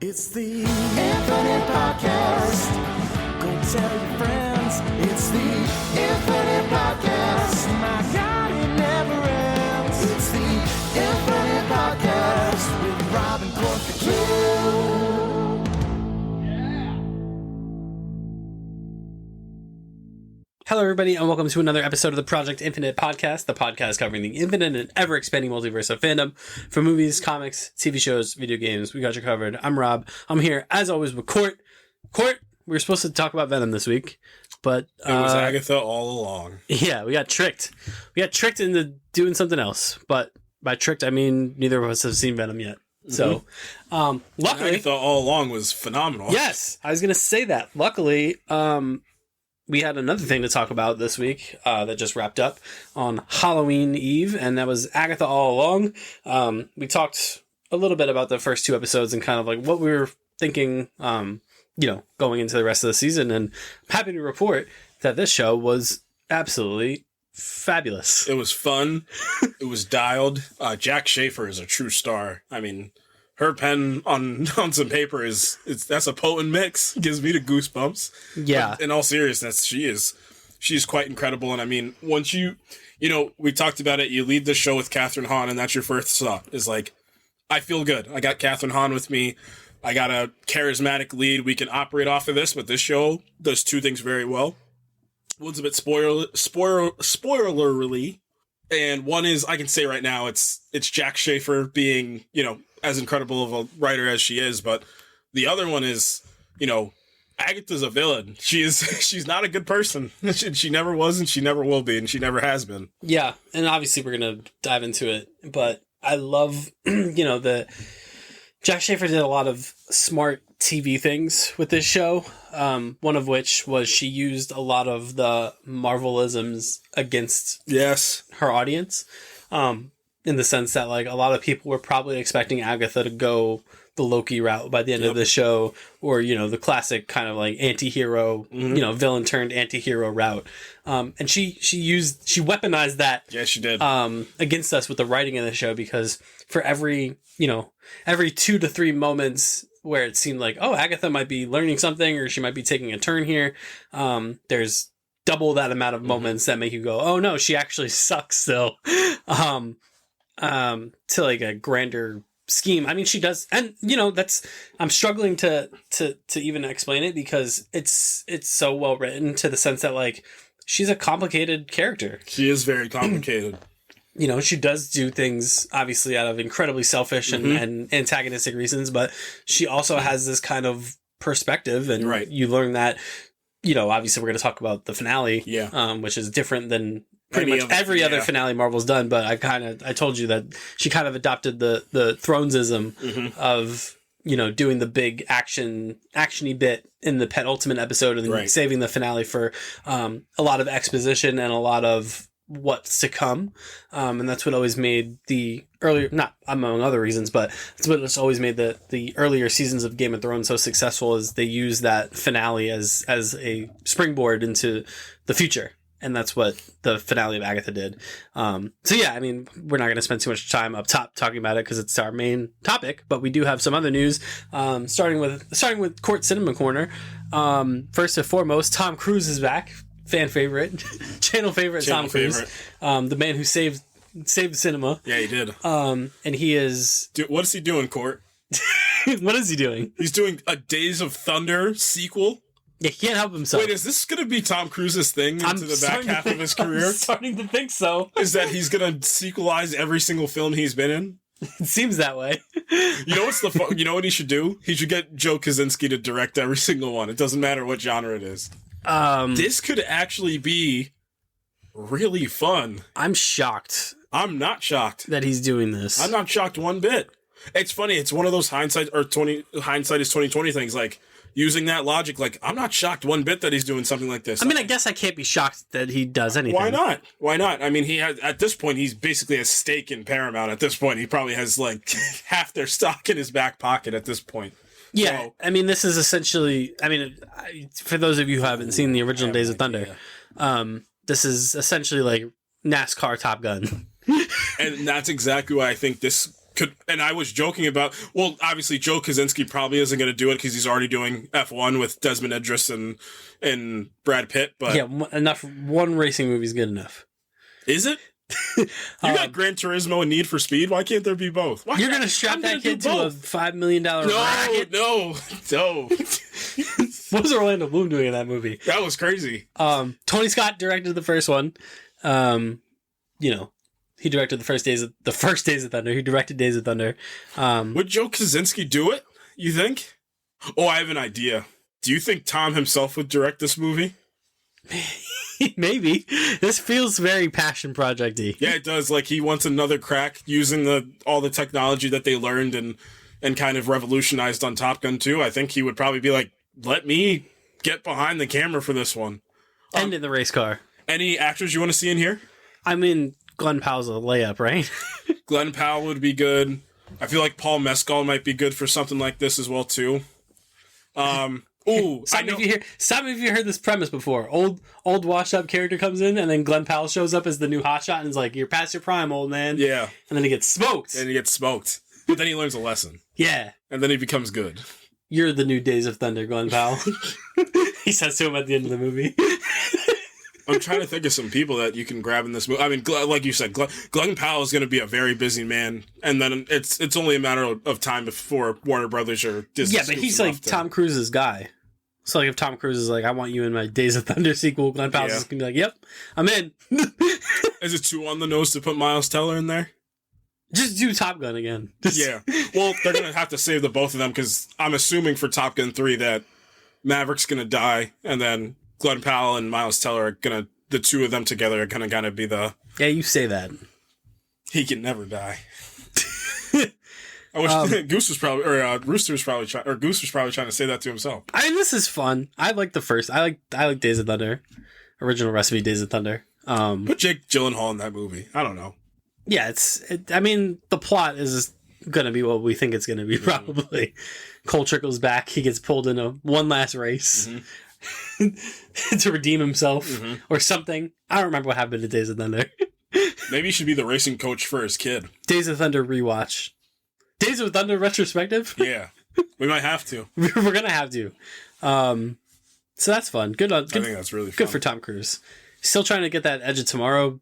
It's the Infinite Podcast. Go tell your friends. It's the Infinite Podcast. My God, it never ends. It's the Infinite Podcast with Rob and Court the Kid. Hello, everybody, and welcome to another episode of the Project Infinite Podcast, the podcast covering the infinite and ever-expanding multiverse of fandom. From movies, comics, TV shows, video games, we got you covered. I'm Rob. I'm here, as always, with Court. Court, we were supposed to talk about Venom this week, but... It was Agatha all along. Yeah, we got tricked. We got tricked into doing something else, but by tricked, I mean neither of us have seen Venom yet. So, luckily... Agatha all along was phenomenal. Yes, I was going to say that. Luckily, we had another thing to talk about this week that just wrapped up on Halloween Eve, and that was Agatha All Along. We talked a little bit about the first two episodes and kind of like what we were thinking, going into the rest of the season, and I'm happy to report that this show was absolutely fabulous. It was fun. It was dialed. Jack Schaefer is a true star. I mean... Her pen on some paper that's a potent mix. Gives me the goosebumps. Yeah. But in all seriousness, she's quite incredible. And I mean, once we talked about it, you lead the show with Catherine Hahn, and that's your first thought is like, I feel good. I got Catherine Hahn with me. I got a charismatic lead. We can operate off of this, but this show does two things very well. One's a bit spoilerly. And one is, I can say right now, it's Jack Schaefer being, as incredible of a writer as she is, but the other one is, Agatha's a villain. She's not a good person. She never was, and she never will be, and she never has been. Yeah, and obviously we're gonna dive into it, but I love, the Jack Schaefer did a lot of smart TV things with this show. One of which was she used a lot of the Marvelisms against her audience. In the sense that, like, a lot of people were probably expecting Agatha to go the Loki route by the end of the show, or, the classic kind of, like, anti-hero, villain turned anti-hero route. And she weaponized that. Yeah, she did. Against us with the writing of the show, because for every 2 to 3 moments where it seemed like, oh, Agatha might be learning something, or she might be taking a turn here, there's double that amount of moments that make you go, oh no, she actually sucks still. To like a grander scheme. I mean, she does, and I'm struggling to even explain it, because it's so well written, to the sense that, like, she's a complicated character. She is very complicated. She does do things obviously out of incredibly selfish and antagonistic reasons, but she also has this kind of perspective, and you learn that, obviously we're going to talk about the finale, which is different than pretty much every other finale Marvel's done, but I told you that she kind of adopted the Thronesism of, doing the big action-y bit in the penultimate episode, and then saving the finale for a lot of exposition and a lot of what's to come. And that's what always made the earlier, not among other reasons, but it's what's always made the earlier seasons of Game of Thrones so successful, is they use that finale as a springboard into the future. And that's what the finale of Agatha did. So yeah, I mean, we're not going to spend too much time up top talking about it, because it's our main topic, but we do have some other news, starting with Court Cinema Corner. First and foremost, Tom Cruise is back. Fan favorite, channel favorite. The man who saved the cinema. Yeah, he did. And he is... What is he doing, Court? What is he doing? He's doing a Days of Thunder sequel. Yeah, he can't help himself. Wait, is this going to be Tom Cruise's thing into the back half of his career? I'm starting to think so. Is that he's going to sequelize every single film he's been in? It seems that way. You know what he should do? He should get Joe Kosinski to direct every single one. It doesn't matter what genre it is. This could actually be really fun. I'm shocked. I'm not shocked that he's doing this. I'm not shocked one bit. It's funny. It's one of those hindsight is 2020 things. Like, using that logic, like, I'm not shocked one bit that he's doing something like this. I mean, I guess I can't be shocked that he does anything. Why not? I mean, at this point, he's basically a stake in Paramount at this point. He probably has, like, half their stock in his back pocket at this point. Yeah, so, I mean, this is essentially, for those of you who haven't seen the original Days of Thunder, this is essentially like NASCAR Top Gun. And that's exactly why I think this And I was joking about, well, obviously Joe Kosinski probably isn't going to do it because he's already doing F1 with Desmond Idris and Brad Pitt. But yeah, enough. One racing movie is good enough. Is it? You got Gran Turismo and Need for Speed. Why can't there be both? You're going to strap that kid to a $5 million racket? No. What was Orlando Bloom doing in that movie? That was crazy. Tony Scott directed the first one. He directed the first Days of Thunder. He directed Days of Thunder. Would Joe Kosinski do it, you think? Oh, I have an idea. Do you think Tom himself would direct this movie? Maybe. This feels very passion project-y. Yeah, it does. Like, he wants another crack using all the technology that they learned and kind of revolutionized on Top Gun 2. I think he would probably be like, let me get behind the camera for this one. And in the race car. Any actors you want to see in here? I mean, Glenn Powell's a layup, right? Glenn Powell would be good. I feel like Paul Mescal might be good for something like this as well, too. Stop me if you heard this premise before. Old washed-up character comes in, and then Glenn Powell shows up as the new hotshot and is like, you're past your prime, old man. Yeah. And then he gets smoked. But then he learns a lesson. Yeah. And then he becomes good. You're the new Days of Thunder, Glenn Powell. He says to him at the end of the movie. I'm trying to think of some people that you can grab in this movie. I mean, like you said, Glenn Powell is going to be a very busy man, and then it's only a matter of time before Warner Brothers or Disney. Yeah, but he's like Tom Cruise's guy. So like if Tom Cruise is like, I want you in my Days of Thunder sequel, Glenn Powell's just going to be like, yep, I'm in. Is it too on the nose to put Miles Teller in there? Just do Top Gun again. Yeah. Well, they're going to have to save the both of them because I'm assuming for Top Gun 3 that Maverick's going to die, and then Glenn Powell and Miles Teller are going to, the two of them together are going to be the... Yeah, you say that. He can never die. I wish Goose was probably, or Rooster was probably trying, or Goose was probably trying to say that to himself. I mean, this is fun. I like the first. I like Days of Thunder, original recipe Days of Thunder. Put Jake Gyllenhaal in that movie. I don't know. Yeah, I mean, the plot is gonna be what we think it's gonna be. Probably, Cole trickles back. He gets pulled in one last race to redeem himself or something. I don't remember what happened to Days of Thunder. Maybe he should be the racing coach for his kid. Days of Thunder rewatch. Days of Thunder retrospective? Yeah. We might have to. We're going to have to. So that's fun. Good. I think that's really fun. Good for Tom Cruise. Still trying to get that Edge of Tomorrow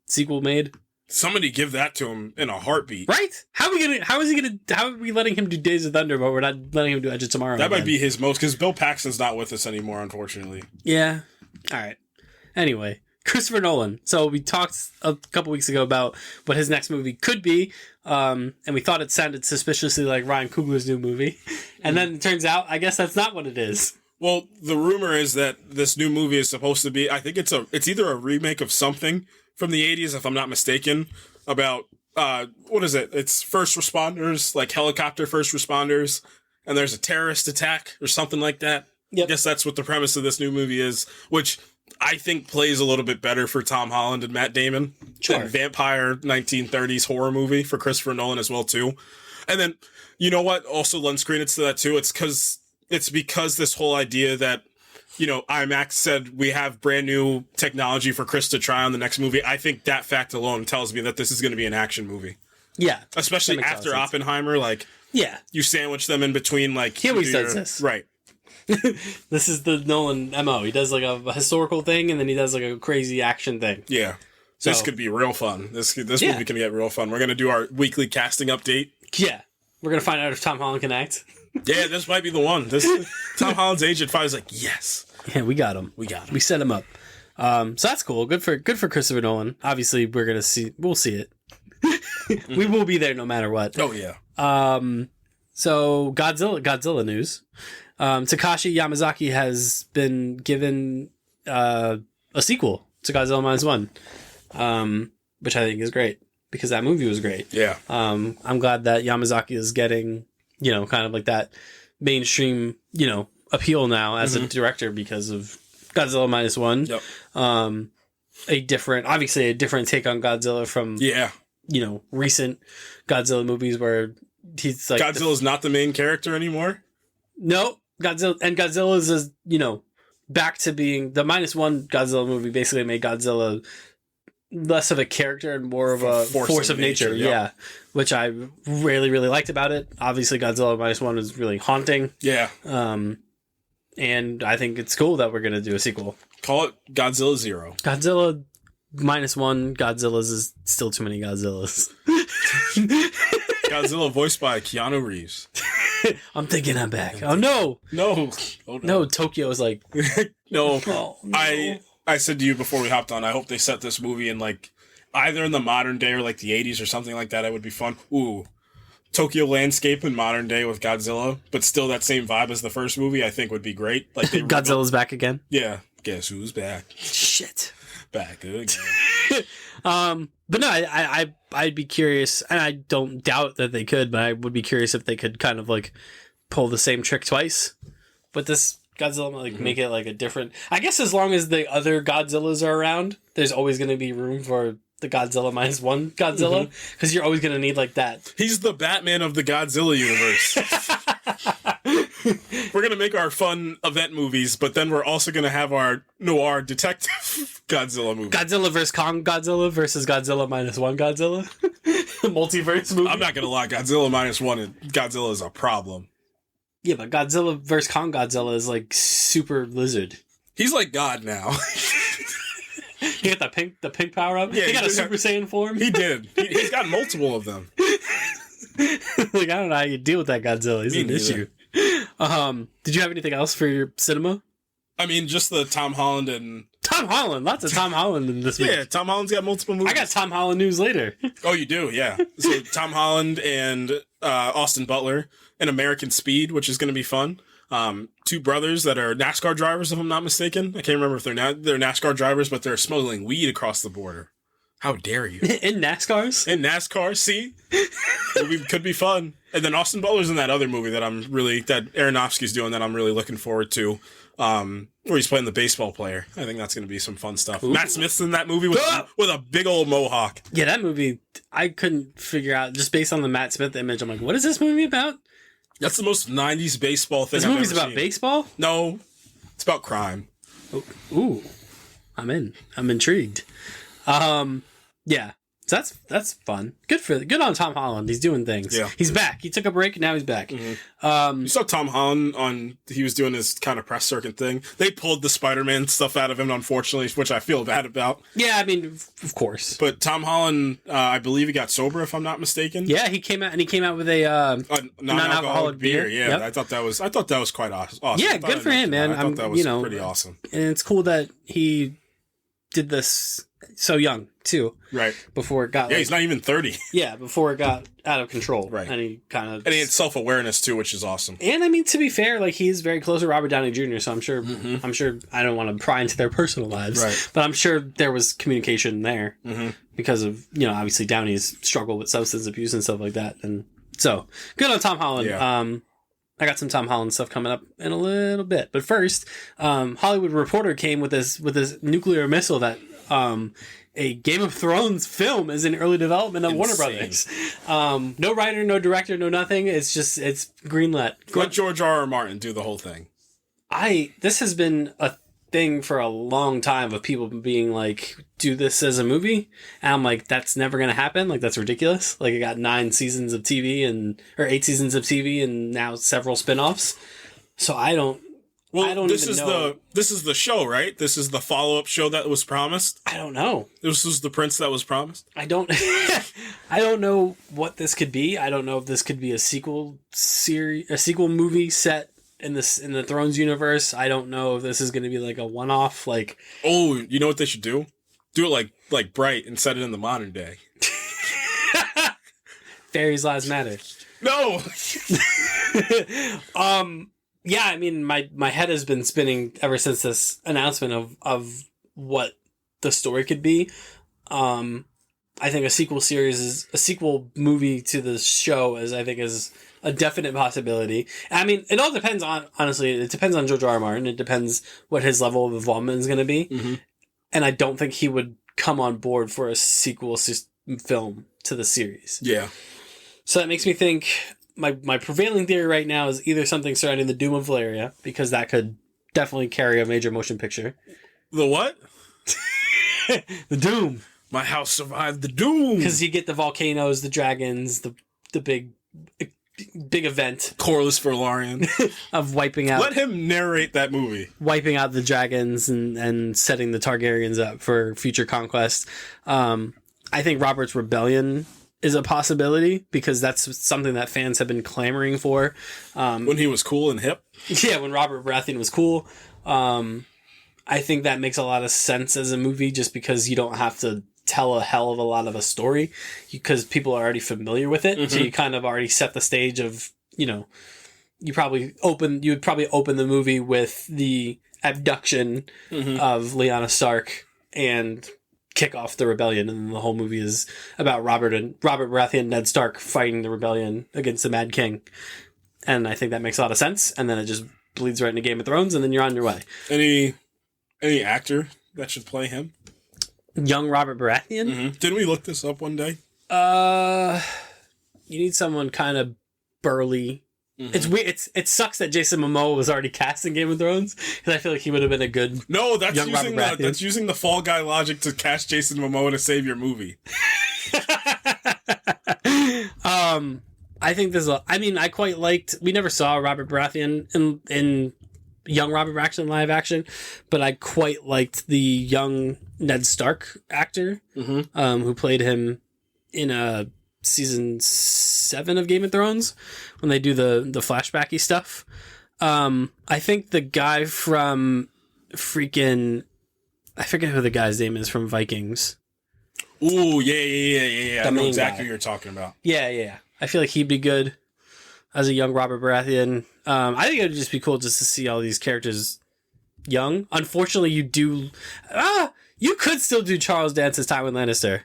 sequel made. Somebody give that to him in a heartbeat. Right? How are we letting him do Days of Thunder, but we're not letting him do Edge of Tomorrow? That might be his most, because Bill Paxton's not with us anymore, unfortunately. Yeah. All right. Anyway, Christopher Nolan. So we talked a couple weeks ago about what his next movie could be, and we thought it sounded suspiciously like Ryan Coogler's new movie. And then it turns out, I guess that's not what it is. Well, the rumor is that this new movie is supposed to be, I think it's either a remake of something from the 80s, if I'm not mistaken, about, what is it? It's first responders, like helicopter first responders, and there's a terrorist attack or something like that. Yep. I guess that's what the premise of this new movie is, which I think plays a little bit better for Tom Holland and Matt Damon than vampire 1930s horror movie for Christopher Nolan as well, too. And then, you know what also lends credence to that, too? It's because this whole idea that, you know, IMAX said we have brand new technology for Chris to try on the next movie. I think that fact alone tells me that this is going to be an action movie. Yeah. Especially after Oppenheimer, like, yeah, you sandwich them in between, like... He always does this. Right. This is the Nolan MO. He does like a historical thing, and then he does like a crazy action thing. Yeah. So, this could be real fun. This movie can get real fun. We're going to do our weekly casting update. Yeah. We're going to find out if Tom Holland can act. Yeah, this might be the one. Tom Holland's agent finally is like, yes. Yeah, we got him. We set him up. So that's cool. Good for Christopher Nolan. Obviously, we'll see it. We will be there no matter what. Oh yeah. So Godzilla news. Takashi Yamazaki has been given a sequel to Godzilla -1, which I think is great because that movie was great. Yeah. I'm glad that Yamazaki is getting, you know, kind of like that mainstream, you know, appeal now as a director because of Godzilla -1. Yep. Obviously a different take on Godzilla from, you know, recent Godzilla movies where he's like... Godzilla's not the main character anymore? No. Godzilla is, you know, back to being... The -1 Godzilla movie basically made Godzilla less of a character and more of a force of nature. Yeah. Which I really, really liked about it. Obviously, Godzilla -1 is really haunting. Yeah. And I think it's cool that we're going to do a sequel. Call it Godzilla 0. Godzilla -1 Godzillas is still too many Godzillas. Godzilla voiced by Keanu Reeves. I'm thinking I'm back. Oh, no. No. Oh, No, Tokyo is like... No. Oh, no. I said to you before we hopped on, I hope they set this movie in like either in the modern day or like the 80s or something like that. It would be fun. Ooh. Tokyo landscape in modern day with Godzilla, but still that same vibe as the first movie, I think would be great. Like Godzilla's back again? Yeah. Guess who's back? Shit. Back again. But no, I'd be curious, and I don't doubt that they could, but I would be curious if they could kind of like pull the same trick twice with this Godzilla, like make it like a different. I guess as long as the other Godzillas are around, there's always going to be room for the Godzilla -1 Godzilla, because you're always going to need like that. He's the Batman of the Godzilla universe. We're going to make our fun event movies, but then we're also going to have our noir detective Godzilla movie. Godzilla vs. Kong Godzilla versus Godzilla -1 Godzilla. Multiverse movie. I'm not going to lie, Godzilla -1 and Godzilla is a problem. Yeah, but Godzilla vs. Kong Godzilla is like super lizard. He's like God now. He got the pink power up. Yeah, he got a Super Saiyan form. He did. He's got multiple of them. Like, I don't know how you deal with that Godzilla. He's an issue. Did you have anything else for your cinema? I mean, just the Tom Holland and... Tom Holland. Lots of Tom Holland in this week. Yeah, Tom Holland's got multiple movies. I got Tom Holland news later. Oh, you do? Yeah. So Tom Holland and Austin Butler in American Speed, which is going to be fun. Two brothers that are NASCAR drivers, if I'm not mistaken. I can't remember if they're NASCAR drivers, but they're smuggling weed across the border. How dare you? In NASCARs? In NASCAR, see? Could be fun. And then Austin Butler's in that other movie that Aronofsky's doing that I'm really looking forward to, where he's playing the baseball player. I think that's going to be some fun stuff. Ooh. Matt Smith's in that movie with a big old mohawk. Yeah, that movie, I couldn't figure out, just based on the Matt Smith image, I'm like, what is this movie about? That's the most 90s baseball thing I've ever seen. This movie's about baseball? No, it's about crime. Ooh, I'm in. I'm intrigued. Yeah, so that's fun. Good on Tom Holland. He's doing things. Yeah. He's back. He took a break and now he's back. Mm-hmm. You saw Tom Holland he was doing his kind of press circuit thing. They pulled the Spider-Man stuff out of him, unfortunately, which I feel bad about. Yeah, I mean, of course. But Tom Holland, I believe he got sober, if I'm not mistaken. Yeah, he came out with a non-alcoholic beer. Yeah, yep. I thought that was quite awesome. Yeah, good for him, man. I thought that was pretty awesome. And it's cool that he did this so young too, right? Before it got he's not even 30. Yeah, before it got out of control, right? And he had self-awareness too, which is awesome. And I mean, to be fair, like he's very close to Robert Downey Jr., so I'm sure I don't want to pry into their personal lives, right? But I'm sure there was communication there because of obviously Downey's struggle with substance abuse and stuff like that, and so good on Tom Holland. Yeah. I got some Tom Holland stuff coming up in a little bit, but first, Hollywood Reporter came with this nuclear missile that a Game of Thrones film is in early development at Warner Brothers. No writer, no director, no nothing. It's greenlit. Let George R.R. Martin do the whole thing. This has been a thing for a long time of people being like, do this as a movie, and I'm like, that's never gonna happen. Like, that's ridiculous. Like, it got 9 seasons of TV or 8 seasons of TV and now several spin-offs. So I don't this is the show, right? This is the follow-up show that was promised. I don't know. This was the Prince that was promised. I don't know what this could be. I don't know if this could be a sequel movie set in the Thrones universe. I don't know if this is going to be like a one-off. Like, oh, you know what they should do? Do it like Bright and set it in the modern day. Fairies Lives Matter. No. Yeah, I mean, my head has been spinning ever since this announcement of what the story could be. I think a sequel movie to the show is a definite possibility. I mean, it all depends on, honestly, it depends on George R.R. Martin. It depends what his level of involvement is going to be. Mm-hmm. And I don't think he would come on board for a sequel film to the series. Yeah. So that makes me think my prevailing theory right now is either something surrounding the Doom of Valeria, because that could definitely carry a major motion picture. The what? The Doom. My house survived the doom. Because you get the volcanoes, the dragons, the big event. Corlys Velaryon. Of wiping out... Let him narrate that movie. Wiping out the dragons and setting the Targaryens up for future conquest. I think Robert's rebellion is a possibility because that's something that fans have been clamoring for. When he was cool and hip? Yeah, when Robert Baratheon was cool. I think that makes a lot of sense as a movie just because you don't have to tell a hell of a lot of a story because people are already familiar with it. Mm-hmm. So you kind of already set the stage of, you would probably open the movie with the abduction of Lyanna Stark and kick off the rebellion. And the whole movie is about Robert Baratheon and Ned Stark fighting the rebellion against the Mad King. And I think that makes a lot of sense. And then it just bleeds right into Game of Thrones and then you're on your way. Any actor that should play him? Young Robert Baratheon? Mm-hmm. Didn't we look this up one day? You need someone kind of burly. Mm-hmm. It's weird. It sucks that Jason Momoa was already cast in Game of Thrones because I feel like he would have been a good. No, that's using the Fall Guy logic to cast Jason Momoa to save your movie. I think I quite liked. We never saw Robert Baratheon in young Robert Baratheon live action, but I quite liked the young Ned Stark actor who played him in season 7 of Game of Thrones when they do the flashbacky stuff. I think the guy from I forget who the guy's name is from Vikings. Ooh, yeah. I know exactly what you're talking about. Yeah. I feel like he'd be good as a young Robert Baratheon. I think it would just be cool just to see all these characters young. Unfortunately, you could still do Charles Dance as Tywin Lannister.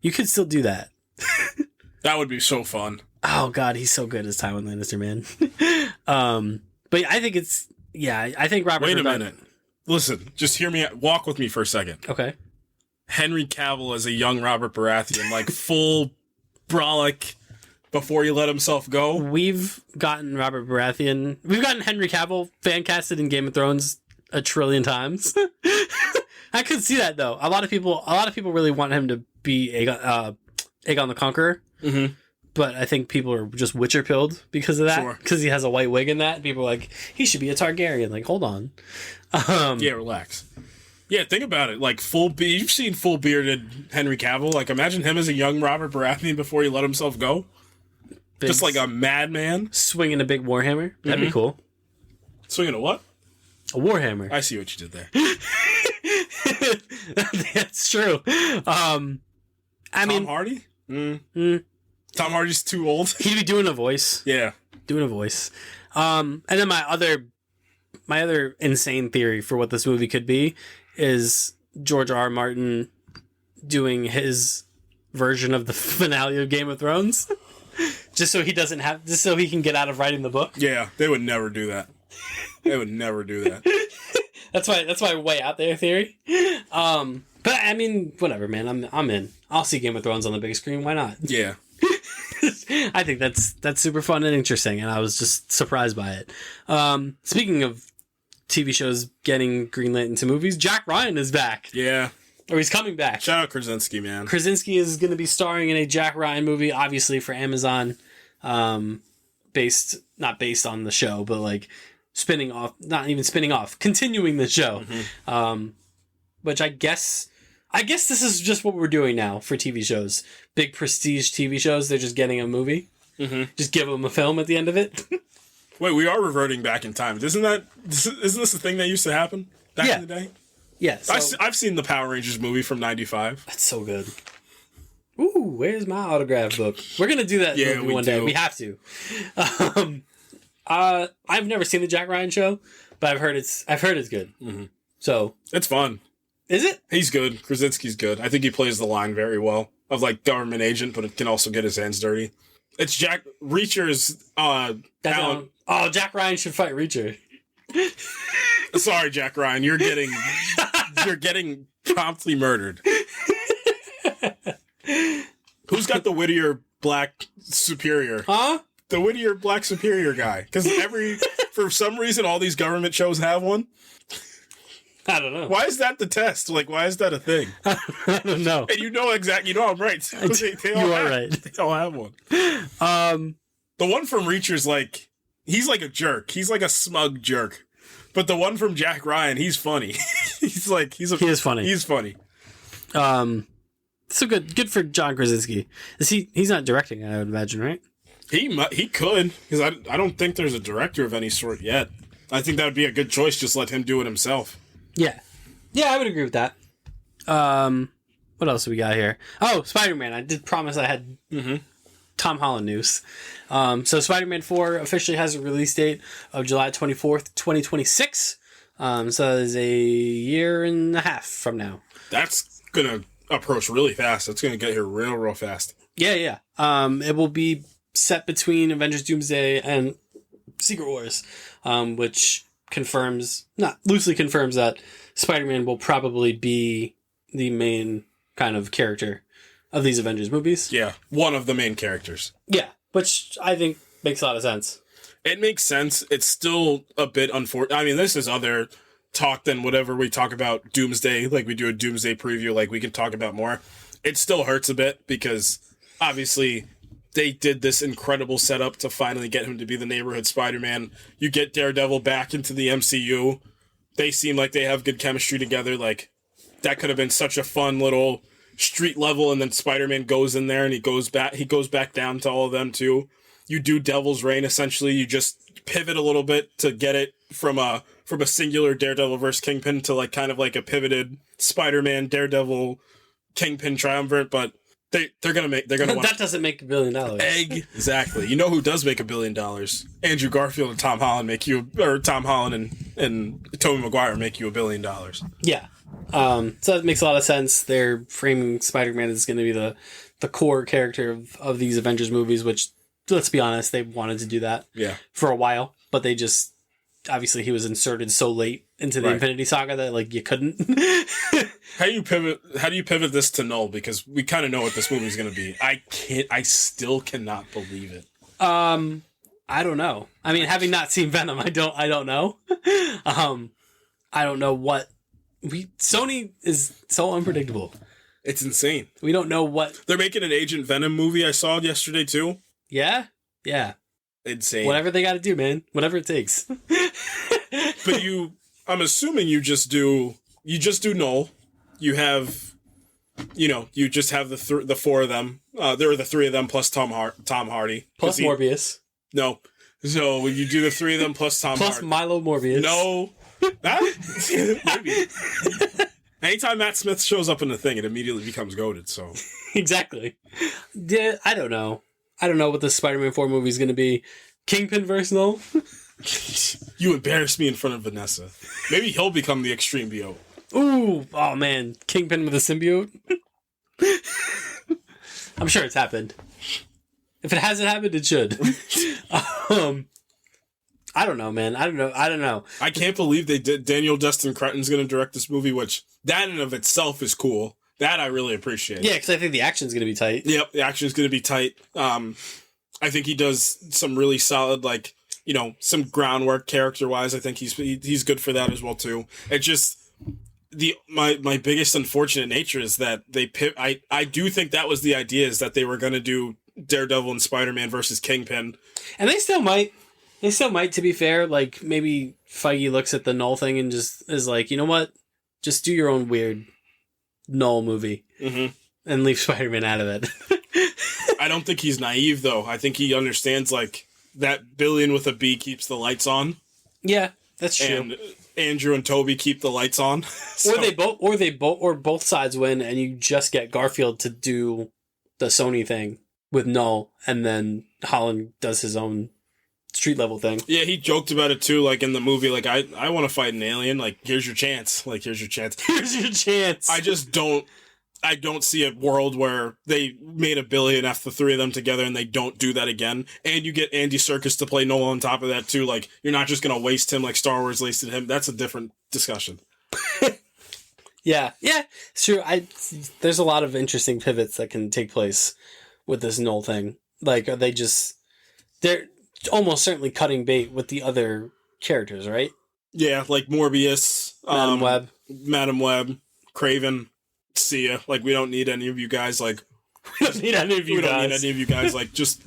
You could still do that. That would be so fun. Oh God, he's so good as Tywin Lannister, man. But I think I think Robert. Wait a minute. Listen, just hear me. Walk with me for a second. Okay. Henry Cavill as a young Robert Baratheon, like full brolic. Before he let himself go? We've gotten Robert Baratheon. We've gotten Henry Cavill fan casted in Game of Thrones a trillion times. I could see that though. A lot of people really want him to be Aegon the Conqueror. Mm-hmm. But I think people are just Witcher pilled because of that. Because he has a white wig in that. People are like, he should be a Targaryen. Like, hold on. Yeah, relax. Yeah, think about it. Like you've seen full bearded Henry Cavill. Like, imagine him as a young Robert Baratheon before he let himself go. Just like a madman. Swinging a big warhammer. That'd be cool. Swinging a what? A warhammer. I see what you did there. That's true. Tom Hardy? Tom Hardy's too old. He'd be doing a voice. Yeah. Doing a voice. And then my other insane theory for what this movie could be is George R. R. Martin doing his version of the finale of Game of Thrones. Just so he can get out of writing the book. Yeah, they would never do that. That's my way out there theory. But I mean, whatever, man. I'm in. I'll see Game of Thrones on the big screen. Why not? Yeah. I think that's super fun and interesting, and I was just surprised by it. Speaking of TV shows getting greenlit into movies, Jack Ryan is back. Yeah. Or he's coming back. Shout out Krasinski, man. Krasinski is going to be starring in a Jack Ryan movie, obviously for Amazon, not based on the show, but like continuing the show. Mm-hmm. Which I guess this is just what we're doing now for TV shows. Big prestige TV shows, they're just getting a movie. Mm-hmm. Just give them a film at the end of it. Wait, we are reverting back in time. Isn't this a thing that used to happen back in the day? Yeah, so, I've seen the Power Rangers movie from '95. That's so good. Ooh, where's my autograph book? We're gonna do that movie one day. We have to. I've never seen the Jack Ryan show, but I've heard it's good. Mm-hmm. So it's fun. Is it? He's good. Krasinski's good. I think he plays the line very well of like government agent, but it can also get his hands dirty. It's Jack Reacher's talent. Oh, Jack Ryan should fight Reacher. Sorry, Jack Ryan, you're getting promptly murdered. Who's got the Whittier Black Superior? Huh? The Whittier Black Superior guy. Because for some reason, all these government shows have one. I don't know. Why is that the test? Like, why is that a thing? I don't know. And you know I'm right. They You are right. They all have one. The one from Reacher's like, he's like a jerk. He's like a smug jerk. But the one from Jack Ryan, he's funny. He is funny. He's funny. So good for John Krasinski. He's not directing, I would imagine, right? He could, because I don't think there's a director of any sort yet. I think that would be a good choice. Just let him do it himself. Yeah, I would agree with that. What else do we got here? Oh, Spider-Man. I did promise I had Tom Holland news. So Spider-Man 4 officially has a release date of July 24th, 2026. So that is a year and a half from now. That's gonna approach really fast. It's gonna get here real fast. Yeah. It will be set between Avengers Doomsday and Secret Wars, which loosely confirms that Spider-Man will probably be the main kind of character of these Avengers movies. Yeah, one of the main characters. Yeah, which I think makes a lot of sense. It makes sense. It's still a bit unfortunate. I mean, this is other talk than whatever we talk about Doomsday, like we do a Doomsday preview, like we can talk about more. It still hurts a bit because obviously they did this incredible setup to finally get him to be the neighborhood Spider-Man. You get Daredevil back into the MCU. They seem like they have good chemistry together. Like, that could have been such a fun little street level, and then Spider-Man goes in there and he goes back down to all of them too. You do Devil's Reign, essentially. You just pivot a little bit to get it from a singular Daredevil versus Kingpin to like kind of like a pivoted Spider-Man, Daredevil, Kingpin triumvirate, but they're gonna that doesn't make $1 billion. Exactly. You know who does make $1 billion? Andrew Garfield and Tom Holland and Tobey Maguire make you $1 billion. Yeah. So that makes a lot of sense. They're framing Spider-Man as going to be the core character of these Avengers movies, which, let's be honest, they wanted to do that for a while, but they just, obviously he was inserted so late into the Infinity Saga that like you couldn't. How do you pivot this to null? Because we kind of know what this movie is going to be. I still cannot believe it. I don't know. I mean, having not seen Venom, I don't know. I don't know what Sony is so unpredictable. It's insane. We don't know what they're making. An Agent Venom movie I saw yesterday too. Yeah. Insane. Whatever they got to do, man. Whatever it takes. But I'm assuming you just do Null. You have, you just have the four of them. There are the three of them plus Tom Hardy. Plus Morbius. No. So when you do the three of them plus Tom Hardy. Plus Milo Morbius. No. Maybe. Anytime Matt Smith shows up in the thing, it immediately becomes goated, so. Exactly. Yeah, I don't know. I don't know what the Spider-Man 4 movie is going to be. Kingpin versus Null? You embarrassed me in front of Vanessa. Maybe he'll become the Extreme Bio. Ooh, oh man. Kingpin with a symbiote? I'm sure it's happened. If it hasn't happened, it should. I don't know, man. I don't know. I can't believe they did. Daniel Destin Cretton's going to direct this movie, which that in of itself is cool. That I really appreciate. Yeah, because I think the action's going to be tight. Yep, the action's going to be tight. I think he does some really solid, like, some groundwork character-wise. I think he's good for that as well, too. It just, my biggest unfortunate nature is that I do think that was the idea, is that they were going to do Daredevil and Spider-Man versus Kingpin. And they still might. They still might, to be fair. Like, maybe Feige looks at the Null thing and just is like, you know what? Just do your own weird Null movie. Mm-hmm. And leave Spider-Man out of it. I don't think he's naive, though. I think he understands, like, that billion with a B keeps the lights on. Yeah, that's true. And Andrew and Toby keep the lights on. So. Or both sides win, and you just get Garfield to do the Sony thing with Null, and then Holland does his own street level thing. Yeah, he joked about it too, like in the movie, like, I want to fight an alien, like, here's your chance. Here's your chance. I don't see a world where they made $1 billion after the three of them together and they don't do that again. And you get Andy Serkis to play Nolan on top of that too. Like, you're not just going to waste him like Star Wars wasted him. That's a different discussion. Yeah, it's true. There's a lot of interesting pivots that can take place with this Null thing. Like, are they they're almost certainly cutting bait with the other characters, right? Yeah, like Morbius. Madam Web, Craven, see ya. Like, we don't need any of you guys, like... We don't need any of you guys. Like, just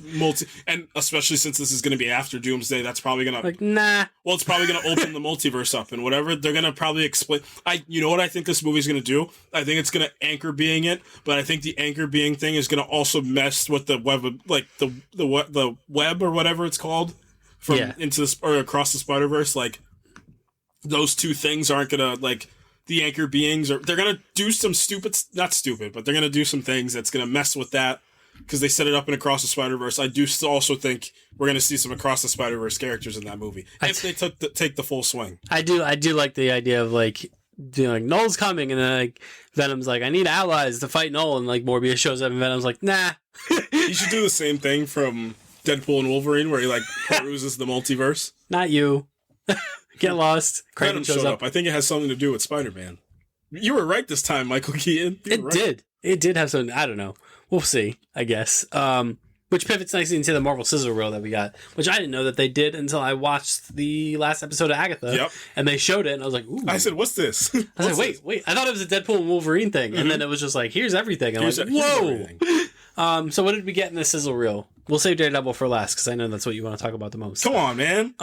and especially since this is going to be after Doomsday, that's probably going to... Like, nah. Well, it's probably going to open the multiverse up and whatever. They're going to probably explain... You know what I think this movie's going to do? I think it's going to anchor being it, but I think the anchor being thing is going to also mess with the web, like, the web or whatever it's called, from into the... or across the Spider-Verse. Like, those two things aren't going to, like... The anchor beings they're going to do some not stupid, but they're going to do some things that's going to mess with that because they set it up in Across the Spider-Verse. I do also think we're going to see some Across the Spider-Verse characters in that movie if they take the full swing. I do like the idea of like Null's coming and then like Venom's like, I need allies to fight Null, and like Morbius shows up and Venom's like, nah. You should do the same thing from Deadpool and Wolverine where he like peruses the multiverse. Not you. Get lost. Venom shows up. I think it has something to do with Spider-Man. You were right this time, Michael Keaton. It did have something. I don't know. We'll see, I guess. Which pivots nicely into the Marvel Sizzle reel that we got, which I didn't know that they did until I watched the last episode of Agatha. Yep. And they showed it, and I was like, ooh. I said, what's this? I was like, wait. I thought it was a Deadpool and Wolverine thing. And then it was just like, here's everything. And I'm like, whoa. So what did we get in the Sizzle reel? We'll save Daredevil for last, because I know that's what you want to talk about the most. Come on, man.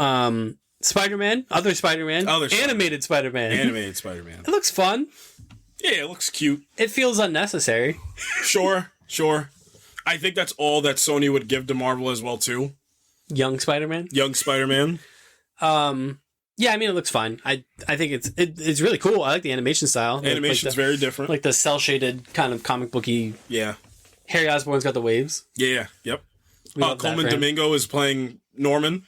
Spider-Man, animated Spider-Man. It looks fun. Yeah, it looks cute. It feels unnecessary. Sure. I think that's all that Sony would give to Marvel as well, too. Young Spider-Man. Yeah, I mean, it looks fine. I think it's really cool. I like the animation style. Animation's very different. Like the cel-shaded kind of comic booky. Yeah. Harry Osborn's got the waves. Yeah, yep. Coleman Domingo is playing Norman.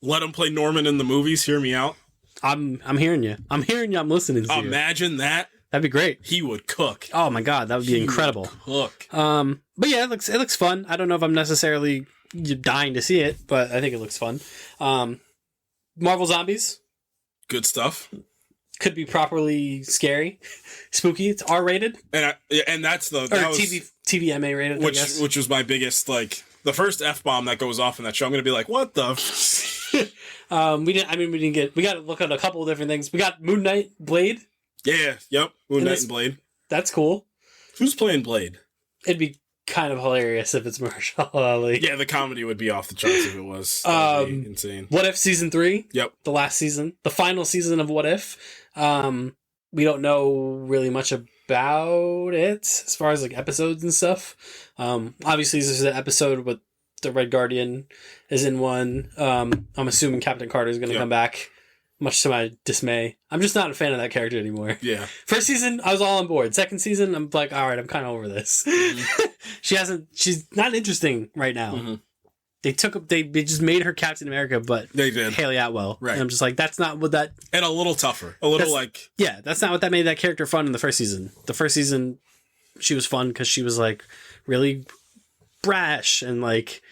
Let him play Norman in the movies. Hear me out. I'm hearing you. I'm listening to you. Imagine that. That'd be great. He would cook. Oh my god, that would be incredible. Cook. But yeah, it looks fun. I don't know if I'm necessarily dying to see it, but I think it looks fun. Marvel Zombies. Good stuff. Could be properly scary, spooky. It's R-rated, and that's TVMA rated, which was my biggest like the first F-bomb that goes off in that show. I'm gonna be like, what the. We got to look at a couple of different things. We got Moon Knight, Blade. Yeah, yep. Moon Knight and Blade. That's cool. Who's playing Blade? It'd be kind of hilarious if it's Mahershala Ali. Yeah, the comedy would be off the charts if it was. That'd be insane. What If Season 3? Yep. The last season. The final season of What If. We don't know really much about it as far as like episodes and stuff. Obviously, this is an episode with the Red Guardian is in one. I'm assuming Captain Carter is going to come back, much to my dismay. I'm just not a fan of that character anymore. Yeah. First season, I was all on board. Second season, I'm like, all right, I'm kind of over this. Mm-hmm. She's not interesting right now. Mm-hmm. They just made her Captain America, but they did Haley Atwell. Right. And I'm just like, that's not what that. And a little tougher. That's not what that made that character fun in the first season. The first season, she was fun because she was like really brash and like,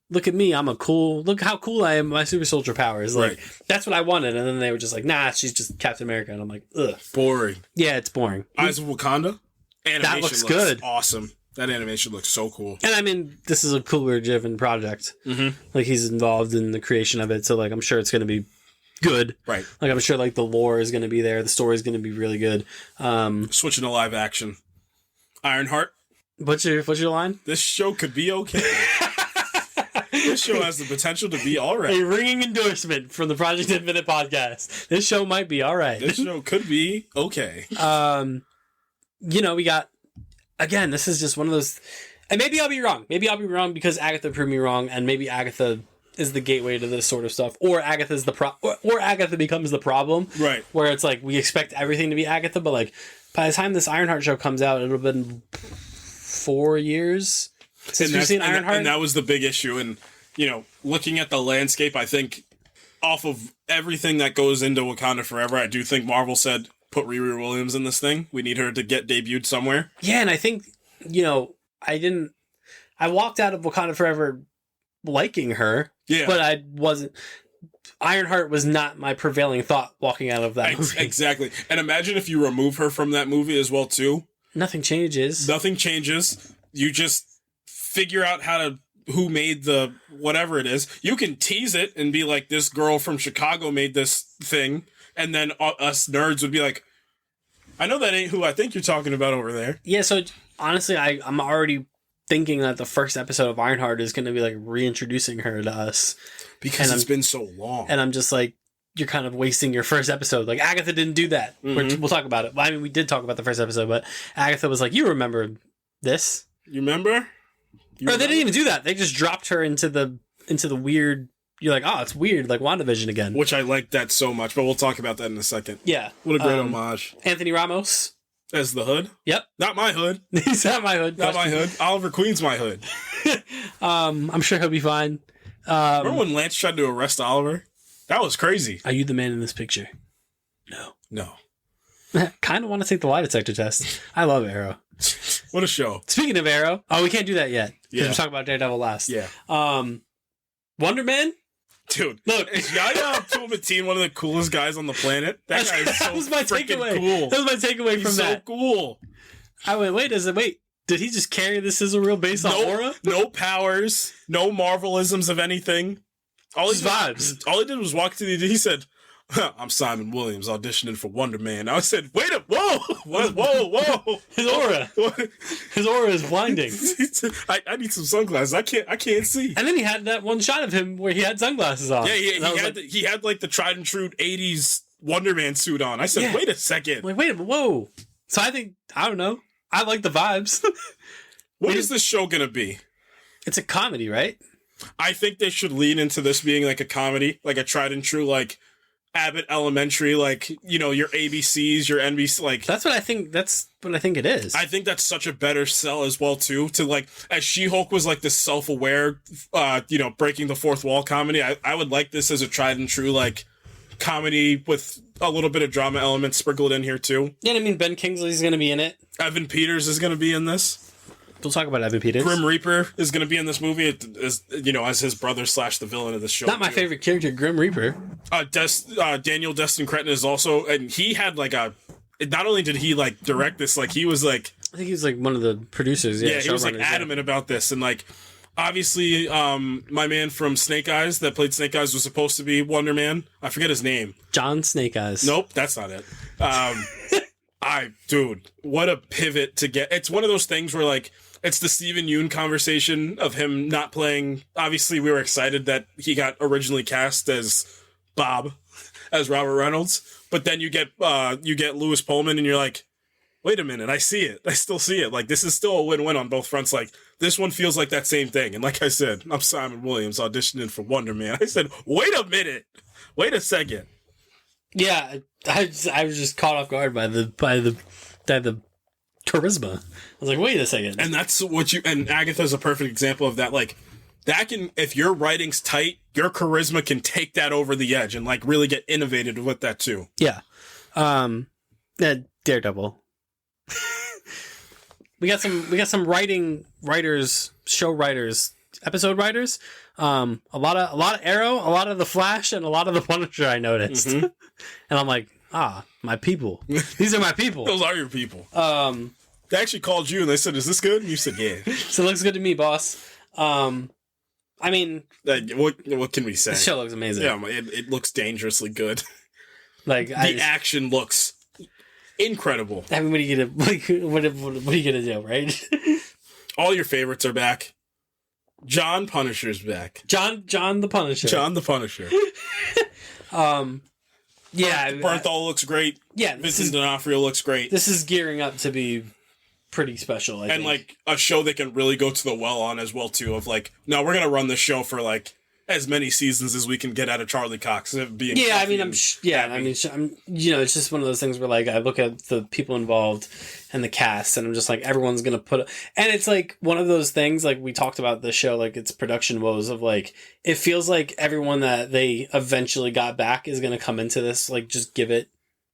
look at me, look how cool I am, my super soldier powers. Like, that's what I wanted. And then they were just like, nah, she's just Captain America. And I'm like, ugh. Boring. Yeah, it's boring. Eyes of Wakanda? Animation that looks good. Awesome. That animation looks so cool. And I mean, this is a cooler driven project. Mm-hmm. Like, he's involved in the creation of it. So, like, I'm sure it's going to be good. Right. Like, I'm sure, like, the lore is going to be there. The story is going to be really good. Switching to live action. Ironheart. What's your line? This show could be okay. This show has the potential to be all right. A ringing endorsement from the Project Infinite podcast. This show might be all right. This show could be okay. We got, again, this is just one of those, and maybe I'll be wrong. Maybe I'll be wrong because Agatha proved me wrong, and maybe Agatha is the gateway to this sort of stuff, or Agatha's or Agatha becomes the problem. Right. Where it's like, we expect everything to be Agatha, but like, by the time this Ironheart show comes out, it'll have been 4 years since we've seen Ironheart. And that was the big issue. And, looking at the landscape, I think off of everything that goes into Wakanda Forever, I do think Marvel said, put Riri Williams in this thing. We need her to get debuted somewhere. Yeah, and I think, I walked out of Wakanda Forever liking her, but I wasn't. Ironheart was not my prevailing thought walking out of that movie. Exactly. And imagine if you remove her from that movie as well, too. Nothing changes. You just figure out how to who made the whatever it is. You can tease it and be like, this girl from Chicago made this thing, and then us nerds would be like, I know that ain't who I think you're talking about over there. Yeah, so honestly, I'm already thinking that the first episode of Ironheart is going to be like reintroducing her to us. Because it's been so long. And I'm just like, you're kind of wasting your first episode. Like, Agatha didn't do that. We'll talk about it. I mean, we did talk about the first episode, but Agatha was like, you remember this? You remember? They didn't even do that. They just dropped her into the weird... You're like, oh, it's weird, like WandaVision again. Which I like that so much, but we'll talk about that in a second. Yeah. What a great homage. Anthony Ramos. As the Hood? Yep. Not my Hood. He's not my Hood. Not my Hood. Oliver Queen's my Hood. I'm sure he'll be fine. Remember when Lance tried to arrest Oliver? That was crazy. Are you the man in this picture? No. Kind of want to take the lie detector test. I love Arrow. What a show. Speaking of Arrow, we can't do that yet. Yeah. We're talking about Daredevil last. Yeah. Wonder Man? Dude, look, is Yahya Abdul-Mateen one of the coolest guys on the planet? That guy is so that was my takeaway. Cool. That was my takeaway from that. So cool. I went, wait, did he just carry the Sizzle reel based on aura? No powers, no Marvelisms of anything. All he did was walk to he said, I'm Simon Williams auditioning for Wonder Man. I said, whoa. His aura is blinding. I need some sunglasses. I can't see. And then he had that one shot of him where he had sunglasses on. Yeah, he had like the tried and true 80s Wonder Man suit on. I said, wait a second. Like, wait a minute, whoa. So I don't know. I like the vibes. What is this show gonna be? It's a comedy, right? I think they should lean into this being like a comedy, like a tried and true, like Abbott Elementary, like, you know, your ABCs, your NBC, like... That's what I think it is. I think that's such a better sell as well, too, to, like, as She-Hulk was, like, this self-aware, breaking the fourth wall comedy, I would like this as a tried and true, like, comedy with a little bit of drama elements sprinkled in here, too. Yeah, I mean, Ben Kingsley's going to be in it. Evan Peters is going to be in this. We'll talk about Evan Peters. Grim Reaper is going to be in this movie, as his brother / the villain of the show. Not my favorite character, Grim Reaper. Daniel Destin Cretton is also, and he had like not only did he like direct this, like he was like, I think he was like one of the producers. Yeah, he was like adamant about this, and like obviously, my man from Snake Eyes that played Snake Eyes was supposed to be Wonder Man. I forget his name. John Snake Eyes. Nope, that's not it. Dude, what a pivot to get. It's one of those things where like. It's the Steven Yeun conversation of him not playing. Obviously, we were excited that he got originally cast as Bob, as Robert Reynolds. But then you get Lewis Pullman, and you're like, wait a minute, I see it. I still see it. Like, this is still a win-win on both fronts. Like, this one feels like that same thing. And like I said, I'm Simon Williams auditioning for Wonder Man. I said, wait a minute. Wait a second. Yeah, I was just caught off guard by the charisma. I was like, wait a second. And that's and Agatha's a perfect example of that. Like, that can, if your writing's tight, your charisma can take that over the edge and like really get innovative with that too. Yeah. Daredevil. we got some writers, show writers, episode writers. A lot of Arrow, a lot of the Flash, and a lot of the Punisher I noticed. Mm-hmm. And I'm like, my people. These are my people. Those are your people. They actually called you and they said, is this good? And you said, yeah. So it looks good to me, boss. I mean... what can we say? The show looks amazing. Yeah, it looks dangerously good. Like the action looks incredible. I mean, what are you gonna do, right? All your favorites are back. John Punisher's back. John the Punisher. John the Punisher. Yeah, Bernthal looks great. Yeah, Vincent D'Onofrio looks great. This is gearing up to be pretty special, I think. Like a show they can really go to the well on as well too. Of like, no, we're gonna run this show for like as many seasons as we can get out of Charlie Cox. I'm it's just one of those things where like I look at the people involved and the cast, and I'm just like, everyone's gonna and it's like one of those things like we talked about the show, like its production woes of like it feels like everyone that they eventually got back is gonna come into this like just give it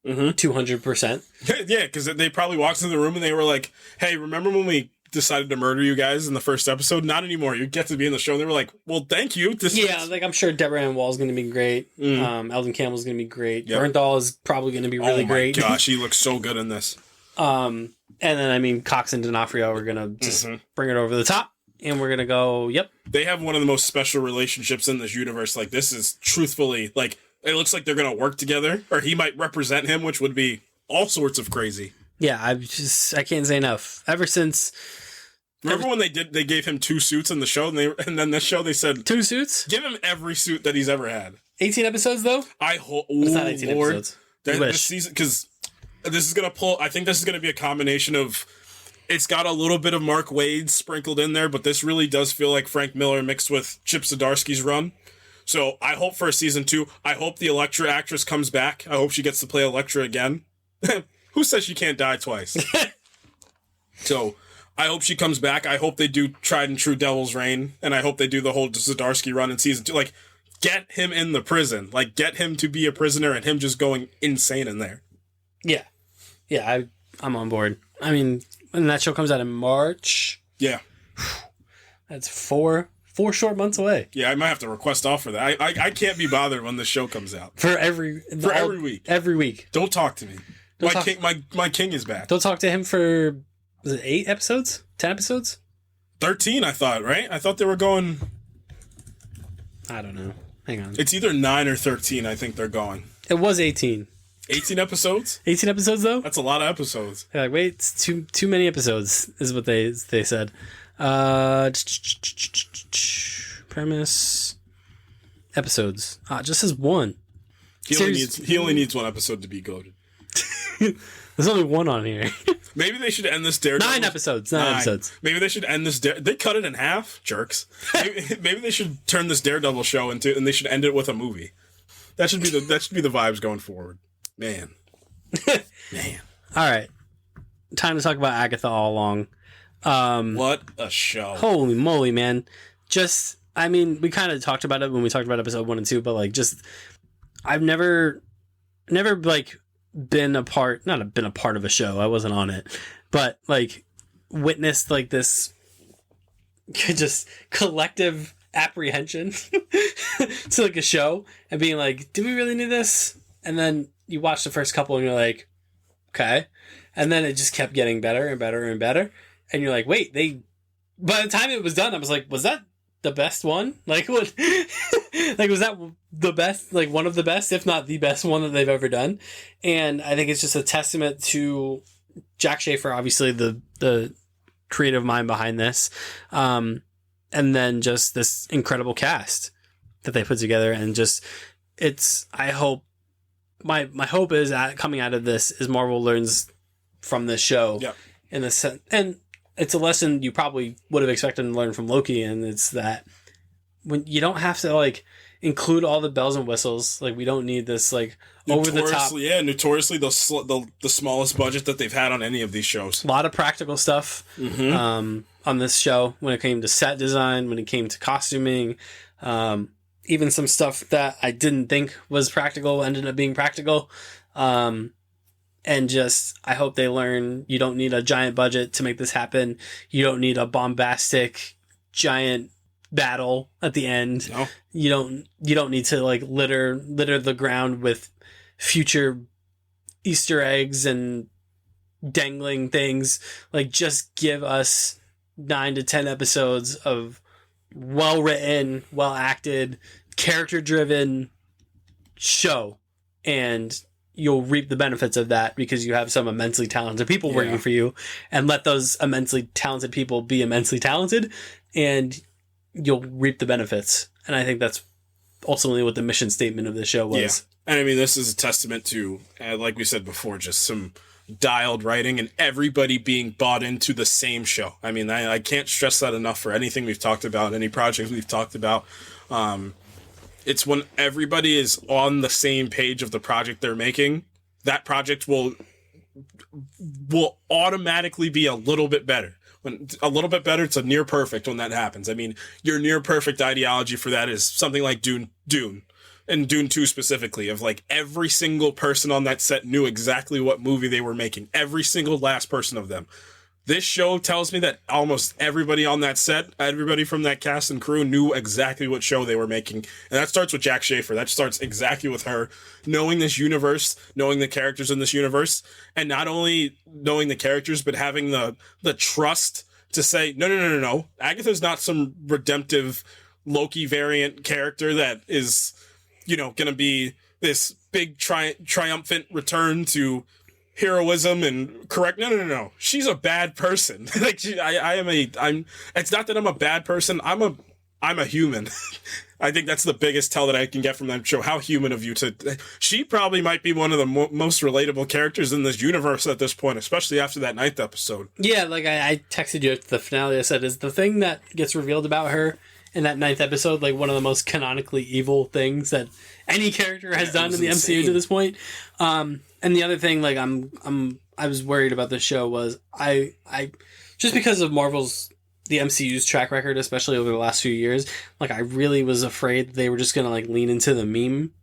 200%. Yeah, because they probably walked into the room and they were like, "Hey, remember when we decided to murder you guys in the first episode? Not anymore. You get to be in the show." And they were like, "Well, thank you." Like I'm sure Deborah Ann Wall's going to be great. Eldon Campbell's going to be great. Yep. Bernthal is probably going to be really great. Oh my gosh, he looks so good in this. And then I mean Cox and D'Onofrio are going to just bring it over the top. And we're going to go, yep. They have one of the most special relationships in this universe. Like, this is truthfully, like, it looks like they're going to work together, or he might represent him, which would be all sorts of crazy. Yeah, I can't say enough. Ever since... Remember when they gave him 2 suits in the show, and then this show they said 2 suits? Give him every suit that he's ever had. 18 episodes though? It's not 18 episodes. This season, because this is gonna pull. I think this is gonna be a combination of. It's got a little bit of Mark Waid sprinkled in there, but this really does feel like Frank Miller mixed with Chip Zdarsky's run. So I hope for season 2. I hope the Elektra actress comes back. I hope she gets to play Elektra again. Who says she can't die twice? So. I hope she comes back. I hope they do tried and true Devil's Reign, and I hope they do the whole Zdarsky run in season 2. Like, get him in the prison. Like, get him to be a prisoner and him just going insane in there. Yeah. Yeah, I'm on board. I mean, when that show comes out in March... Yeah. That's four short months away. Yeah, I might have to request off for that. I can't be bothered when the show comes out. For every week. Every week. Don't talk to me. My king is back. Don't talk to him for... Was it 8 episodes? 10 episodes? 13, I thought, right? I thought they were going... I don't know. Hang on. It's either 9 or 13, I think they're going. It was 18. 18 episodes? 18 episodes, though? That's a lot of episodes. They're like, wait, it's too many episodes, is what they said. Premise... Episodes. It just says 1. He only needs 1 episode to be goated. There's only 1 on here. Maybe they should end this Daredevil. 9 episodes. 9 episodes. Maybe they should end this. They cut it in half, jerks. Maybe they should turn this Daredevil show into, and they should end it with a movie. That should be the vibes going forward. Man. All right, time to talk about Agatha all along. What a show! Holy moly, man! Just, I mean, we kind of talked about it when we talked about episode 1 and 2, but like, just, I've never like. Not been a part of a show. I wasn't on it, but like witnessed like this just collective apprehension to like a show and being like, do we really need this? And then you watch the first couple and you're like, okay. And then it just kept getting better and better and better. And you're like, wait, by the time it was done, I was like, was that the best one? Like, what? Like, was that the best, like one of the best, if not the best one that they've ever done? And I think it's just a testament to Jack Schaefer, obviously the creative mind behind this. And then just this incredible cast that they put together. And just, I hope, my hope is that coming out of this is Marvel learns from this show. Yep. In the sense, and it's a lesson you probably would have expected to learn from Loki, and it's that when you don't have to like include all the bells and whistles, like we don't need this like over the top. Yeah, notoriously the smallest budget that they've had on any of these shows. A lot of practical stuff on this show when it came to set design, when it came to costuming, even some stuff that I didn't think was practical ended up being practical. And just, I hope they learn you don't need a giant budget to make this happen. You don't need a bombastic giant battle at the end. No. You don't need to like litter the ground with future Easter eggs and dangling things. Like, just give us 9 to 10 episodes of well written, well acted, character driven show, and you'll reap the benefits of that because you have some immensely talented people working for you, and let those immensely talented people be immensely talented, and you'll reap the benefits. And I think that's ultimately what the mission statement of the show was. Yeah. And I mean, this is a testament to, like we said before, just some dialed writing and everybody being bought into the same show. I mean, I can't stress that enough for anything we've talked about, any projects we've talked about. It's when everybody is on the same page of the project they're making, that project will automatically be a little bit better. When a little bit better, it's a near perfect when that happens. I mean, your near perfect ideology for that is something like Dune, and Dune 2 specifically, of like every single person on that set knew exactly what movie they were making. Every single last person of them. This show tells me that almost everybody on that set, everybody from that cast and crew knew exactly what show they were making. And that starts with Jack Schaefer. That starts exactly with her knowing this universe, knowing the characters in this universe, and not only knowing the characters, but having the trust to say, no. Agatha's not some redemptive Loki variant character that is, going to be this big triumphant return to heroism and correct. No. She's a bad person. Like it's not that I'm a bad person. I'm a human. I think that's the biggest tell that I can get from that show. How human of you she probably might be one of the most relatable characters in this universe at this point, especially after that 9th episode. Yeah, like I texted you at the finale. I said, is the thing that gets revealed about her in that 9th episode like one of the most canonically evil things that any character has done in the MCU to this point? And the other thing, like I was worried about this show was I just because of the MCU's track record, especially over the last few years, like I really was afraid they were just gonna like lean into the meme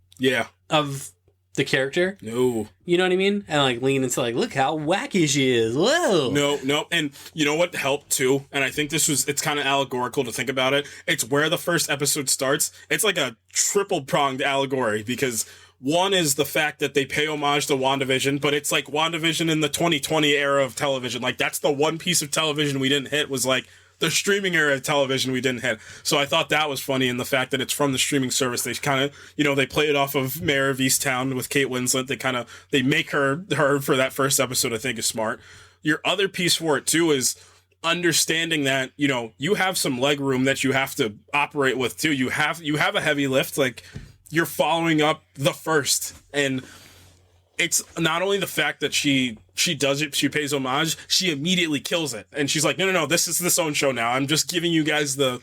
of the character. No. You know what I mean? And like lean into like, look how wacky she is. Whoa. No. And you know what helped too? And I think it's kind of allegorical to think about it. It's where the first episode starts. It's like a triple pronged allegory because one is the fact that they pay homage to WandaVision, but it's like WandaVision in the 2020 era of television. Like that's the one piece of television we didn't hit was like the streaming era of television we didn't hit. So I thought that was funny in the fact that it's from the streaming service. They kind of, they play it off of Mayor of Easttown with Kate Winslet. They make her for that first episode, I think is smart. Your other piece for it too is understanding that, you have some leg room that you have to operate with too. You have a heavy lift, like you're following up the first, and it's not only the fact that she does it, she pays homage, she immediately kills it. And she's like, no, this is this own show now. I'm just giving you guys the,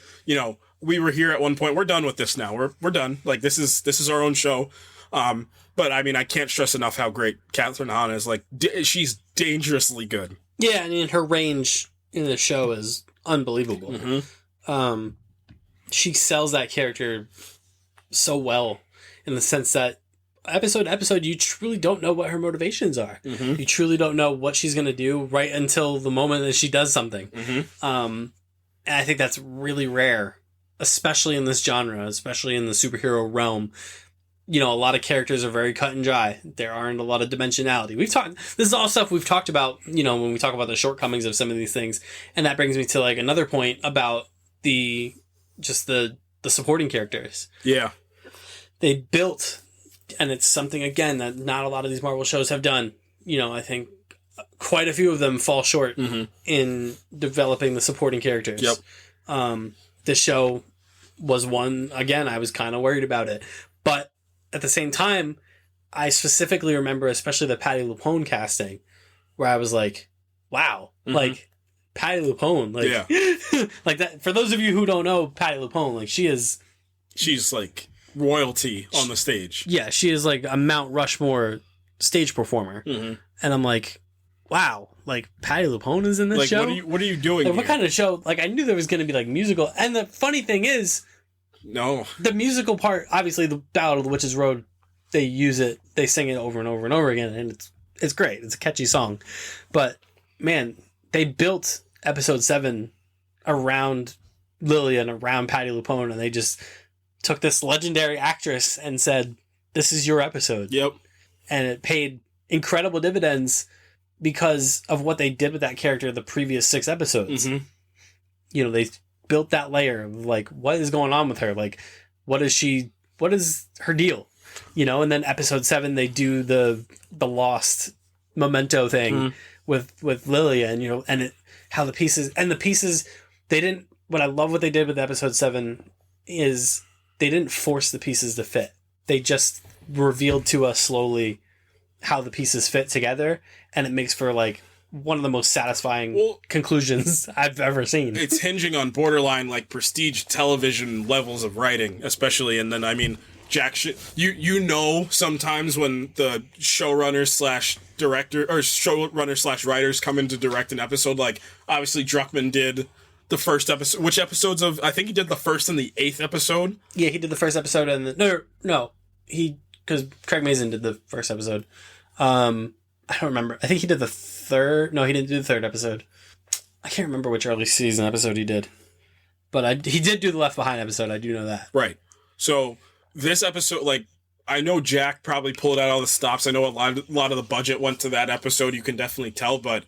we were here at one point. We're done with this now. We're done. Like, this is our own show. But I mean, I can't stress enough how great Kathryn Hahn is. Like, she's dangerously good. Yeah, I mean, her range in the show is unbelievable. Mm-hmm. She sells that character so well in the sense that episode to episode, you truly don't know what her motivations are. Mm-hmm. You truly don't know what she's going to do right until the moment that she does something. Mm-hmm. And I think that's really rare, especially in this genre, especially in the superhero realm. A lot of characters are very cut and dry. There aren't a lot of dimensionality. This is all stuff we've talked about, when we talk about the shortcomings of some of these things. And that brings me to like another point about the supporting characters. Yeah. They built, and it's something, again, that not a lot of these Marvel shows have done. I think quite a few of them fall short in developing the supporting characters. Yep. This show was one, again, I was kind of worried about it. But at the same time, I specifically remember, especially the Patti LuPone casting, where I was like, wow, like, Patti LuPone, like, yeah. like that. For those of you who don't know Patti LuPone, like, she's like royalty on the stage. Yeah, she is like a Mount Rushmore stage performer. Mm-hmm. And I'm like, wow, like Patti LuPone is in this like, show? What are you doing like, here? what kind of show? Like, I knew there was going to be like musical. And the funny thing is, no, the musical part, obviously the Ballad of the Witch's Road, they use it, they sing it over and over and over again. And it's great. It's a catchy song. But man, they built episode 7 around Lillian, around Patti LuPone, and they just took this legendary actress and said, this is your episode. Yep. And it paid incredible dividends because of what they did with that character the previous 6 episodes. Mm-hmm. They built that layer of like, what is going on with her? Like, what is her deal? And then episode 7, they do the lost memento thing with Lillian, and how the pieces, what I love what they did with episode 7 is they didn't force the pieces to fit. They just revealed to us slowly how the pieces fit together, and it makes for like one of the most satisfying conclusions I've ever seen. It's hinging on borderline like prestige television levels of writing, especially, and then I mean, sometimes when the showrunner / director or showrunner / writers come in to direct an episode, like obviously Druckmann did the first episode. Which episodes of? I think he did the first and the 8th episode. Yeah, he did the first episode and because Craig Mazin did the first episode. I don't remember. I think he did the third. No, he didn't do the 3rd episode. I can't remember which early season episode he did, but he did do the Left Behind episode. I do know that. Right. So this episode, like, I know Jack probably pulled out all the stops. I know a lot of the budget went to that episode. You can definitely tell, but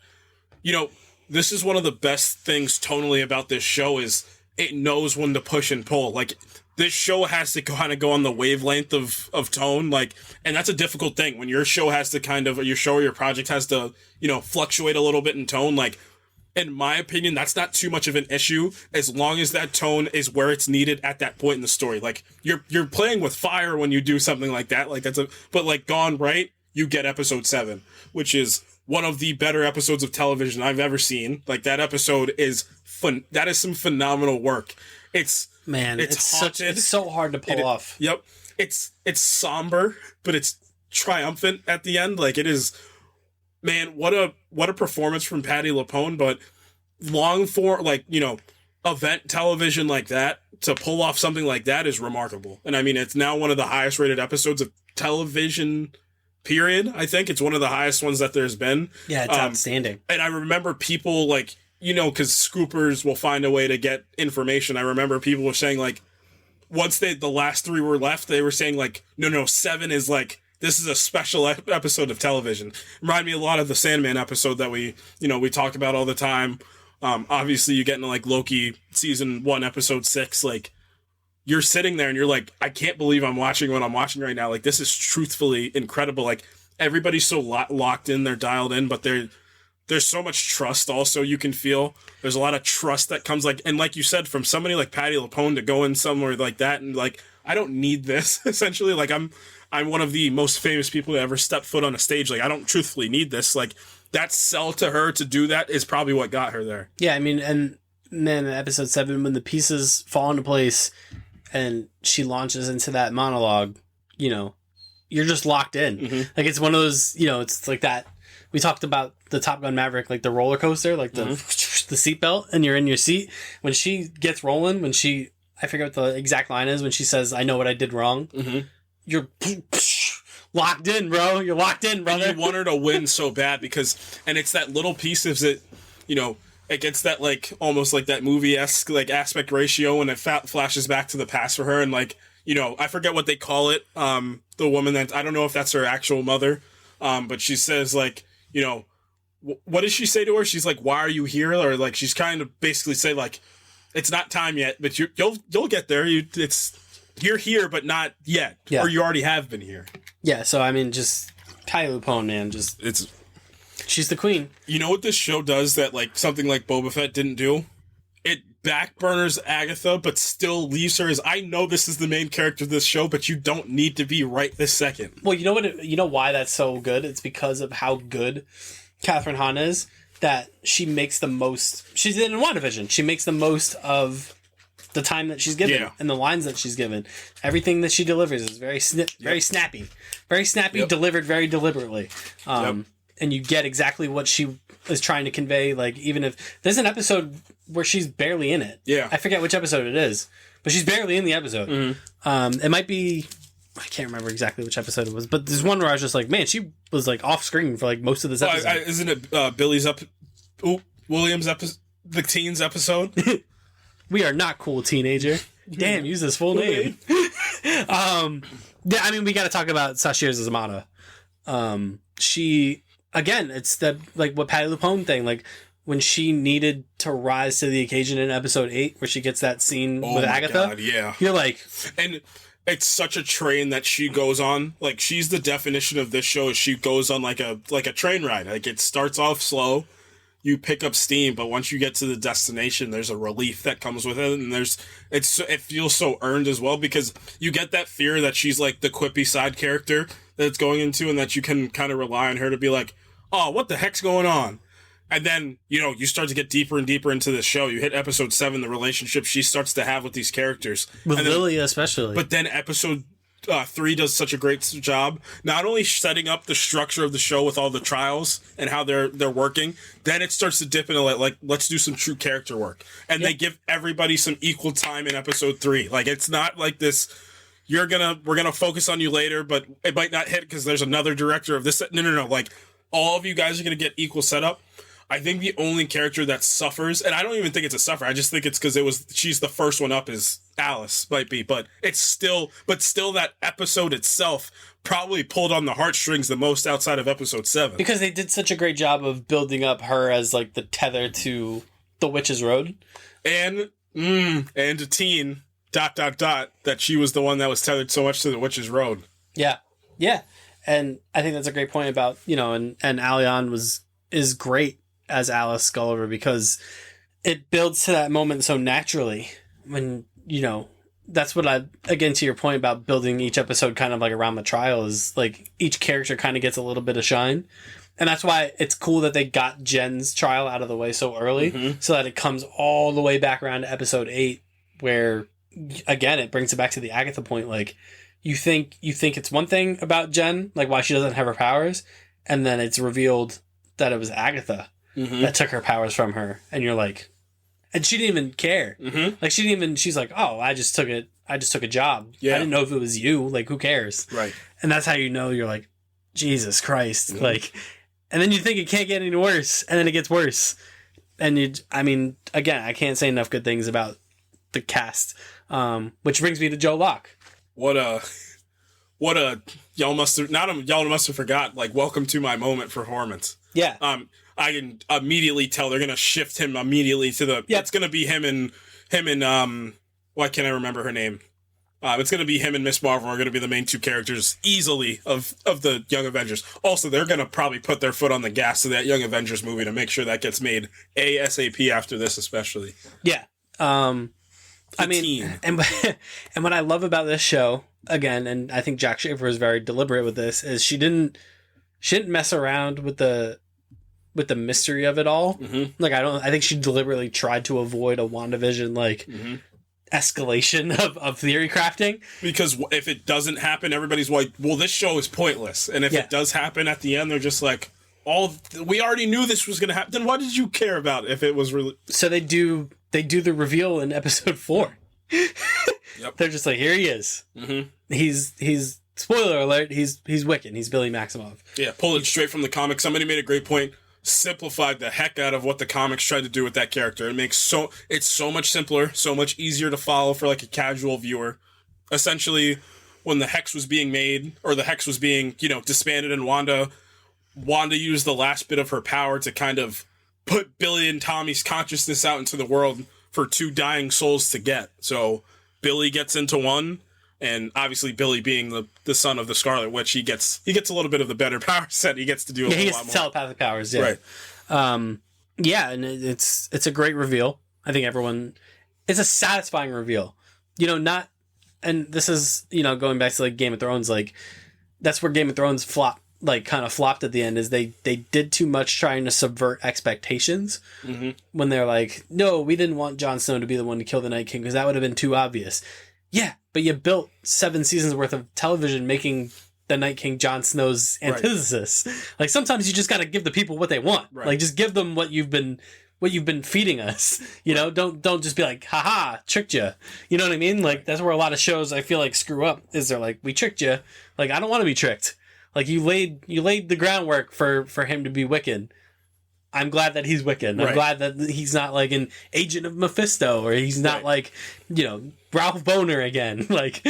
this is one of the best things tonally about this show is it knows when to push and pull. Like, this show has to kind of go on the wavelength of tone, like, and that's a difficult thing when your show has to kind of, your show or your project has to, fluctuate a little bit in tone. Like, in my opinion, that's not too much of an issue as long as that tone is where it's needed at that point in the story. Like, you're playing with fire when you do something like that. Like, but like Gone Right, you get episode 7, which is one of the better episodes of television I've ever seen. Like, that episode is fun. That is some phenomenal work. It's haunted. It's so hard to pull off. Yep. It's somber, but it's triumphant at the end. Like, it is, man, what a performance from Patti LuPone, but long for, like, event television like that, to pull off something like that is remarkable. And I mean, it's now one of the highest rated episodes of television, period. I think it's one of the highest ones that there's been. Yeah, it's outstanding. And I remember people, like, because scoopers will find a way to get information. I remember people were saying, like, once the last 3 were left, they were saying, like, no, 7 is, like, this is a special episode of television. Remind me a lot of the Sandman episode that we talk about all the time. Obviously, you get into, like, Loki season 1, episode 6, like, you're sitting there and you're like, I can't believe I'm watching what I'm watching right now. Like, this is truthfully incredible. Like, everybody's so locked in, they're dialed in, but there's so much trust also you can feel. There's a lot of trust that comes, like, and like you said, from somebody like Patti LuPone to go in somewhere like that and, like, I don't need this, essentially. Like, I'm one of the most famous people to ever step foot on a stage. Like, I don't truthfully need this. Like, that sell to her to do that is probably what got her there. Yeah, I mean, and then in episode 7, when the pieces fall into place and she launches into that monologue, you're just locked in. Mm-hmm. Like, it's one of those, it's like that. We talked about the Top Gun Maverick, like the roller coaster, like the seatbelt, and you're in your seat. When she gets rolling, I forget what the exact line is, when she says, I know what I did wrong, you're locked in, bro. You're locked in, brother. And you want her to win so bad and it's that little piece of it, it gets that, like, almost like that movie-esque, like, aspect ratio when it flashes back to the past for her, and, like, I forget what they call it, the woman that, I don't know if that's her actual mother, but she says, like, what does she say to her? She's like, why are you here? Or, like, she's kind of basically say, like, it's not time yet, but you'll get there. You're here, but not yet. Yeah. Or you already have been here. Yeah, so, I mean, just Patti LuPone, man, she's the queen. You know what this show does that, like, something like Boba Fett didn't do? It backburners Agatha, but still leaves her as, I know this is the main character of this show, but you don't need to be right this second. Well, you know why that's so good? It's because of how good Catherine Hahn is, that she makes the most. She's in WandaVision. She makes the most of the time that she's given and the lines that she's given. Everything that she delivers is very snappy, delivered very deliberately. And you get exactly what she is trying to convey. Like, even if there's an episode where she's barely in it. Yeah. I forget which episode it is, but she's barely in the episode. Mm-hmm. It might be, I can't remember exactly which episode it was, but there's one where I was just like, man, she was, like, off screen for, like, most of this episode. Isn't it Williams episode, the teens episode? We are not cool, teenager. Damn, use his full name. Yeah, I mean, we got to talk about Sashir Zamata. She, again, it's the, like, what Patti LuPone thing, like, when she needed to rise to the occasion in episode 8, where she gets that scene with Agatha. God, yeah. You're like, and it's such a train that she goes on. Like, she's the definition of this show. Is she goes on like a train ride. Like, it starts off slow, you pick up steam, but once you get to the destination, there's a relief that comes with it, and it feels so earned as well, because you get that fear that she's, like, the quippy side character that it's going into, and that you can kind of rely on her to be like, oh, what the heck's going on? And then, you start to get deeper and deeper into the show. You hit episode 7, the relationship she starts to have with these characters. With Lily especially. But then episode 3 does such a great job, not only setting up the structure of the show with all the trials and how they're working, then it starts to dip into, like, let's do some true character work. And they give everybody some equal time in episode 3. Like, it's not like this, we're gonna focus on you later, but it might not hit because there's another director of this. No. Like, all of you guys are gonna get equal setup. I think the only character that suffers, and I don't even think it's a suffer, I just think it's because she's the first one up is Alice, might be, but still that episode itself probably pulled on the heartstrings the most outside of episode 7. Because they did such a great job of building up her as like the tether to the Witch's Road. And a teen, ... that she was the one that was tethered so much to the Witch's Road. Yeah. Yeah. And I think that's a great point about, and Allian is great as Alice Gulliver because it builds to that moment so naturally when, that's what again, to your point about building each episode kind of like around the trial is like each character kind of gets a little bit of shine. And that's why it's cool that they got Jen's trial out of the way so early so that it comes all the way back around to episode 8 where, again, it brings it back to the Agatha point. Like, you think it's one thing about Jen, like why she doesn't have her powers, and then it's revealed that it was Agatha that took her powers from her. And you're like... And she didn't even care. Like, she's like, oh, I just took a job. Yeah. I didn't know if it was you. Like, who cares? Right. And that's how you're like, Jesus Christ. Like, and then you think it can't get any worse. And then it gets worse. And again, I can't say enough good things about the cast. Which brings me to Joe Locke. What a y'all must have forgot, like, welcome to my moment performance. Yeah. I can immediately tell they're gonna shift him immediately to the. Yep. It's gonna be him and why can't I remember her name? It's gonna be him and Miss Marvel are gonna be the main two characters easily of the Young Avengers. Also, they're gonna probably put their foot on the gas of that Young Avengers movie to make sure that gets made ASAP after this, especially. Yeah. And what I love about this show, again, and I think Jack Schaefer was very deliberate with this, is she didn't mess around with the mystery of it all. Like, I think she deliberately tried to avoid a WandaVision escalation of theory crafting. Because if it doesn't happen, everybody's like, well, this show is pointless. And if it does happen at the end, they're just like, we already knew this was going to happen. Then what did you care about if it was really... So they do the reveal in episode 4. Yep. They're just like, here he is. He's spoiler alert, he's Wiccan. He's Billy Maximoff. Yeah, pulled it straight from the comic. Somebody made a great point. Simplified the heck out of what the comics tried to do with that character. It's so much simpler, so much easier to follow for like a casual viewer. Essentially, when the Hex was being made, or the Hex was being, disbanded, and Wanda used the last bit of her power to kind of put Billy and Tommy's consciousness out into the world for two dying souls to get. So Billy gets into one, and obviously Billy being the son of the Scarlet Witch, he gets a little bit of the better power set. He gets to do a lot more. He gets telepathic powers, yeah. Right. And it's a great reveal. I think it's a satisfying reveal. And this is, going back to like Game of Thrones, like that's where Game of Thrones kind of flopped at the end, is they did too much trying to subvert expectations when they're like, no, we didn't want Jon Snow to be the one to kill the Night King because that would have been too obvious. Yeah, but you built 7 seasons worth of television making the Night King Jon Snow's antithesis. Right. Like, sometimes you just got to give the people what they want. Right. Like, just give them what you've been feeding us. Don't just be like, haha, tricked you. You know what I mean? Like, that's where a lot of shows I feel like screw up, is they're like, we tricked you. Like, I don't want to be tricked. Like, you laid the groundwork for him to be Wiccan. I'm glad that he's Wiccan. I'm glad that he's not like an agent of Mephisto, or he's not like, Ralph Boner again. Like,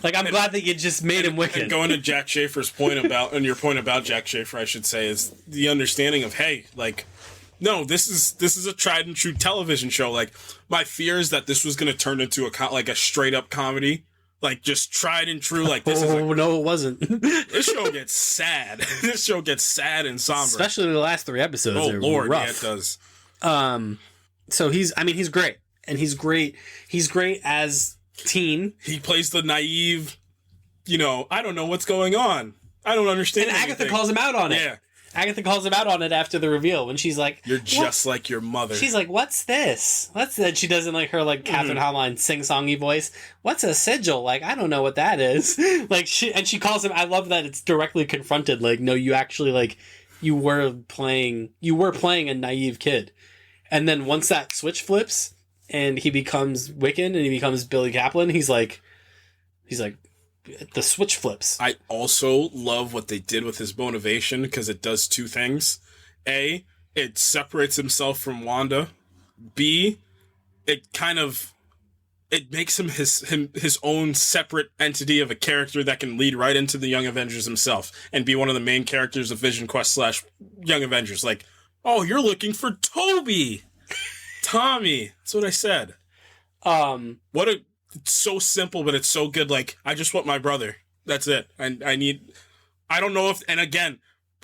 like, I'm glad that you just made him Wiccan. And going to Jack Schaefer's point about, and your point about Jack Schaefer, I should say, is the understanding of, hey, like, no, this is a tried and true television show. Like, my fear is that this was going to turn into a straight up comedy. Like, just tried and true. Like, this is no, it wasn't. This show gets sad. This show gets sad and somber. Especially the last 3 episodes. Oh, Lord, rough. Yeah, it does. So he's great. And he's great. He's great as teen. He plays the naive, I don't know what's going on. I don't understand. And Agatha calls him out on it. Yeah. Agatha calls him out on it after the reveal when she's like, "You're just like your mother." She's like, "What's this? What's that?" She doesn't like her like Catherine Hotline sing-songy voice. "What's a sigil?" Like, I don't know what that is. Like, she calls him. I love that it's directly confronted. Like, no, you actually like you were playing a naive kid, and then once that switch flips and he becomes Wiccan and he becomes Billy Kaplan, he's like. The switch flips. I also love what they did with his motivation, because it does 2 things. A, it separates himself from Wanda. B, it makes him his own separate entity of a character that can lead right into the Young Avengers himself and be one of the main characters of Vision Quest / Young Avengers. Like, oh, you're looking for Toby. Tommy. That's what I said. It's so simple, but it's so good. Like, I just want my brother. That's it. I don't know if, and again,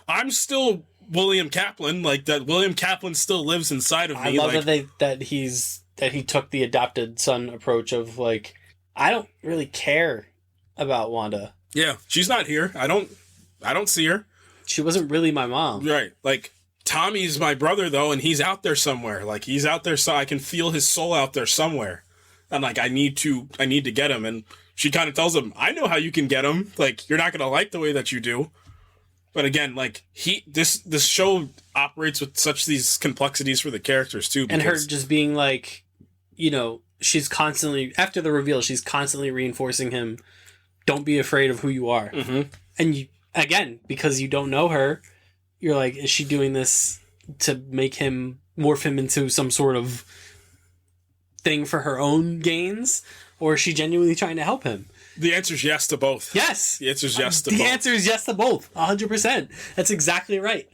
I'm still William Kaplan. Like, that William Kaplan still lives inside of me. I love that he took the adopted son approach of, like, I don't really care about Wanda. Yeah, she's not here. I don't see her. She wasn't really my mom. Right. Like, Tommy's my brother, though, and he's out there somewhere. Like, he's out there, so I can feel his soul out there somewhere. And, like, I need to get him. And she kind of tells him, I know how you can get him. Like, you're not going to like the way that you do. But again, like, this show operates with such these complexities for the characters, too. And her just being, like, you know, she's constantly, after the reveal, she's constantly reinforcing him, don't be afraid of who you are. Mm-hmm. And, you, again, because you don't know her, you're like, is she doing this to make him, morph him into some sort of thing for her own gains? Or is she genuinely trying to help him? The answer is yes to both. Yes. The answer is yes to both. The answer is yes to both. 100%. That's exactly right.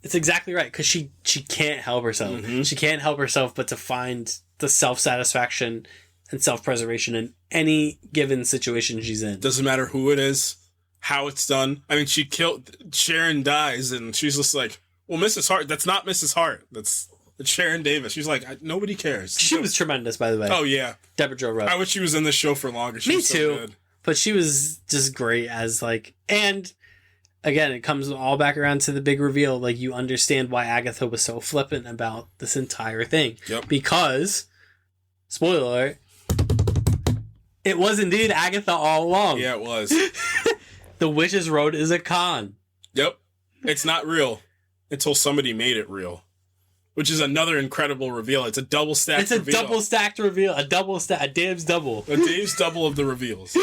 It's exactly right. Because she can't help herself. Mm-hmm. She can't help herself but to find the self-satisfaction and self-preservation in any given situation she's in. Doesn't matter who it is, how it's done. I mean, Sharon dies, and she's just like, well, Mrs. Hart, that's not Mrs. Hart. That's Sharon Davis. She's like, nobody cares. She was tremendous, by the way. Oh, yeah. Deborah Jo Rupp. I wish she was in this show for longer. She Me was so too. good. But she was just great as, like, and again, it comes all back around to the big reveal. Like, you understand why Agatha was so flippant about this entire thing. Yep. Because, spoiler alert, it was indeed Agatha all along. Yeah, it was. The Witch's Road is a con. Yep. It's not real until somebody made it real. Which is another incredible reveal. It's a double stacked reveal. It's a double stacked reveal. A Dave's double. A Dave's double of the reveals.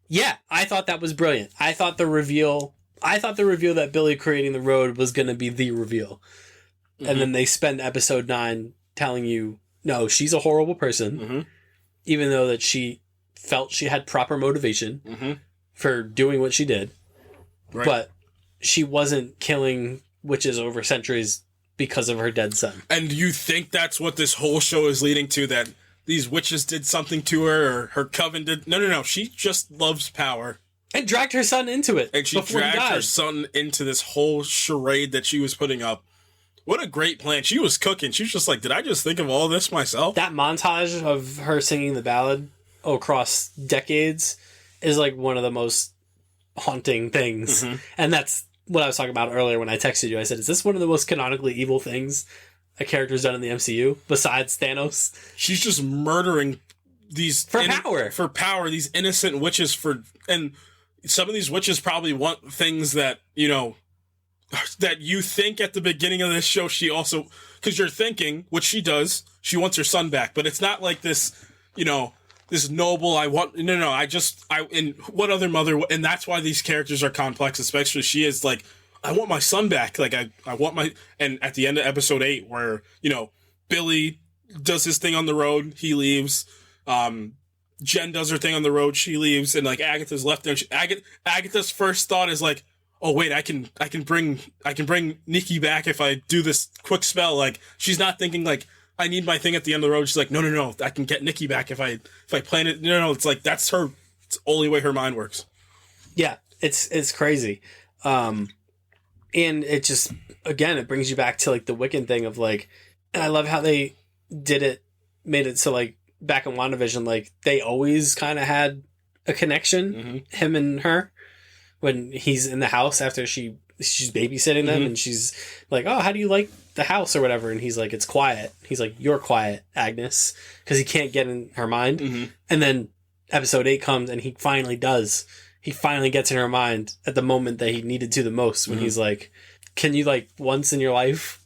Yeah, I thought that was brilliant. I thought the reveal that Billy creating the road was going to be the reveal. Mm-hmm. And then they spend episode 9 telling you, no, she's a horrible person. Mm-hmm. Even though that she felt she had proper motivation mm-hmm. for doing what she did. Right. But she wasn't killing witches over centuries because of her dead son. And you think that's what this whole show is leading to, that these witches did something to her, or her coven did? No. She just loves power. And dragged her son into it. And she dragged her son into this whole charade that she was putting up. What a great plan. She was cooking. She was just like, did I just think of all this myself? That montage of her singing the ballad across decades is like one of the most haunting things. Mm-hmm. And that's what I was talking about earlier when I texted you. I said, is this one of the most canonically evil things a character's done in the MCU besides Thanos? She's just murdering these power. For power, these innocent witches and some of these witches probably want things that, you know, that you think at the beginning of this show she also, because you're thinking, which she does, she wants her son back, but it's not like this, you know, this noble, and what other mother, and that's why these characters are complex, especially she is like, I want my son back, like I want my, and at the end of episode 8 where, you know, Billy does his thing on the road, he leaves, Jen does her thing on the road, she leaves, and like Agatha's left there, Agatha's first thought is like, oh wait, I can bring Nikki back if I do this quick spell. Like, she's not thinking like, I need my thing at the end of the road. She's like, no, I can get Nikki back if I plan it. No, it's like, it's the only way her mind works. Yeah, it's crazy. And it just, again, it brings you back to like the Wiccan thing of like, and I love how they made it so like back in WandaVision, like they always kind of had a connection, mm-hmm. him and her, when he's in the house after she's babysitting them, mm-hmm. and she's like, oh, how do you like the house or whatever? And he's like, it's quiet. He's like, you're quiet, Agnes, because he can't get in her mind. Mm-hmm. And then episode 8 comes and he finally does. He finally gets in her mind at the moment that he needed to the most, when mm-hmm. he's like, can you like once in your life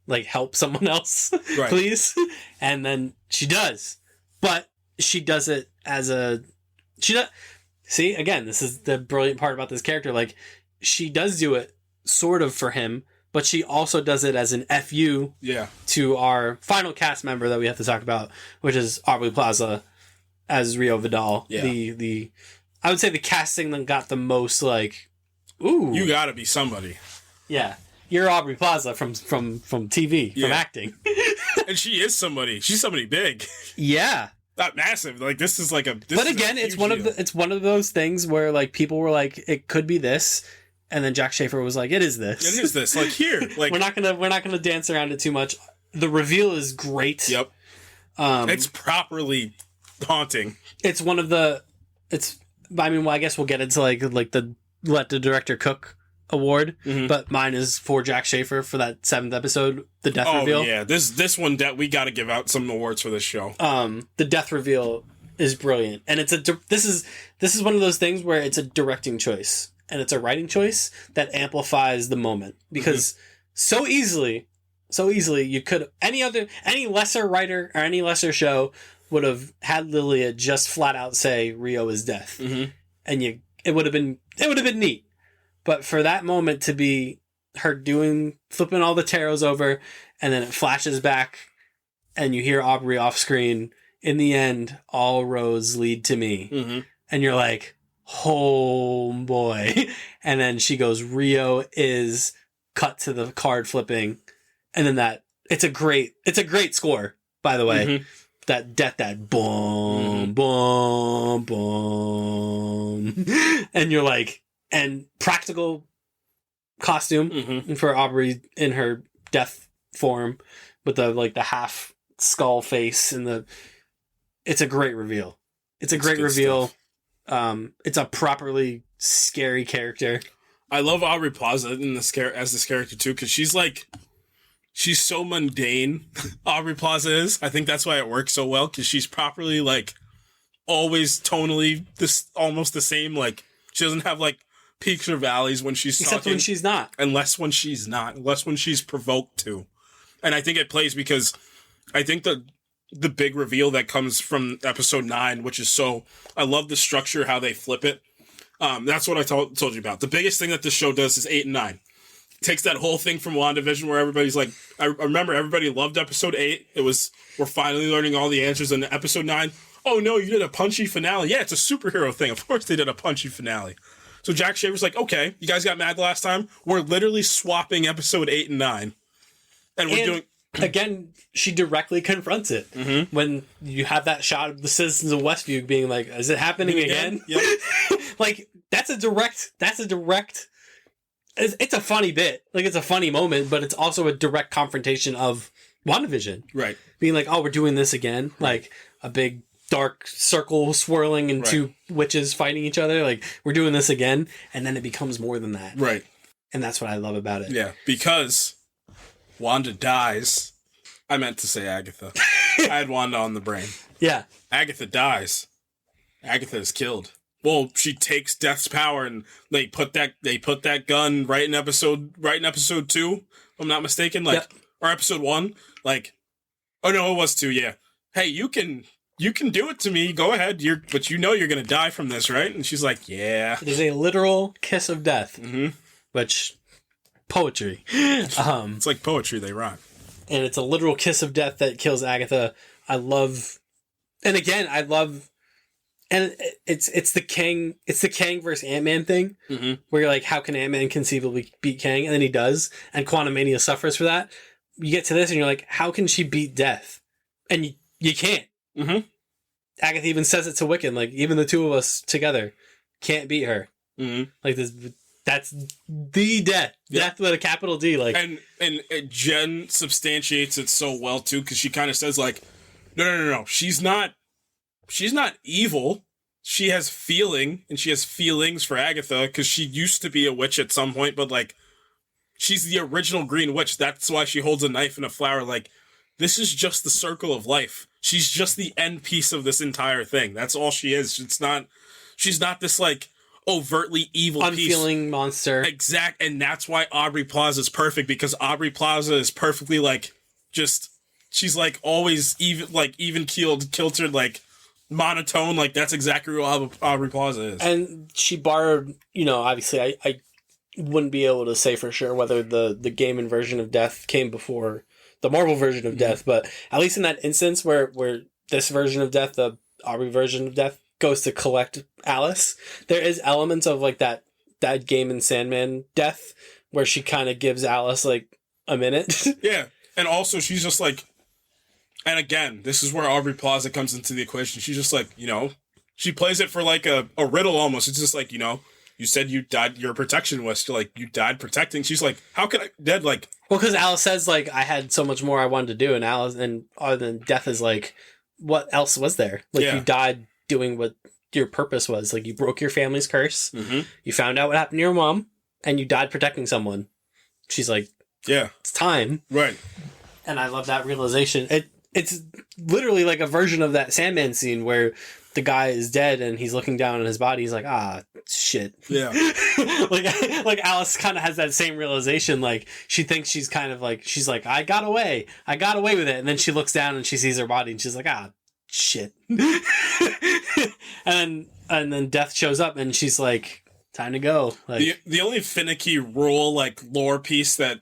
like help someone else, right. please? And then she does, but she does it as see, again, this is the brilliant part about this character. Like, she does do it sort of for him, but she also does it as an FU to our final cast member that we have to talk about, which is Aubrey Plaza as Rio Vidal. Yeah. The I would say the casting that got the most like, ooh, you gotta be somebody. Yeah, you're Aubrey Plaza from TV, from acting, and she is somebody. She's somebody big. Yeah. Not massive. Like this is like a. But again, it's one of those things where like people were like, it could be this, and then Jack Schaefer was like, it is this. It is this. Like here, like we're not gonna dance around it too much. The reveal is great. Yep. It's properly haunting. It's one of the. I mean, well, I guess we'll get into like the Let the Director Cook award, but mine is for Jack Schaefer for that 7th episode, the death reveal. Oh yeah, this one we got to give out some awards for this show. The death reveal is brilliant, and this is one of those things where it's a directing choice and it's a writing choice that amplifies the moment, because so easily you could any lesser writer or any lesser show would have had Lilia just flat out say Rio is death, and it would have been neat. But for that moment to be her flipping all the tarots over, and then it flashes back, and you hear Aubrey off screen, in the end, all roads lead to me. And you're like, oh boy. And then she goes, Rio is cut to the card flipping. And then it's a great score, by the way. That boom, boom, boom. And you're like, and practical costume for Aubrey in her death form with the half skull face and it's a great reveal. It's a great reveal. It's a properly scary character. I love Aubrey Plaza as this character too, because she's so mundane. Aubrey Plaza is. I think that's why it works so well, because she's properly like always tonally almost the same. Like she doesn't have like peaks or valleys when she's talking. Except when she's not. Unless when she's provoked to. And I think it plays because I think the big reveal that comes from episode 9, which is I love the structure, how they flip it. That's what I told you about. The biggest thing that this show does is 8 and 9. It takes that whole thing from WandaVision where everybody's like, I remember everybody loved episode 8. We're finally learning all the answers. In episode 9, oh no, you did a punchy finale. Yeah, it's a superhero thing. Of course they did a punchy finale. So Jack Schaefer's like, okay, you guys got mad last time. We're literally swapping episode 8 and 9. And we're doing... Again, she directly confronts it. When you have that shot of the citizens of Westview being like, is it happening again? Yep. Like, that's a direct... It's a funny bit. Like, it's a funny moment, but it's also a direct confrontation of WandaVision. Right. Being like, oh, we're doing this again. Like, a big dark circle swirling and two witches fighting each other. Like, we're doing this again. And then it becomes more than that. Right. And that's what I love about it. Yeah, because Wanda dies. I meant to say Agatha. I had Wanda on the brain. Yeah. Agatha dies. Agatha is killed. Well, she takes Death's power, and they put that gun right in episode 2, if I'm not mistaken. Like, or episode 1. Like, oh no, it was 2. Yeah. Hey, you can do it to me. Go ahead. But you know you're gonna die from this, right? And she's like, yeah. It is a literal kiss of death, which poetry. It's like poetry. They rhyme. And it's a literal kiss of death that kills Agatha. And it's the Kang versus Ant-Man thing, where you're like, how can Ant-Man conceivably beat Kang? And then he does, and Quantumania suffers for that. You get to this, and you're like, how can she beat Death? And you can't. Agatha even says it to Wiccan, like, even the two of us together can't beat her. Like, that's the Death. Death with a capital D. Like, and Jen substantiates it so well, too, because she kind of says, like, no. She's not evil. She has feeling, and she has feelings for Agatha, because she used to be a witch at some point, but, like, she's the original Green Witch. That's why she holds a knife and a flower. Like, this is just the circle of life. She's just the end piece of this entire thing. That's all she is. She's not this, like, overtly evil unfeeling monster. Exact. And that's why Aubrey Plaza is perfect, because Aubrey Plaza is perfectly, like, she's, like, always even keeled, kiltered, like, monotone. Like, that's exactly what Aubrey Plaza is. And she borrowed, obviously I wouldn't be able to say for sure whether the game and version of death came before the Marvel version of death, but at least in that instance where this version of death, the Aubrey version of death, goes to collect Alice, there is elements of like that Game and Sandman death where she kind of gives Alice like a minute. Yeah. And also she's just like, and again, this is where Aubrey Plaza comes into the equation. She's just like, she plays it for like a riddle almost. It's just like, you said you died, your protection was like, you died protecting. She's like, how could I dead? Like, well, because Alice says like, I had so much more I wanted to do. And Alice, and other than death is like, what else was there? Like you died doing what your purpose was. Like you broke your family's curse. Mm-hmm. You found out what happened to your mom and you died protecting someone. She's like, yeah, it's time. Right. And I love that realization. It's literally like a version of that Sandman scene where the guy is dead and he's looking down on his body. He's like, shit. Yeah. like Alice kind of has that same realization. Like she thinks she's kind of like, she's like, I got away with it. And then she looks down and she sees her body and she's like, shit. and then death shows up and she's like, time to go. Like the only finicky rule, like lore piece that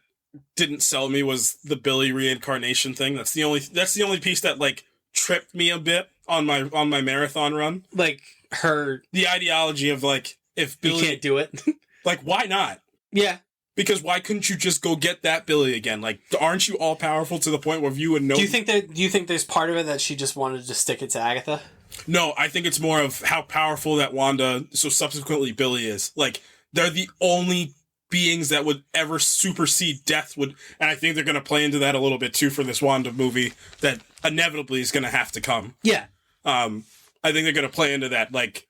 didn't sell me was the Billy reincarnation thing. That's the only piece that like tripped me a bit on my marathon run. Like the ideology of like, if Billy you can't do it, like why not? Yeah. Because why couldn't you just go get that Billy again? Like, aren't you all powerful to the point where you would know? Do you think there's part of it that she just wanted to stick it to Agatha? No, I think it's more of how powerful that Wanda, so subsequently Billy is. Like, they're the only beings that would ever supersede death and I think they're going to play into that a little bit too for this Wanda movie that inevitably is going to have to come. Yeah. I think they're going to play into that, like,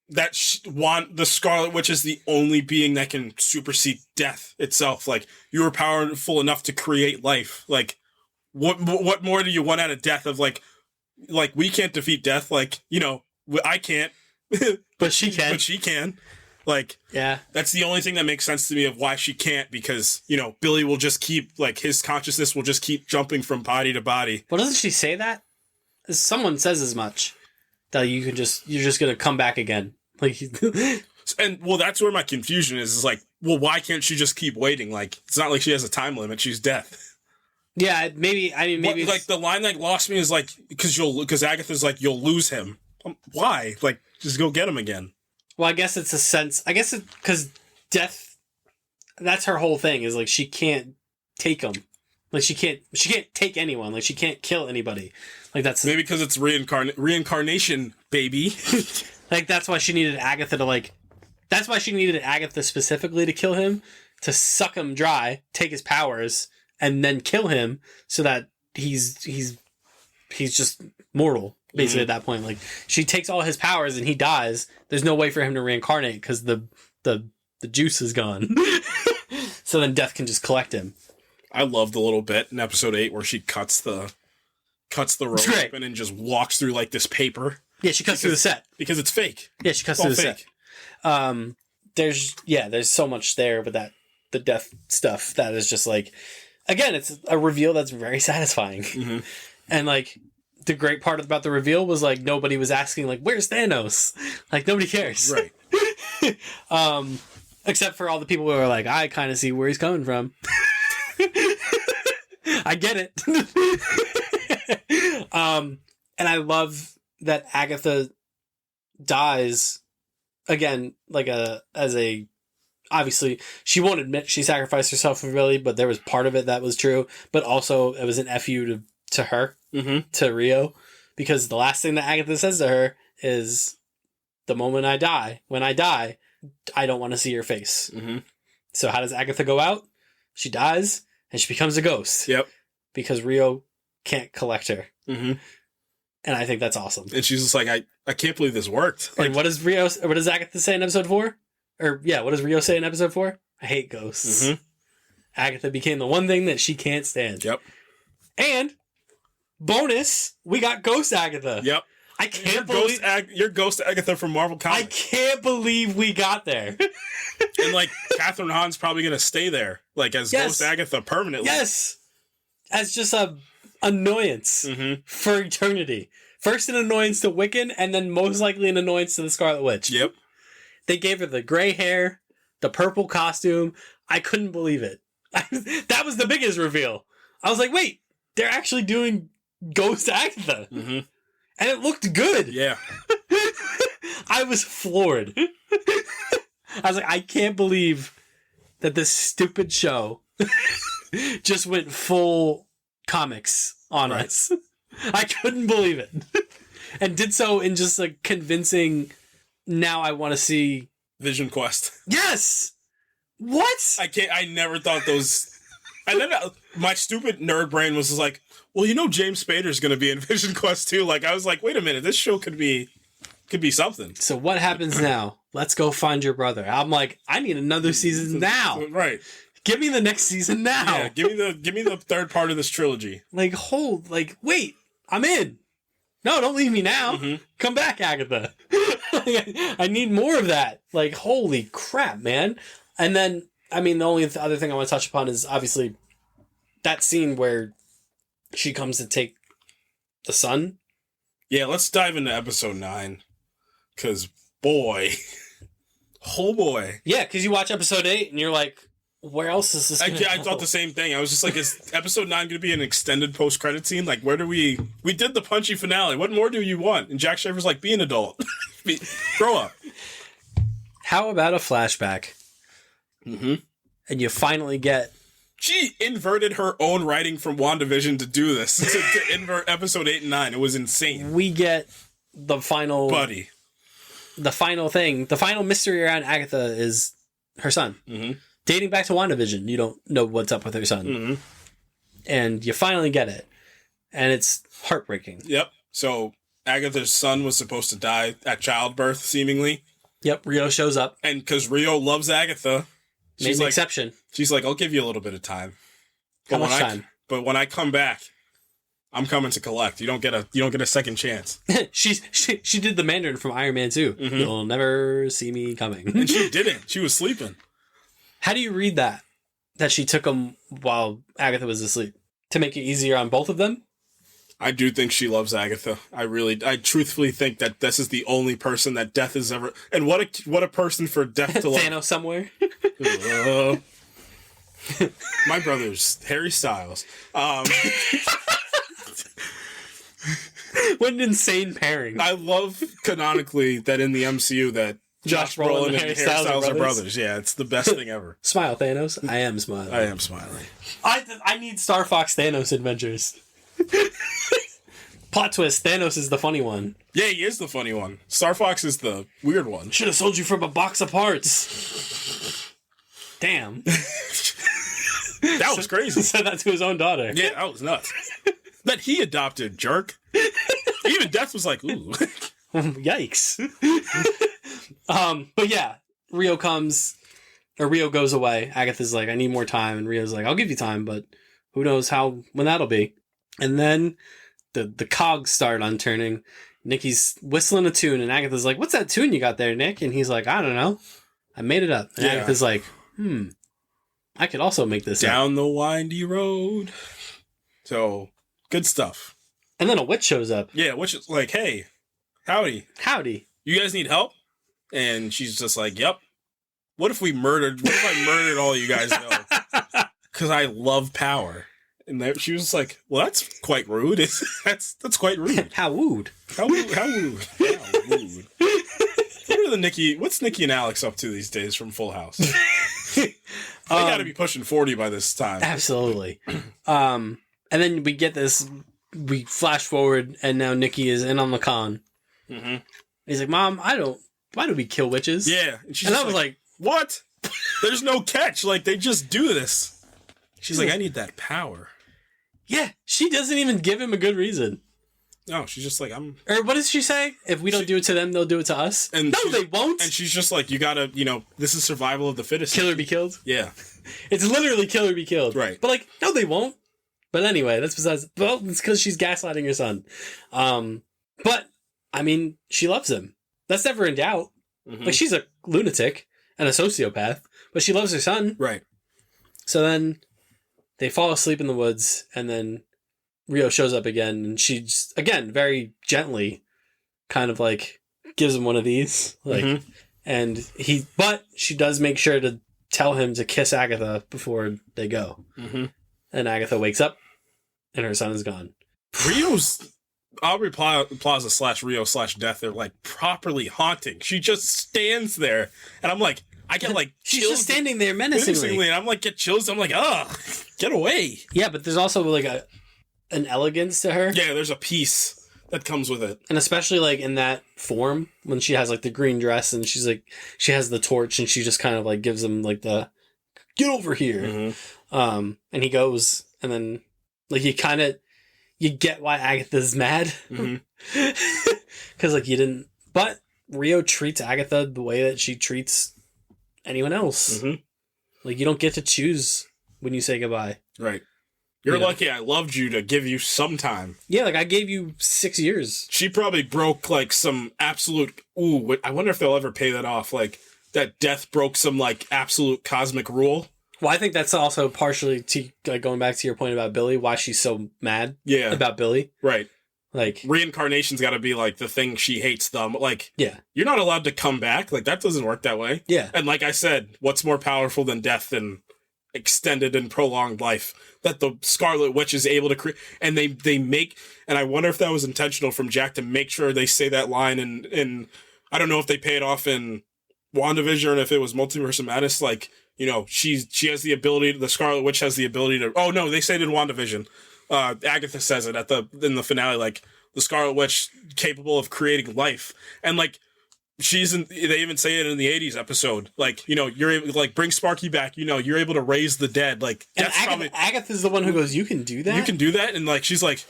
the Scarlet Witch is the only being that can supersede death itself. Like, you were powerful enough to create life. Like, what more do you want out of death? Of like we can't defeat death. Like, I can't, but she can. But she can. Like, yeah, that's the only thing that makes sense to me of why she can't, because Billy will just keep, like, his consciousness will just keep jumping from body to body. Well, doesn't she say that? Someone says as much. That you're just gonna come back again. Like, and well, that's where my confusion is like, well, why can't she just keep waiting? Like, it's not like she has a time limit. She's death. Yeah, maybe. I mean, maybe like the line that lost me is like, because Agatha's like, you'll lose him. Why? Like, just go get him again. Well, I guess it's a sense. I guess it's because death. That's her whole thing. Is like she can't take him. Like she can't take anyone. Like she can't kill anybody. Like that's maybe because it's reincarnation, baby. Like that's why she needed Agatha to like. That's why she needed Agatha specifically to kill him, to suck him dry, take his powers, and then kill him, so that he's just mortal. Basically, at that point, like she takes all his powers and he dies. There's no way for him to reincarnate because the juice is gone. So then death can just collect him. I love the little bit in episode 8 where she cuts the rope open and just walks through like this paper. Yeah, she cuts through the set because it's fake. Yeah, she cuts through the set. There's so much there with the death stuff that is just like, again, it's a reveal that's very satisfying. Mm-hmm. And like the great part about the reveal was like nobody was asking like, where's Thanos? Like nobody cares, right? Except for all the people who are like, I kind of see where he's coming from. I get it. And I love that Agatha dies again, like obviously she won't admit she sacrificed herself for Billy, but there was part of it that was true, but also it was an FU to her, mm-hmm. to Rio, because the last thing that Agatha says to her is, when I die, I don't want to see your face. Mm-hmm. So how does Agatha go out? She dies and she becomes a ghost. Yep. Because Rio can't collect her. Mm-hmm. And I think that's awesome. And she's just like, I can't believe this worked. Like, and what does Agatha say in episode 4? Or yeah, what does Rio say in episode 4? I hate ghosts. Mm-hmm. Agatha became the one thing that she can't stand. Yep. And bonus, we got Ghost Agatha. Yep. I can't believe you're Ghost Agatha from Marvel Comics. I can't believe we got there. And like Catherine Hahn's probably gonna stay there, like as Ghost Agatha permanently. Yes, as just a annoyance mm-hmm. for eternity. First an annoyance to Wiccan, and then most likely an annoyance to the Scarlet Witch. Yep. They gave her the gray hair, the purple costume. I couldn't believe it. That was the biggest reveal. I was like, wait, they're actually doing Ghost Agatha. Mm-hmm. And it looked good. Yeah. I was floored. I was like, I can't believe that this stupid show just went full comics on us. I couldn't believe it. And did so in just a convincing, now I want to see... Vision Quest. Yes! What? I never thought those... And then my stupid nerd brain was like, well, James Spader's going to be in Vision Quest too. Like, I was like, wait a minute, this show could be something. So what happens now? Let's go find your brother. I'm like, I need another season now. Right. Give me the next season now. Yeah, give me the third part of this trilogy. Wait, I'm in. No, don't leave me now. Mm-hmm. Come back, Agatha. I need more of that. Like, holy crap, man. And then, the only other thing I want to touch upon is obviously that scene where she comes to take the son. Yeah, let's dive into episode 9. Because, boy. Oh, boy. Yeah, because you watch episode 8 and you're like, where else is this going to go? I thought the same thing. I was just like, is episode 9 going to be an extended post-credit scene? Like, where do we did the punchy finale. What more do you want? And Jack Shriver's like, be an adult. Grow up. How about a flashback? Mm-hmm. And you finally get... She inverted her own writing from WandaVision to do this. to invert episode 8 and 9. It was insane. We get the final... Buddy. The final thing. The final mystery around Agatha is her son. Mm-hmm. Dating back to WandaVision. You don't know what's up with her son. Mm-hmm. And you finally get it. And it's heartbreaking. Yep. So Agatha's son was supposed to die at childbirth, seemingly. Yep. Rio shows up. And because Rio loves Agatha... Made an exception. She's like, I'll give you a little bit of time. How much time? But when I come back, I'm coming to collect. You don't get a second chance. she did the Mandarin from Iron Man 2. Mm-hmm. You'll never see me coming. And she didn't. She was sleeping. How do you read that? That she took him while Agatha was asleep? To make it easier on both of them? I do think she loves Agatha. I truthfully think that this is the only person that Death has ever... And what a person for Death to love. Thanos somewhere? My brother's Harry Styles. What an insane pairing. I love canonically that in the MCU that Josh Brolin and Harry Styles are brothers. Yeah, it's the best thing ever. Smile, Thanos. I am smiling. I am smiling. I need Star Fox Thanos adventures. Plot twist, Thanos is the funny one. Yeah, he is the funny one. Star Fox is the weird one. Should have sold you from a box of parts. Damn. That was crazy. He said that to his own daughter. Yeah, that was nuts. That he adopted, jerk. Even Death was like, ooh. Yikes. But yeah, Rio goes away. Agatha's like, I need more time. And Rio's like, I'll give you time, but who knows when that'll be. And then the cogs start unturning. Nikki's whistling a tune, and Agatha's like, what's that tune you got there, Nick? And he's like, I don't know. I made it up. And Agatha's like, I could also make this down the windy road. So, good stuff. And then a witch shows up. Yeah, witch is like, hey, howdy. You guys need help? And she's just like, yep. What if I murdered all you guys though? Because I love power. And she was like, well, that's quite rude. That's quite rude. How wooed. How wooed. How wooed. What's Nikki and Alex up to these days from Full House? They gotta be pushing 40 by this time. Absolutely. And then we flash forward, and now Nikki is in on the con. Mm-hmm. He's like, Mom, why do we kill witches? Yeah. And I was like, what? There's no catch. Like, they just do this. She's like, I need that power. Yeah, she doesn't even give him a good reason. No, she's just like, Or what does she say? If we don't do it to them, they'll do it to us. And no, they won't. And she's just like, you gotta, this is survival of the fittest. Kill or be killed? Yeah. It's literally kill or be killed. Right. But like, no, they won't. But anyway, that's besides... Well, it's because she's gaslighting her son. But, she loves him. That's never in doubt. Mm-hmm. Like, she's a lunatic and a sociopath, but she loves her son. Right. So then they fall asleep in the woods, and then Rio shows up again, and she just, again, very gently kind of like gives him one of these. Like, But she does make sure to tell him to kiss Agatha before they go. Mm-hmm. And Agatha wakes up, and her son is gone. Rio's Aubrey Plaza / Rio / Death are like properly haunting. She just stands there, and I'm like, I get like she's chills just standing there menacingly. And I'm like, get chills. I'm like, ugh, get away. Yeah, but there's also like an elegance to her. Yeah, there's a peace that comes with it, and especially like in that form when she has like the green dress and she's like she has the torch and she just kind of like gives him like the get over here. Mm-hmm. And he goes, and then like you get why Agatha's mad, because like you didn't, but Rio treats Agatha the way that she treats anyone else. Mm-hmm. Like you don't get to choose when you say goodbye. Right. You're lucky I loved you to give you some time. Yeah, like I gave you 6 years. She probably broke like some absolute. Ooh, I wonder if they'll ever pay that off. Like that death broke some like absolute cosmic rule. Well, I think that's also partially to like going back to your point about Billy, why she's so mad. Yeah. About Billy. Right. Like reincarnation's got to be like the thing she hates them. Like, yeah, you're not allowed to come back. Like that doesn't work that way. Yeah. And like I said, what's more powerful than death and extended and prolonged life that the Scarlet Witch is able to create? And they make, and I wonder if that was intentional from Jack to make sure they say that line in I don't know if they pay it off in WandaVision or if it was Multiverse of Madness. Like, you know, she has the ability, the Scarlet Witch has the ability to, oh no, they say it in WandaVision. Agatha says it in the finale, like the Scarlet Witch capable of creating life. And like, they even say it in the 80s episode. Like, you know, you're able to like bring Sparky back, you know, you're able to raise the dead. Like, and that's Agatha's the one who goes, you can do that? You can do that? And like, she's like,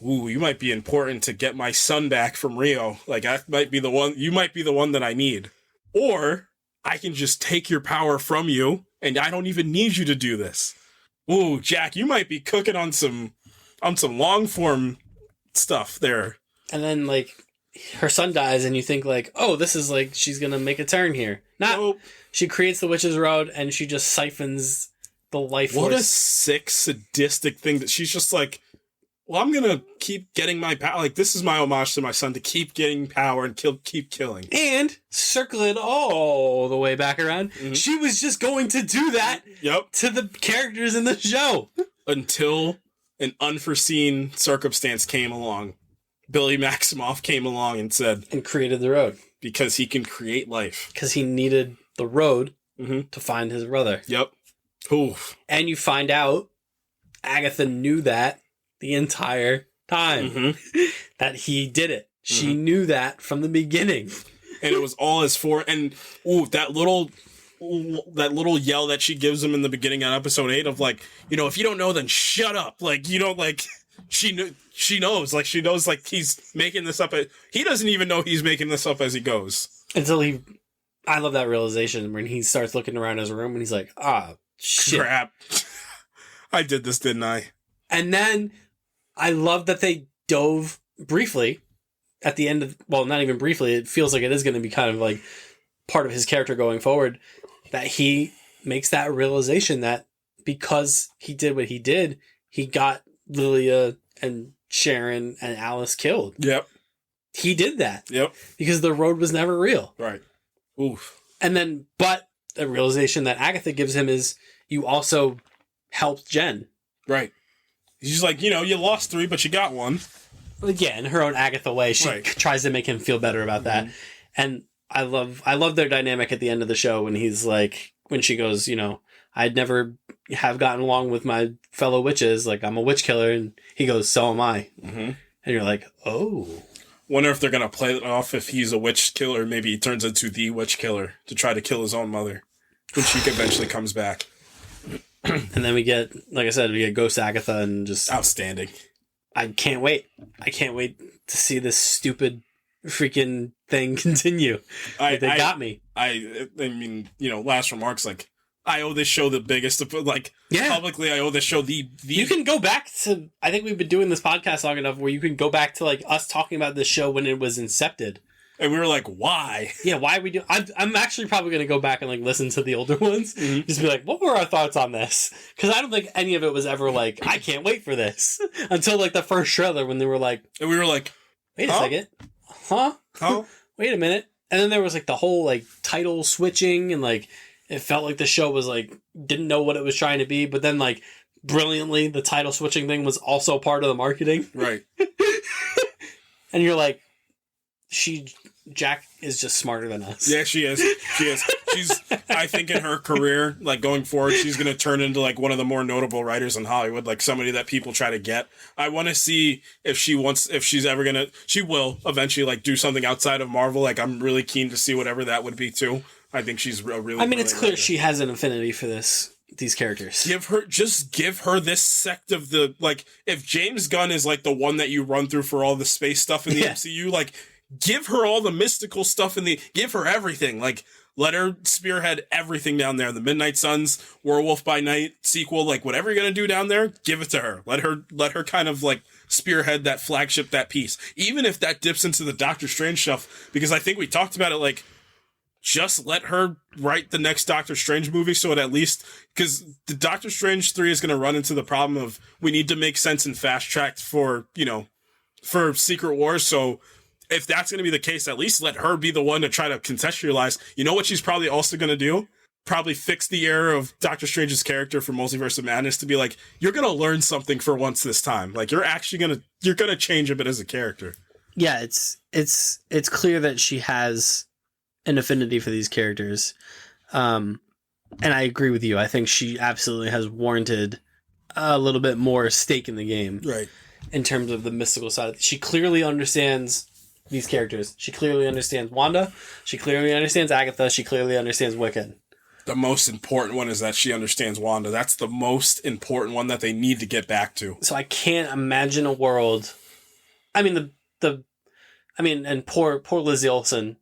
ooh, you might be important to get my son back from Rio. Like, I might be the one, you might be the one that I need. Or I can just take your power from you and I don't even need you to do this. Ooh, Jack, you might be cooking on some long form stuff there. And then like her son dies and you think like, oh, this is like she's gonna make a turn here. Nope. She creates the Witch's Road and she just siphons the life force. What a sick, sadistic thing that she's just like, well, I'm gonna keep getting my power. Like, this is my homage to my son, to keep getting power and keep killing. And circle it all the way back around. Mm-hmm. She was just going to do that to the characters in the show. Until an unforeseen circumstance came along. Billy Maximoff came along and said... And created the road. Because he can create life. Because he needed the road to find his brother. Yep. Oof. And you find out Agatha knew that the entire time. That he did it. She knew that from the beginning. And it was all his and that little yell that she gives him in the beginning on episode 8 of like, you know, if you don't know, then shut up. Like, you don't like, she knows like he's making this up. He doesn't even know he's making this up as he goes. Until I love that realization when he starts looking around his room and he's like, shit. Crap. I did this, didn't I? And then I love that they dove briefly at the end of, well, not even briefly, it feels like it is going to be kind of like part of his character going forward, that he makes that realization that because he did what he did, he got Lilia and Sharon and Alice killed. Yep. He did that. Yep. Because the road was never real. Right. Oof. And then, but the realization that Agatha gives him is you also helped Jen. Right. She's like, you know, you lost 3, but you got 1. Yeah, in her own Agatha way, she tries to make him feel better about that. And I love their dynamic at the end of the show when he's like, when she goes, you know, I'd never have gotten along with my fellow witches. Like, I'm a witch killer. And he goes, so am I. And you're like, oh. Wonder if they're going to play it off if he's a witch killer. Maybe he turns into the witch killer to try to kill his own mother when she eventually comes back. And then we get, like I said, we get Ghost Agatha and just... Outstanding. I can't wait. I can't wait to see this stupid freaking thing continue. They got me. I mean, you know, last remarks, like, I owe this show the biggest, like, publicly, I owe this show the... You can go back to... I think we've been doing this podcast long enough where you can go back to, like, us talking about this show when it was incepted. And we were like, why? Yeah, why we do... I'm actually probably going to go back and, like, listen to the older ones. Just be like, what were our thoughts on this? Because I don't think any of it was ever like, I can't wait for this. Until, like, the first trailer when they were like... And we were like... Wait a second. Huh? Huh? Wait a minute. And then there was like the whole like title switching, and like it felt like the show was like didn't know what it was trying to be, but then like brilliantly the title switching thing was also part of the marketing. Right. And you're like, Jack is just smarter than us. Yeah, she is. She's, I think in her career, like going forward, she's going to turn into like one of the more notable writers in Hollywood, like somebody that people try to get. I want to see if she's ever going to, she will eventually like do something outside of Marvel. Like I'm really keen to see whatever that would be too. I think she's a really, I mean, it's clear writer. she has an affinity for these characters. Give her this sect of the, like, if James Gunn is like the one that you run through for all the space stuff in the MCU, like, give her all the mystical stuff give her everything. Like, let her spearhead everything down there. The Midnight Suns, Werewolf by Night sequel, like, whatever you're gonna do down there, give it to her. Let her kind of, like, spearhead that flagship, that piece. Even if that dips into the Doctor Strange stuff, because I think we talked about it, like, just let her write the next Doctor Strange movie, so it at least, because the Doctor Strange 3 is going to run into the problem of we need to make sense and fast tracked for Secret Wars. So if that's going to be the case, at least let her be the one to try to contextualize. You know what she's probably also going to do? Probably fix the error of Doctor Strange's character for Multiverse of Madness to be like, you're going to learn something for once this time. Like you're going to change a bit as a character. Yeah, it's clear that she has an affinity for these characters. And I agree with you. I think she absolutely has warranted a little bit more stake in the game. Right. In terms of the mystical side. She clearly understands these characters. She clearly understands Wanda. She clearly understands Agatha. She clearly understands Wiccan. The most important one is that she understands Wanda. That's the most important one that they need to get back to. So I can't imagine a world. I mean, and poor Lizzie Olsen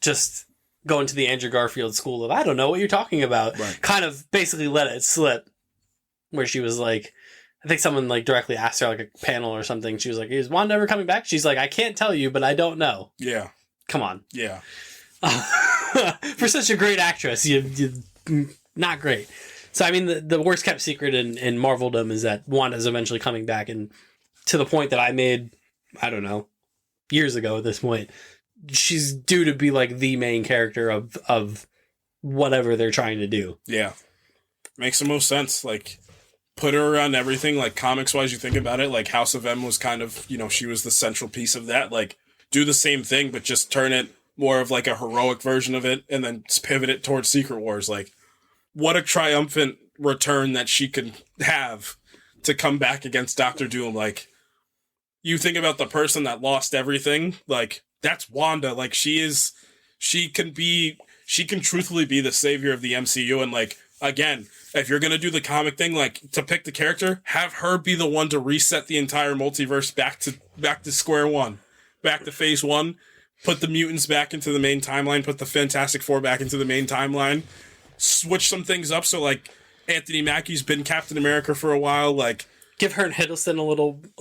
just going to the Andrew Garfield school of, I don't know what you're talking about. Right. Kind of basically let it slip. Where she was like, I think someone like directly asked her like a panel or something. She was like, is Wanda ever coming back? She's like, I can't tell you, but I don't know. Yeah. Come on. Yeah. For such a great actress, you not great. So, I mean, the worst kept secret in Marveldom is that Wanda's eventually coming back. And to the point that I made, I don't know, years ago at this point, she's due to be like the main character of whatever they're trying to do. Yeah. Makes the most sense. Like, put her around everything. Like, comics-wise, you think about it, like, House of M was kind of, she was the central piece of that. Like, do the same thing, but just turn it more of, like, a heroic version of it, and then pivot it towards Secret Wars. Like, what a triumphant return that she could have to come back against Doctor Doom. Like, you think about the person that lost everything, like, that's Wanda. Like, she can truthfully be the savior of the MCU, and, like, again, if you're going to do the comic thing, like, to pick the character, have her be the one to reset the entire multiverse back to square one, back to phase one, put the mutants back into the main timeline, put the Fantastic Four back into the main timeline, switch some things up. So, like, Anthony Mackie's been Captain America for a while, like, give her and Hiddleston a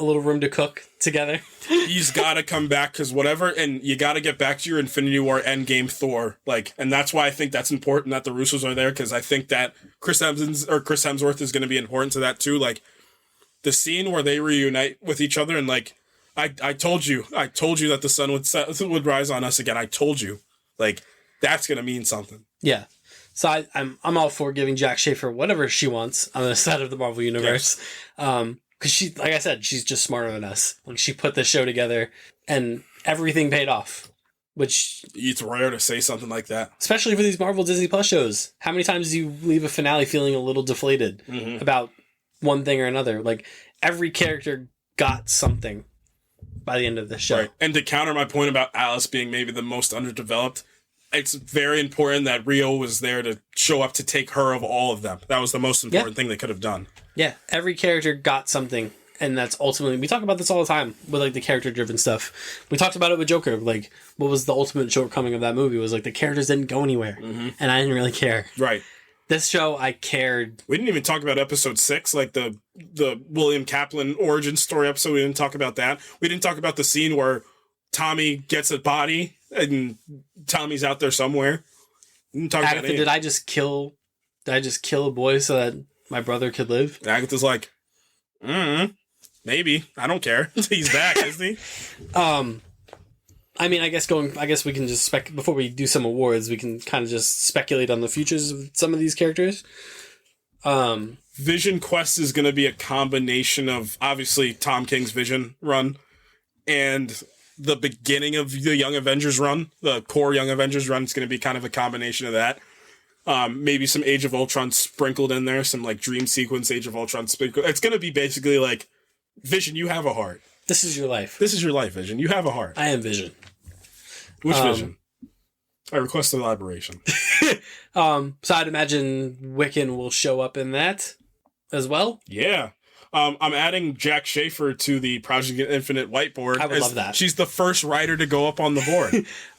little room to cook together. He's got to come back because whatever, and you got to get back to your Infinity War Endgame Thor, like, and that's why I think that's important that the Russos are there, because I think that Chris Hemsworth is going to be important to that too. Like, the scene where they reunite with each other, and like, I told you that the sun would rise on us again. I told you, like, that's going to mean something. Yeah. So I'm all for giving Jack Schaefer whatever she wants on the side of the Marvel Universe. Yes. Because she, like I said, she's just smarter than us. Like, she put this show together and everything paid off. Which, it's rare to say something like that. Especially for these Marvel Disney Plus shows. How many times do you leave a finale feeling a little deflated about one thing or another? Like, every character got something by the end of the show. Right. And to counter my point about Alice being maybe the most underdeveloped, it's very important that Rio was there to show up to take her of all of them. That was the most important thing they could have done. Yeah, every character got something, and that's ultimately, we talk about this all the time with like the character-driven stuff. We talked about it with Joker. Like, what was the ultimate shortcoming of that movie was like the characters didn't go anywhere, and I didn't really care. Right. This show, I cared. We didn't even talk about episode 6, like the William Kaplan origin story episode. We didn't talk about that. We didn't talk about the scene where Tommy gets a body and Tommy's out there somewhere. Agatha, did I just kill a boy so that my brother could live? And Agatha's like, maybe. I don't care. He's back, isn't he? I mean, I guess we can just before we do some awards, we can kind of just speculate on the futures of some of these characters. Vision Quest is going to be a combination of, obviously, Tom King's Vision run and the beginning of the Young Avengers run. The core Young Avengers run is going to be kind of a combination of that. Maybe some Age of Ultron sprinkled in there, some like dream sequence Age of Ultron sprinkled. It's going to be basically like, Vision, you have a heart. This is your life. This is your life, Vision. You have a heart. I am Vision. Which Vision? I request elaboration. So I'd imagine Wiccan will show up in that as well. Yeah. I'm adding Jack Schaefer to the Project Infinite whiteboard. I would love that. She's the first writer to go up on the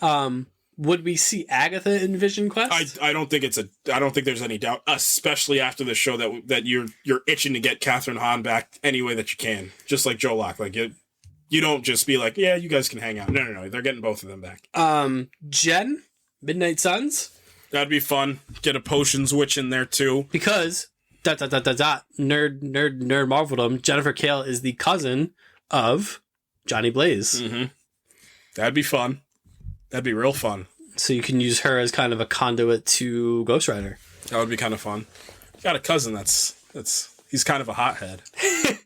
board. Would we see Agatha in Vision Quest? I don't think there's any doubt, especially after the show that you're itching to get Catherine Hahn back any way that you can. Just like Joe Locke. Like you don't just be like, yeah, you guys can hang out. No. They're getting both of them back. Jen, Midnight Suns. That'd be fun. Get a potions witch in there too. Because nerd Marveldom, Jennifer Kale is the cousin of Johnny Blaze. Mm-hmm. That'd be fun. That'd be real fun. So you can use her as kind of a conduit to Ghost Rider. That would be kind of fun. Got a cousin he's kind of a hothead.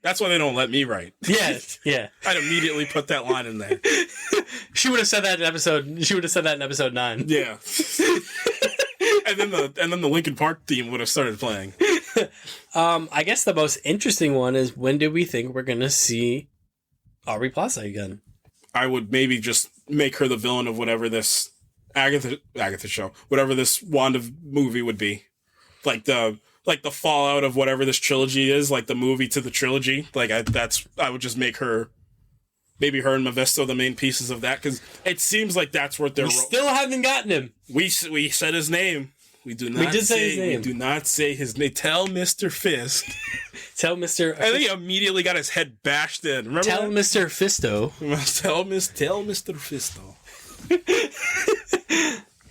That's why they don't let me write. Yeah. I'd immediately put that line in there. She would have said that in episode 9. Yeah. and then the Linkin Park theme would have started playing. I guess the most interesting one is, when do we think we're gonna see Aubrey Plaza again? I would maybe just make her the villain of whatever this Agatha show, whatever this Wanda movie would be. Like the fallout of whatever this trilogy is, like the movie to the trilogy. Like I would just make her, maybe her and Mephisto the main pieces of that, because it seems like that's what they're. We still haven't gotten him. We said his name. We do not. We did say his name. We do not say his name. Tell Mr. Fist. Tell Mr. I think he immediately got his head bashed in. Remember Tell that? Mr. Fisto. Tell Mr. Fisto.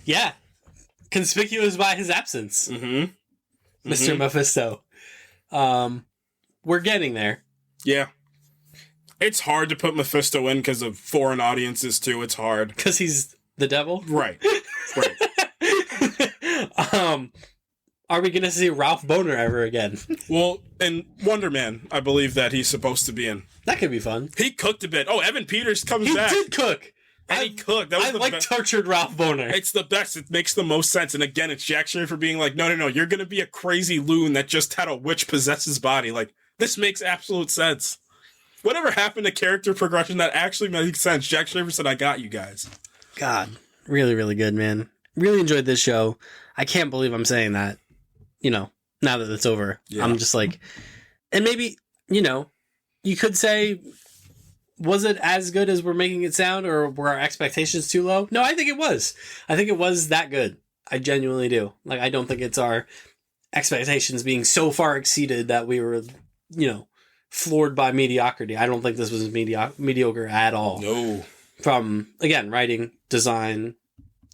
Yeah. Conspicuous by his absence. Mm-hmm. Mr. Mephisto. We're getting there. Yeah. It's hard to put Mephisto in because of foreign audiences, too. It's hard. Because he's the devil? Right. Are we going to see Ralph Boner ever again? Well, in Wonder Man, I believe that he's supposed to be in. That could be fun. He cooked a bit. Oh, Evan Peters comes back. He did cook. And he cooked. That was I like tortured Ralph Boner. It's the best. It makes the most sense. And again, it's Jack Schaefer being like, no, you're going to be a crazy loon that just had a witch possess his body. Like, this makes absolute sense. Whatever happened to character progression that actually makes sense? Jack Schaefer said, I got you guys. God, really, really good, man. Really enjoyed this show. I can't believe I'm saying that, now that it's over. Yeah. I'm just like, and maybe, you could say, was it as good as we're making it sound, or were our expectations too low? No, I think it was. I think it was that good. I genuinely do. Like, I don't think it's our expectations being so far exceeded that we were, floored by mediocrity. I don't think this was mediocre at all. No. From, again, writing, design,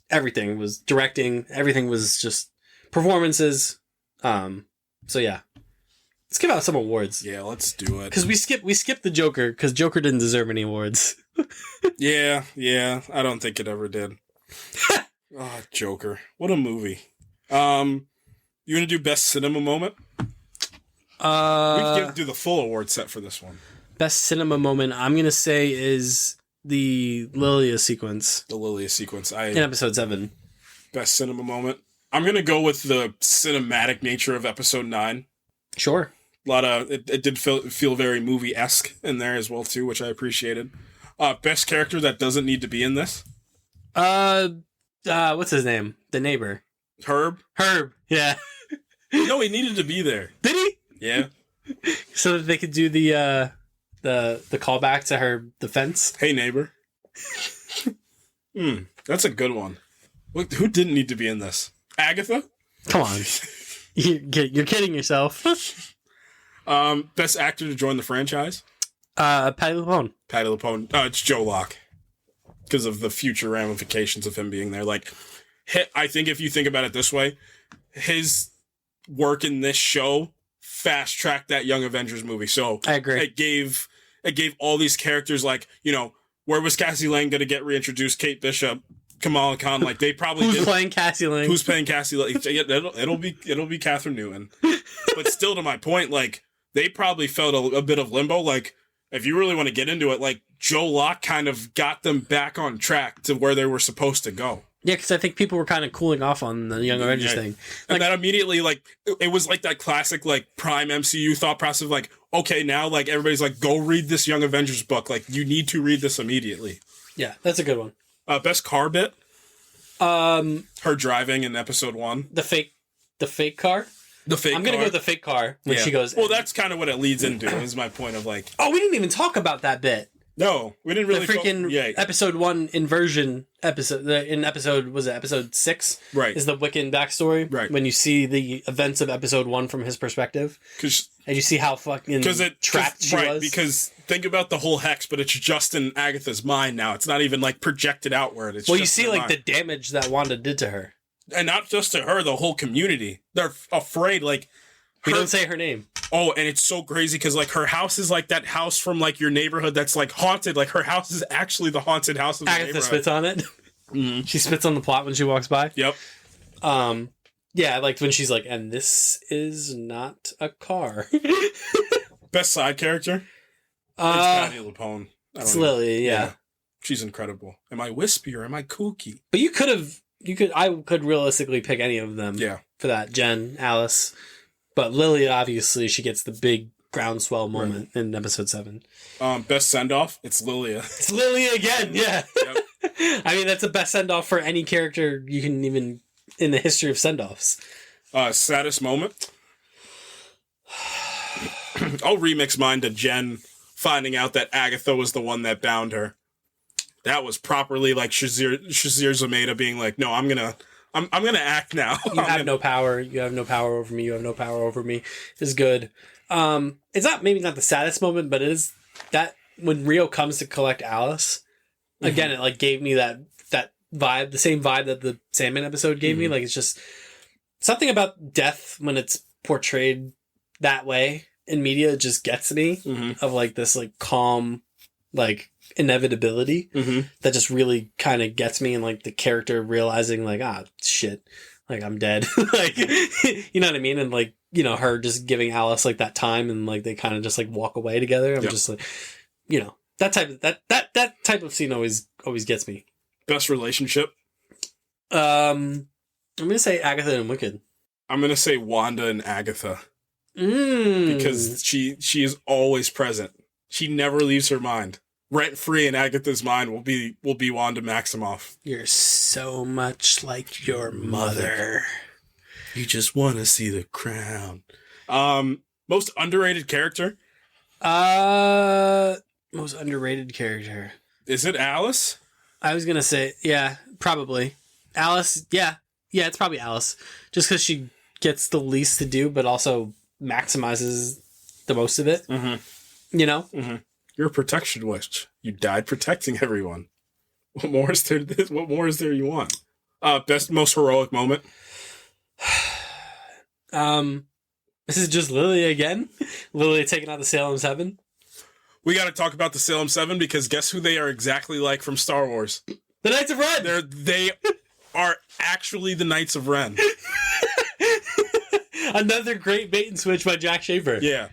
everything was directing. Everything was just performances. So yeah. Let's give out some awards. Yeah, let's do it. Because we skipped the Joker, because Joker didn't deserve any awards. Yeah. I don't think it ever did. Oh, Joker. What a movie. You want to do best cinema moment? We can do the full award set for this one. Best cinema moment, I'm going to say, is the Lilia sequence. The Lilia sequence. In episode 7. Best cinema moment. I'm going to go with the cinematic nature of episode 9. Sure. A lot of it did feel very movie-esque in there as well too, which I appreciated. Best character that doesn't need to be in this. What's his name? The neighbor. Herb. Yeah. No, he needed to be there. Did he? Yeah. So that they could do the callback to her defense. Hey, neighbor. That's a good one. Look, who didn't need to be in this? Agatha. Come on. You're kidding yourself. Best actor to join the franchise? Patty LuPone. It's Joe Locke. Because of the future ramifications of him being there. Like, I think if you think about it this way, his work in this show fast-tracked that Young Avengers movie. So I agree. It gave all these characters, like, Where was Cassie Lang going to get reintroduced? Kate Bishop, Kamala Khan, like they probably Who's playing Cassie Lang? Who's playing Cassie Lang? Yeah, it'll be Catherine Newton. But still, to my point, like they probably felt a bit of limbo. Like if you really want to get into it, like Joe Locke kind of got them back on track to where they were supposed to go. Yeah, because I think people were kind of cooling off on the Young Avengers thing. And that immediately, like, it was like that classic, like, prime MCU thought process of, like, okay, now, like, everybody's like, go read this Young Avengers book. Like, you need to read this immediately. Yeah, that's a good one. Best car bit? Her driving in episode 1. The fake car? The fake car. I'm going to go with the fake car when she goes... Well, that's kind of what it leads into, is my point of, like... Oh, we didn't even talk about that bit. No, we didn't really... The freaking episode 1 inversion episode... Was it episode 6? Right. Is the Wiccan backstory. Right. When you see the events of episode 1 from his perspective. And you see how fucking trapped she was. Because think about the whole hex, but it's just in Agatha's mind now. It's not even, like, projected outward. It's you see, like, the damage that Wanda did to her. And not just to her, the whole community. They're afraid, like... We don't say her name. Oh, and it's so crazy because, like, her house is like that house from, like, your neighborhood that's, like, haunted. Like, her house is actually the haunted house of the neighborhood. Agatha spits on it. Mm-hmm. She spits on the plot when she walks by. Yep. Yeah, like, when she's like, and this is not a car. Best side character? It's Patti LuPone. It's Lily, yeah. She's incredible. Am I wispy or am I kooky? But I could realistically pick any of them. Yeah. For that. Jen, Alice... But Lily, obviously, she gets the big groundswell moment in episode 7. Best send-off? It's Lilia. It's Lily again, yeah. Yep. I mean, that's the best send-off for any character you can even... in the history of send-offs. Saddest moment? I'll remix mine to Jen finding out that Agatha was the one that bound her. That was properly like Shazir Zameda being like, no, I'm gonna act now. You have no power. You have no power over me. You have no power over me. Is good. It's maybe not the saddest moment, but it is that when Rio comes to collect Alice. Again, it like gave me that vibe, the same vibe that the Sandman episode gave me. Like it's just something about death when it's portrayed that way in media. It just gets me of like this like calm, like inevitability that just really kind of gets me, and like the character realizing like shit, like I'm dead. Like you know what I mean, and like you know her just giving Alice like that time, and like they kind of just like walk away together. I'm just like, you know, that type of scene always gets me. Best relationship? I'm gonna say Agatha and Wiccan. I'm gonna say Wanda and Agatha because she is always present. She never leaves her mind. Rent free in Agatha's mind will be Wanda Maximoff. You're so much like your mother. You just want to see the crown. Most underrated character? Most underrated character. Is it Alice? I was gonna say, yeah, probably. Alice, yeah, it's probably Alice. Just because she gets the least to do, but also maximizes the most of it. Mm-hmm. You know? Mm-hmm. You're a protection witch. You died protecting everyone. What more is there? What more is there you want? Most heroic moment. This is just Lily again. Lily taking out the Salem 7. We got to talk about the Salem 7 because guess who they are exactly like from Star Wars? The Knights of Ren. They are actually the Knights of Ren. Another great bait and switch by Jack Schaefer. Yeah.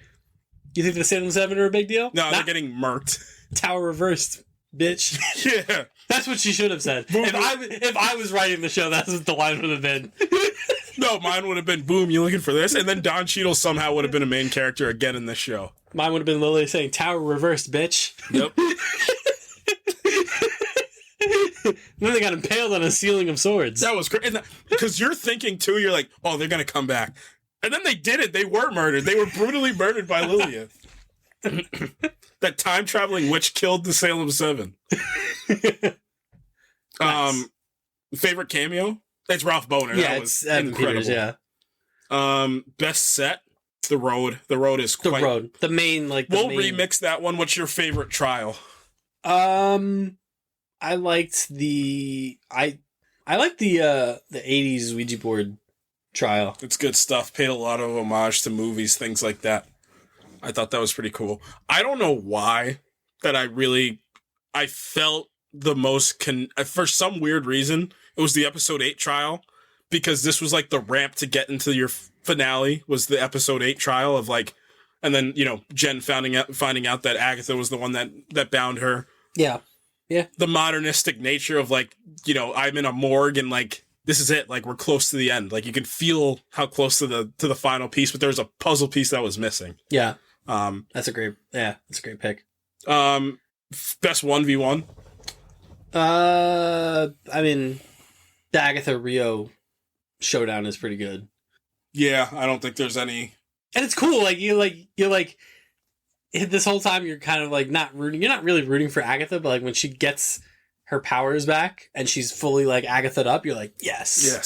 You think the Salem 7 are a big deal? No, they're getting murked. Tower reversed, bitch. Yeah. That's what she should have said. If I was writing the show, that's what the line would have been. No, mine would have been, boom, you looking for this? And then Don Cheadle somehow would have been a main character again in this show. Mine would have been Lily saying, Tower reversed, bitch. Yep. Then they got impaled on a ceiling of swords. That was great. Because you're thinking, too, you're like, oh, they're going to come back. And then they did it. They were murdered. They were brutally murdered by Lilia. That time-traveling witch killed the Salem 7. Nice. Favorite cameo? It's Ralph Boner. Yeah, that was incredible. Peters, yeah. Best set? The Road. The Road is quite... The Road. The main, like... We'll remix that one. What's your favorite trial? I liked the... I liked the 80s Ouija board trial. It's good stuff. Paid a lot of homage to movies, things like that. I thought that was pretty cool. I don't know why that I really I felt the most for some weird reason, it was the episode 8 trial, because this was like the ramp to get into your finale was the episode 8 trial of like, and then, you know, Jen finding out that Agatha was the one that bound her. Yeah. Yeah. The modernistic nature of like, you know, I'm in a morgue and like, this is it. Like, we're close to the end. Like, you can feel how close to the final piece, but there was a puzzle piece that was missing. Yeah. That's a great pick. Best 1v1. I mean, the Agatha Rio showdown is pretty good. Yeah, I don't think there's any. And it's cool. You're like this whole time you're kind of like not rooting. You're not really rooting for Agatha, but like when she gets her powers back and she's fully like Agatha'd up, you're like, yes.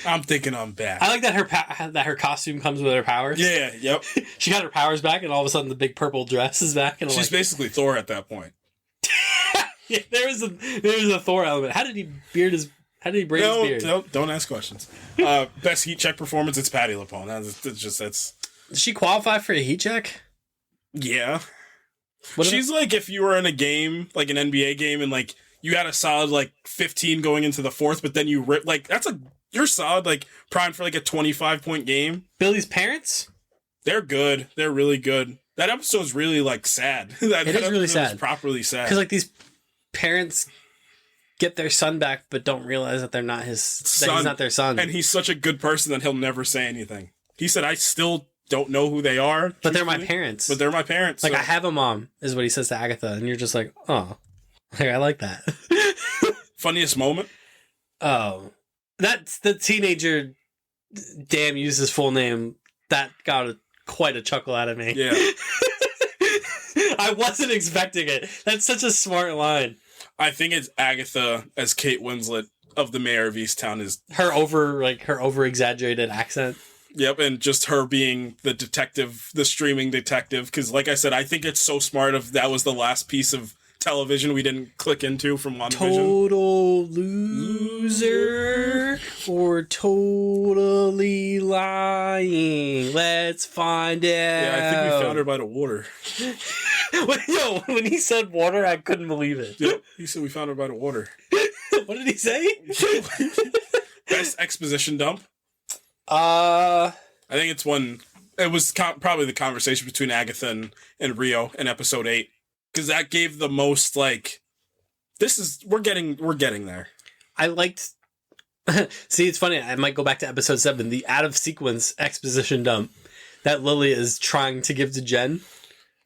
I'm thinking I'm back. I like that her costume comes with her powers. Yeah, yep. She got her powers back, and all of a sudden the big purple dress is back, and she's basically Thor at that point. Yeah, there was a Thor element. How did he braid his beard? No, don't ask questions. Best heat check performance, it's Patti LuPone. That's. Does she qualify for a heat check? Yeah. She's like if you were in a game, like an NBA game, and like you had a solid like 15 going into the fourth, but then you like you're solid like primed for like a 25-point game. Billy's parents? They're good. They're really good. That episode's really like sad. It is really sad. Properly sad. Because like these parents get their son back, but don't realize that they're not that he's not their son. And he's such a good person that he'll never say anything. He said, "I still don't know who they are, but they're my parents. But they're my parents. Like, I have a mom," is what he says to Agatha, and you're just like, oh, like, I like that. Funniest moment? Oh, that's the teenager. Damn, used his full name. That got quite a chuckle out of me. Yeah. I wasn't expecting it. That's such a smart line. I think it's Agatha as Kate Winslet of the Mayor of Easttown is her over exaggerated accent. Yep, and just her being the detective, the streaming detective. Because, like I said, I think it's so smart. That was the last piece of television we didn't click into from WandaVision. Total loser or totally lying? Let's find out. Yeah, I think we found her by the water. When he said water, I couldn't believe it. Yep, he said we found her by the water. What did he say? Best exposition dump? I think it's it was probably the conversation between Agatha and Rio in episode 8. Because that gave the most, like, we're getting there. I liked, see, it's funny, I might go back to episode 7, the out-of-sequence exposition dump that Lily is trying to give to Jen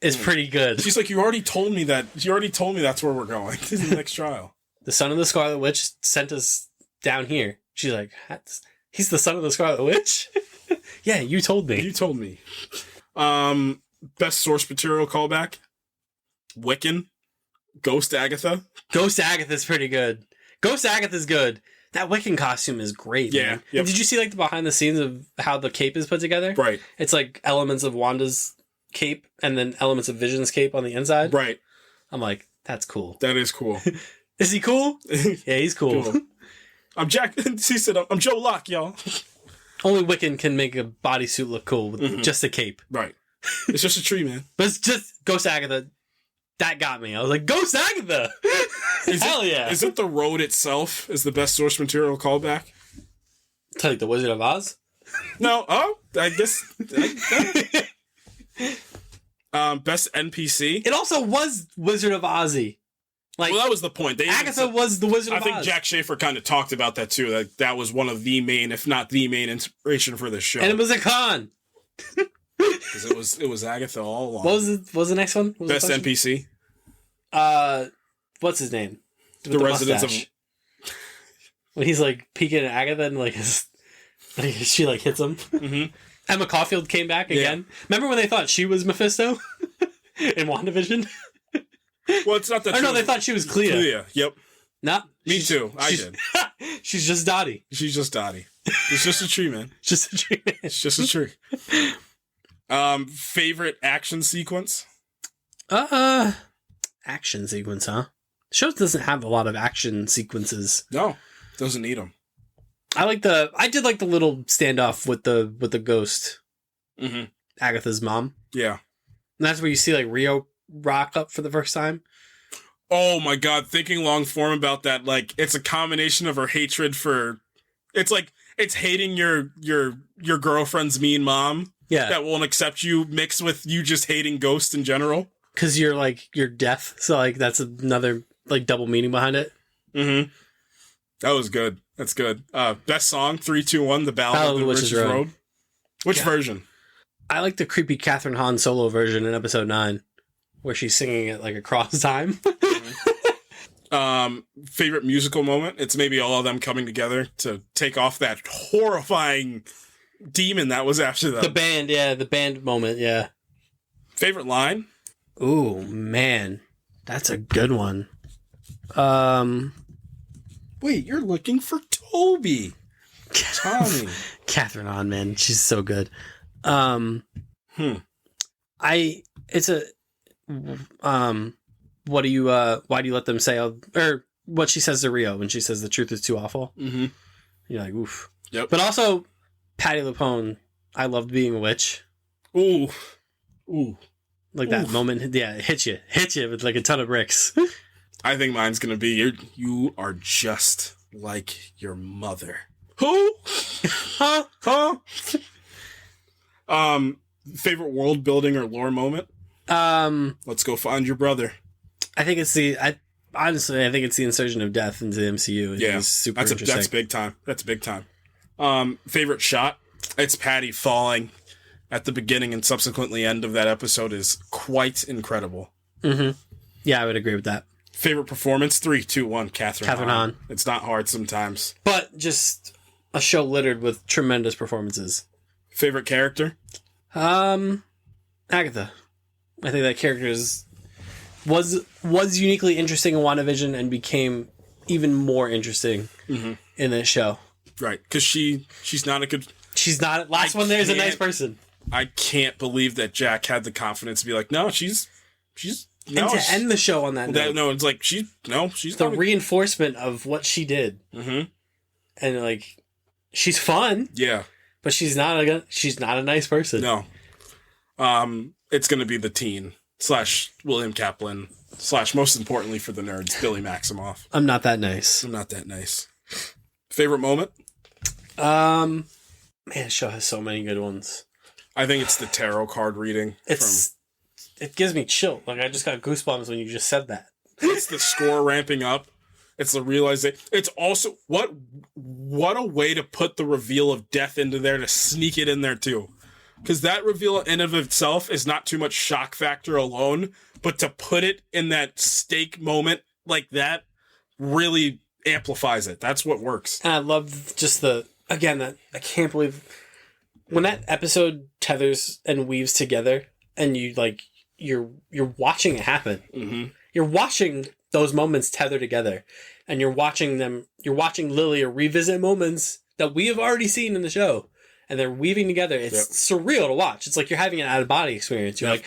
is pretty good. She's like, you already told me that's where we're going to the next trial. The son of the Scarlet Witch sent us down here. She's like, he's the son of the Scarlet Witch? Yeah, you told me. You told me. Best source material callback? Wiccan. Ghost Agatha. Ghost Agatha's pretty good. Ghost Agatha's good. That Wiccan costume is great, yeah, man. yep. And did you see like the behind the scenes of how the cape is put together? Right. It's like elements of Wanda's cape and then elements of Vision's cape on the inside. Right. I'm like, that's cool. That is cool. Is he cool? Yeah, he's cool. I'm Jack. He said, I'm Joe Locke, y'all. Only Wiccan can make a bodysuit look cool with just a cape. Right. It's just a tree, man. But it's just Ghost Agatha. That got me. I was like, Ghost Agatha! Hell yeah. Is it the road itself is the best source material callback? It's like the Wizard of Oz? No. Oh, I guess. Best NPC? It also was Wizard of Ozzy. Like, well, that was the point. Agatha was the Wizard of Oz. I think Jack Schaefer kind of talked about that too. That was one of the main, if not the main, inspiration for this show. And it was a con. Because it was Agatha all along. What was the next one? Best NPC? What's his name? The Residents of... When he's like peeking at Agatha and like she like hits him. Mm-hmm. Emma Caulfield came back again. Yeah. Remember when they thought she was Mephisto in WandaVision? Well, it's not that. Or no, they thought she was Clea. Clea, yep. No, me too. I did. She's just Dottie. She's just Dottie. It's just a tree, man. Just a tree. Man. It's just a tree. Favorite action sequence? Action sequence, huh? The show doesn't have a lot of action sequences. No, doesn't need them. I did like the little standoff with the ghost, Agatha's mom. Yeah, and that's where you see like Rio rock up for the first time. Oh my god, thinking long form about that, like, it's a combination of her hatred for... It's like, it's hating your girlfriend's mean mom that won't accept you, mixed with you just hating ghosts in general. Because you're deaf, so, like, that's another, like, double meaning behind it. Mm-hmm. That was good. That's good. Best song, 3, 2, 1, The Ballad of the Witch's Road. Which version? I like the creepy Catherine Hahn solo version in episode 9, where she's singing it, like, across time. Favorite musical moment? It's maybe all of them coming together to take off that horrifying demon that was after them. The band moment, yeah. Favorite line? Ooh, man. That's a good one. Wait, you're looking for Toby. Tommy. Catherine Hahn, man. She's so good. What do you, why do you let them say, or what she says to Rio when she says the truth is too awful? Mm-hmm. You're like, oof. Yep. But also, Patti LuPone, I loved being a witch. Ooh. Like that moment, yeah, it hits you with like a ton of bricks. I think mine's gonna be, you are just like your mother. Who? Huh? Favorite world building or lore moment? Let's go find your brother. I think it's I think it's the insertion of death into the MCU. Yeah, it's super interesting. That's big time. That's big time. Favorite shot? It's Patty falling at the beginning and subsequently end of that episode is quite incredible. Mm-hmm. Yeah, I would agree with that. Favorite performance? 3, 2, 1. Catherine Hahn. Hahn. It's not hard sometimes. But just a show littered with tremendous performances. Favorite character? Agatha. I think that character was uniquely interesting in WandaVision and became even more interesting in this show. Right, because she's not a good... She's not... Last one there's a nice person. I can't believe that Jack had the confidence to be like, no, she's no, and to end the show on that note. No, it's like, she's the reinforcement of what she did. Mm-hmm. And, like, she's fun. Yeah. But she's not a nice person. No. It's going to be the teen / William Kaplan / most importantly for the nerds, Billy Maximoff. I'm not that nice. Favorite moment? Man, the show has so many good ones. I think it's the tarot card reading. It gives me chill. Like, I just got goosebumps when you just said that. It's the score ramping up. It's the realization. It's also what a way to put the reveal of death into there, to sneak it in there too. Because that reveal in of itself is not too much shock factor alone, but to put it in that stake moment like that really amplifies it. That's what works. And I love just I can't believe when that episode tethers and weaves together and you're watching it happen. Mm-hmm. You're watching those moments tether together, and you're watching Lilia revisit moments that we have already seen in the show, and they're weaving together. It's surreal to watch. It's like you're having an out-of-body experience. You're like,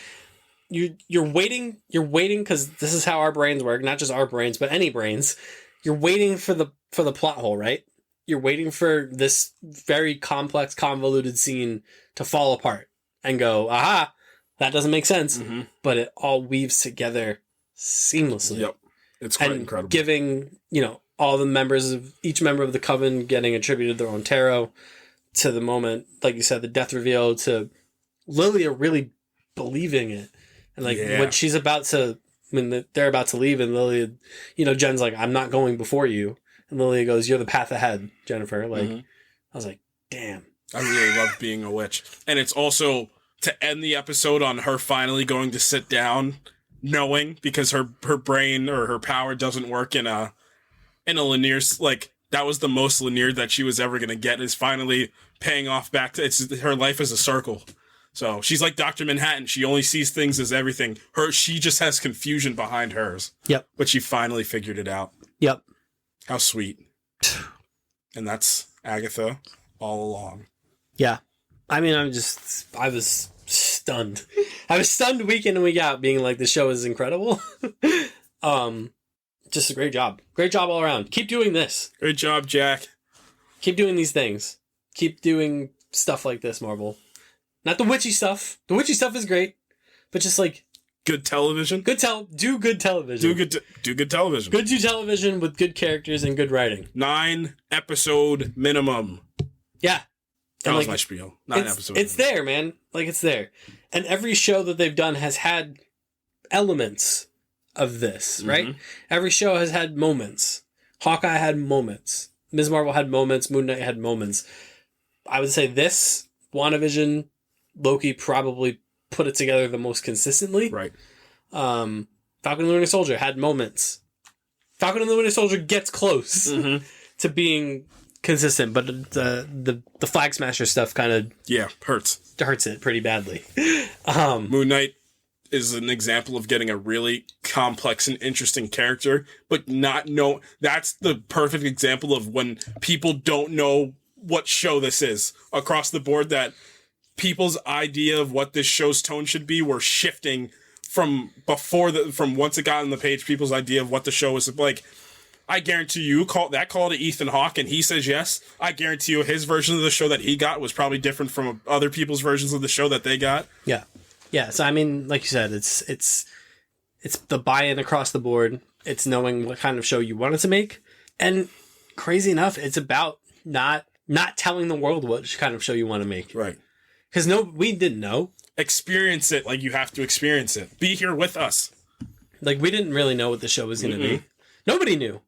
you're waiting because this is how our brains work, not just our brains, but any brains. You're waiting for the plot hole, right? You're waiting for this very complex, convoluted scene to fall apart and go, aha, that doesn't make sense. Mm-hmm. But it all weaves together seamlessly. Yep. It's quite incredible. Giving, all each member of the coven getting attributed their own tarot to the moment, like you said, the death reveal, to Lilia really believing it. And when she's about to, when they're about to leave and Lilia, Jen's like, I'm not going before you. And Lilia goes, you're the path ahead, Jennifer. I was like, damn. I really love being a witch. And it's also to end the episode on her finally going to sit down, knowing, because her brain or her power doesn't work in a linear, like, that was the most linear that she was ever going to get, is finally paying off back to, it's her life as a circle. So she's like Dr. Manhattan. She only sees things as everything. She just has confusion behind hers. Yep. But she finally figured it out. Yep. How sweet. And that's Agatha all along. Yeah. I mean, I was stunned. I was stunned week in and week out, being like, the show is incredible. Just a great job. Great job all around. Keep doing this. Great job, Jack. Keep doing these things. Keep doing stuff like this, Marvel. Not the witchy stuff. The witchy stuff is great. But just good television. Do good television. Do good television. Good television with good characters and good writing. 9 episode minimum. Yeah. That was my spiel. 9 episodes. It's there, man. Like, it's there. And every show that they've done has had elements of this, right? Every show has had moments. Hawkeye had moments. Ms. Marvel had moments. Moon Knight had moments. I would say this, WandaVision, Loki probably put it together the most consistently. Right. Falcon and the Winter Soldier had moments. Falcon and the Winter Soldier gets close to being consistent, but the Flag Smasher stuff kind of hurts it pretty badly. Moon Knight is an example of getting a really complex and interesting character, but that's the perfect example of when people don't know what show this is across the board, that people's idea of what this show's tone should be were shifting from once it got on the page, people's idea of what the show was like. I guarantee you call to Ethan Hawke and he says yes. I guarantee you his version of the show that he got was probably different from other people's versions of the show that they got. Yeah. Yeah. So, I mean, like you said, it's the buy-in across the board. It's knowing what kind of show you wanted to make. And crazy enough, it's about not telling the world what kind of show you want to make. Right. Because we didn't know. Experience it like you have to experience it. Be here with us. Like, we didn't really know what the show was going to be. Nobody knew.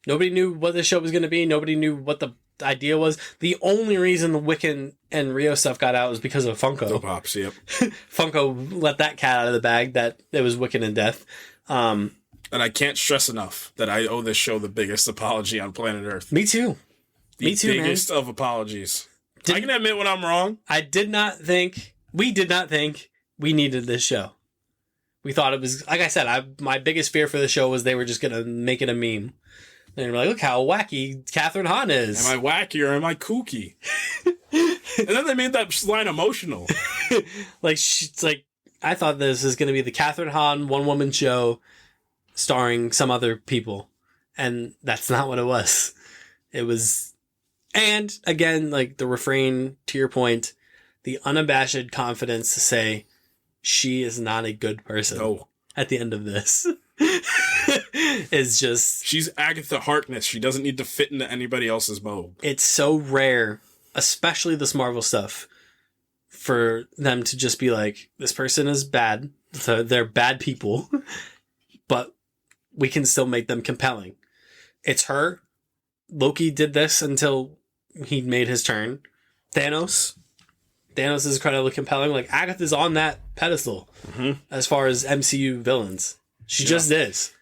Nobody knew what the show was going to be. Nobody knew what the idea was. The only reason the Wiccan and Rio stuff got out was because of Funko. The Pops, yep. Funko let that cat out of the bag that it was Wiccan and Death. And I can't stress enough that I owe this show the biggest apology on planet Earth. Me too. The biggest of apologies. I can admit when I'm wrong. We did not think we needed this show. We thought it was, like I said, my biggest fear for the show was they were just going to make it a meme. And we're like, look how wacky Catherine Hahn is. Am I wacky or am I kooky? And then they made that line emotional. It's like, I thought this was going to be the Catherine Hahn one-woman show starring some other people. And that's not what it was. It was, and again, like the refrain, to your point, the unabashed confidence to say, she is not a good person. No. At the end of this. Is just... She's Agatha Harkness. She doesn't need to fit into anybody else's mold. It's so rare, especially this Marvel stuff, for them to just be like, this person is bad. So they're bad people. But we can still make them compelling. It's her. Loki did this until he made his turn. Thanos is incredibly compelling. Like, Agatha's on that pedestal as far as MCU villains. She just is.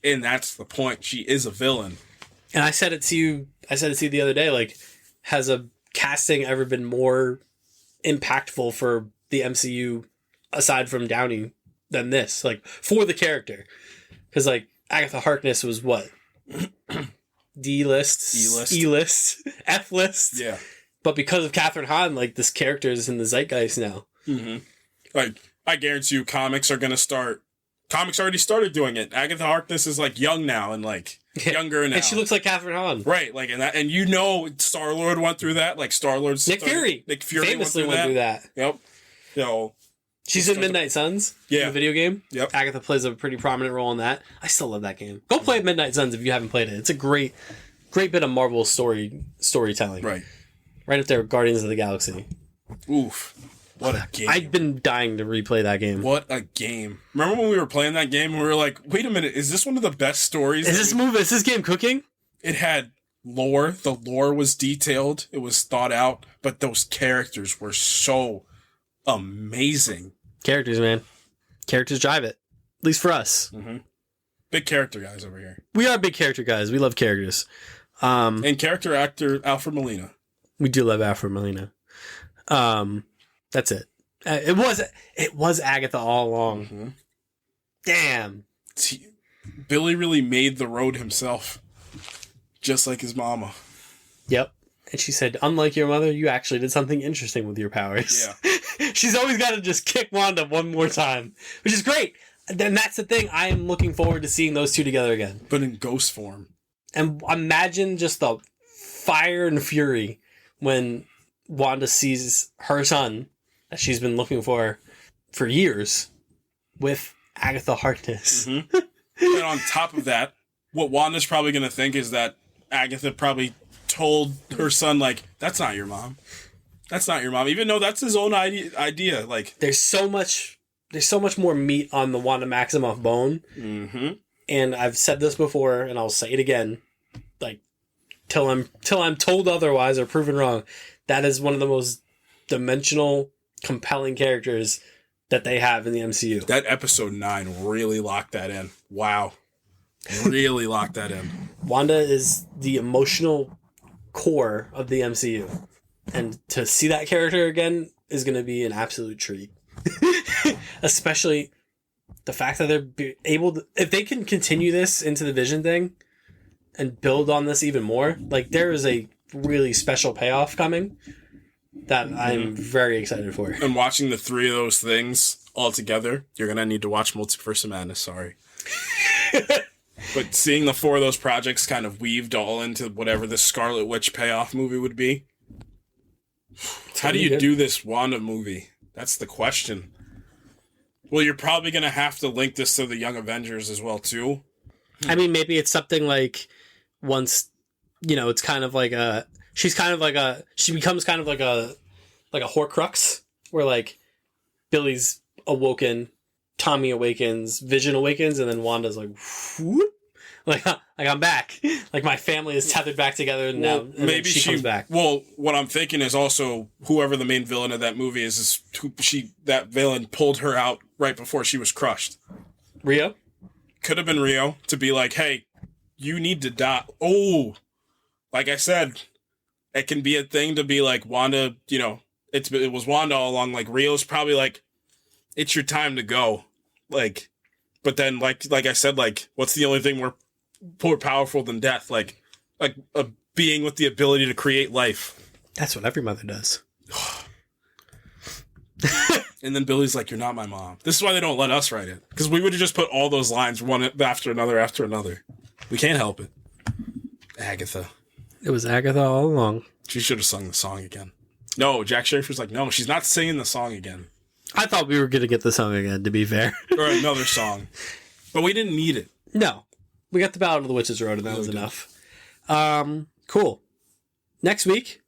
And that's the point. She is a villain. And I said it to you the other day, like, has a casting ever been more impactful for the MCU aside from Downey than this? Like, for the character. Because, like, Agatha Harkness was what? D-list? E-list? F-list? Yeah. But because of Catherine Hahn, like, this character is in the zeitgeist now. Like, I guarantee you comics are going to start. Comics already started doing it. Agatha Harkness is, like, young now and, like, younger now. And she looks like Catherine Hahn. Right. Like, and you know Star-Lord went through that. Like, Star-Lord's... Nick Fury famously went through that. Yep. So... She's in Midnight Suns, the video game. Yep. Agatha plays a pretty prominent role in that. I still love that game. Go play Midnight Suns if you haven't played it. It's a great bit of Marvel storytelling. Right. Right up there with Guardians of the Galaxy. Oof. What a game. I've been dying to replay that game. What a game. Remember when we were playing that game and we were like, wait a minute, is this one of the best stories? Is this game cooking? It had lore. The lore was detailed. It was thought out. But those characters were so amazing. Characters, man. Characters drive it. At least for us. Big character guys over here. We are big character guys. We love characters. And character actor Alfred Molina. We do love Alfred Molina. That's it. It was Agatha all along. Damn. Billy really made the road himself. Just like his mama. Yep. And she said, unlike your mother, you actually did something interesting with your powers. Yeah. She's always got to just kick Wanda one more time, which is great. And that's the thing. I am looking forward to seeing those two together again. But in ghost form. And imagine just the fire and fury when Wanda sees her son that she's been looking for years with Agatha Harkness. Mm-hmm. And on top of that, what Wanda's probably going to think is that Agatha probably told her son, like, that's not your mom. That's not your mom. Even though that's his own idea. Like, there's so much more meat on the Wanda Maximoff bone. Mm-hmm. And I've said this before, and I'll say it again, like, till I'm told otherwise or proven wrong. That is one of the most dimensional, compelling characters that they have in the MCU. That episode 9 really locked that in. Wow. Really locked that in. Wanda is the emotional core of the MCU. And to see that character again is going to be an absolute treat. Especially the fact that they're able to, if they can continue this into the Vision thing and build on this even more, like, there is a really special payoff coming that I'm very excited for. And watching the 3 of those things all together, you're going to need to watch Multiverse of Madness, sorry. But seeing the 4 of those projects kind of weaved all into whatever the Scarlet Witch payoff movie would be. How do you do this Wanda movie? That's the question. Well, you're probably going to have to link this to the Young Avengers as well, too. I mean, maybe it's something like once, it's kind of like she becomes kind of like a Horcrux, where, like, Billy's awoken, Tommy awakens, Vision awakens, and then Wanda's like, whoop, like I'm back. Like, my family is tethered back together, and now maybe she comes back. Well, what I'm thinking is also whoever the main villain of that movie is that villain pulled her out right before she was crushed. Rio? Could have been Rio to be like, hey, you need to die. Oh, like I said, it can be a thing to be like Wanda, it was Wanda all along. Like, Rio's probably like, it's your time to go. Like, but then like I said, like, what's the only thing more powerful than death? Like a being with the ability to create life. That's what every mother does. And then Billy's like, you're not my mom. This is why they don't let us write it. Because we would have just put all those lines one after another. We can't help it. Agatha. It was Agatha all along. She should have sung the song again. No, Jack Schaefer's like, no, she's not singing the song again. I thought we were going to get the song again, to be fair. Or another song. But we didn't need it. No. We got the Ballad of the Witches Road, and that was enough. Cool. Next week,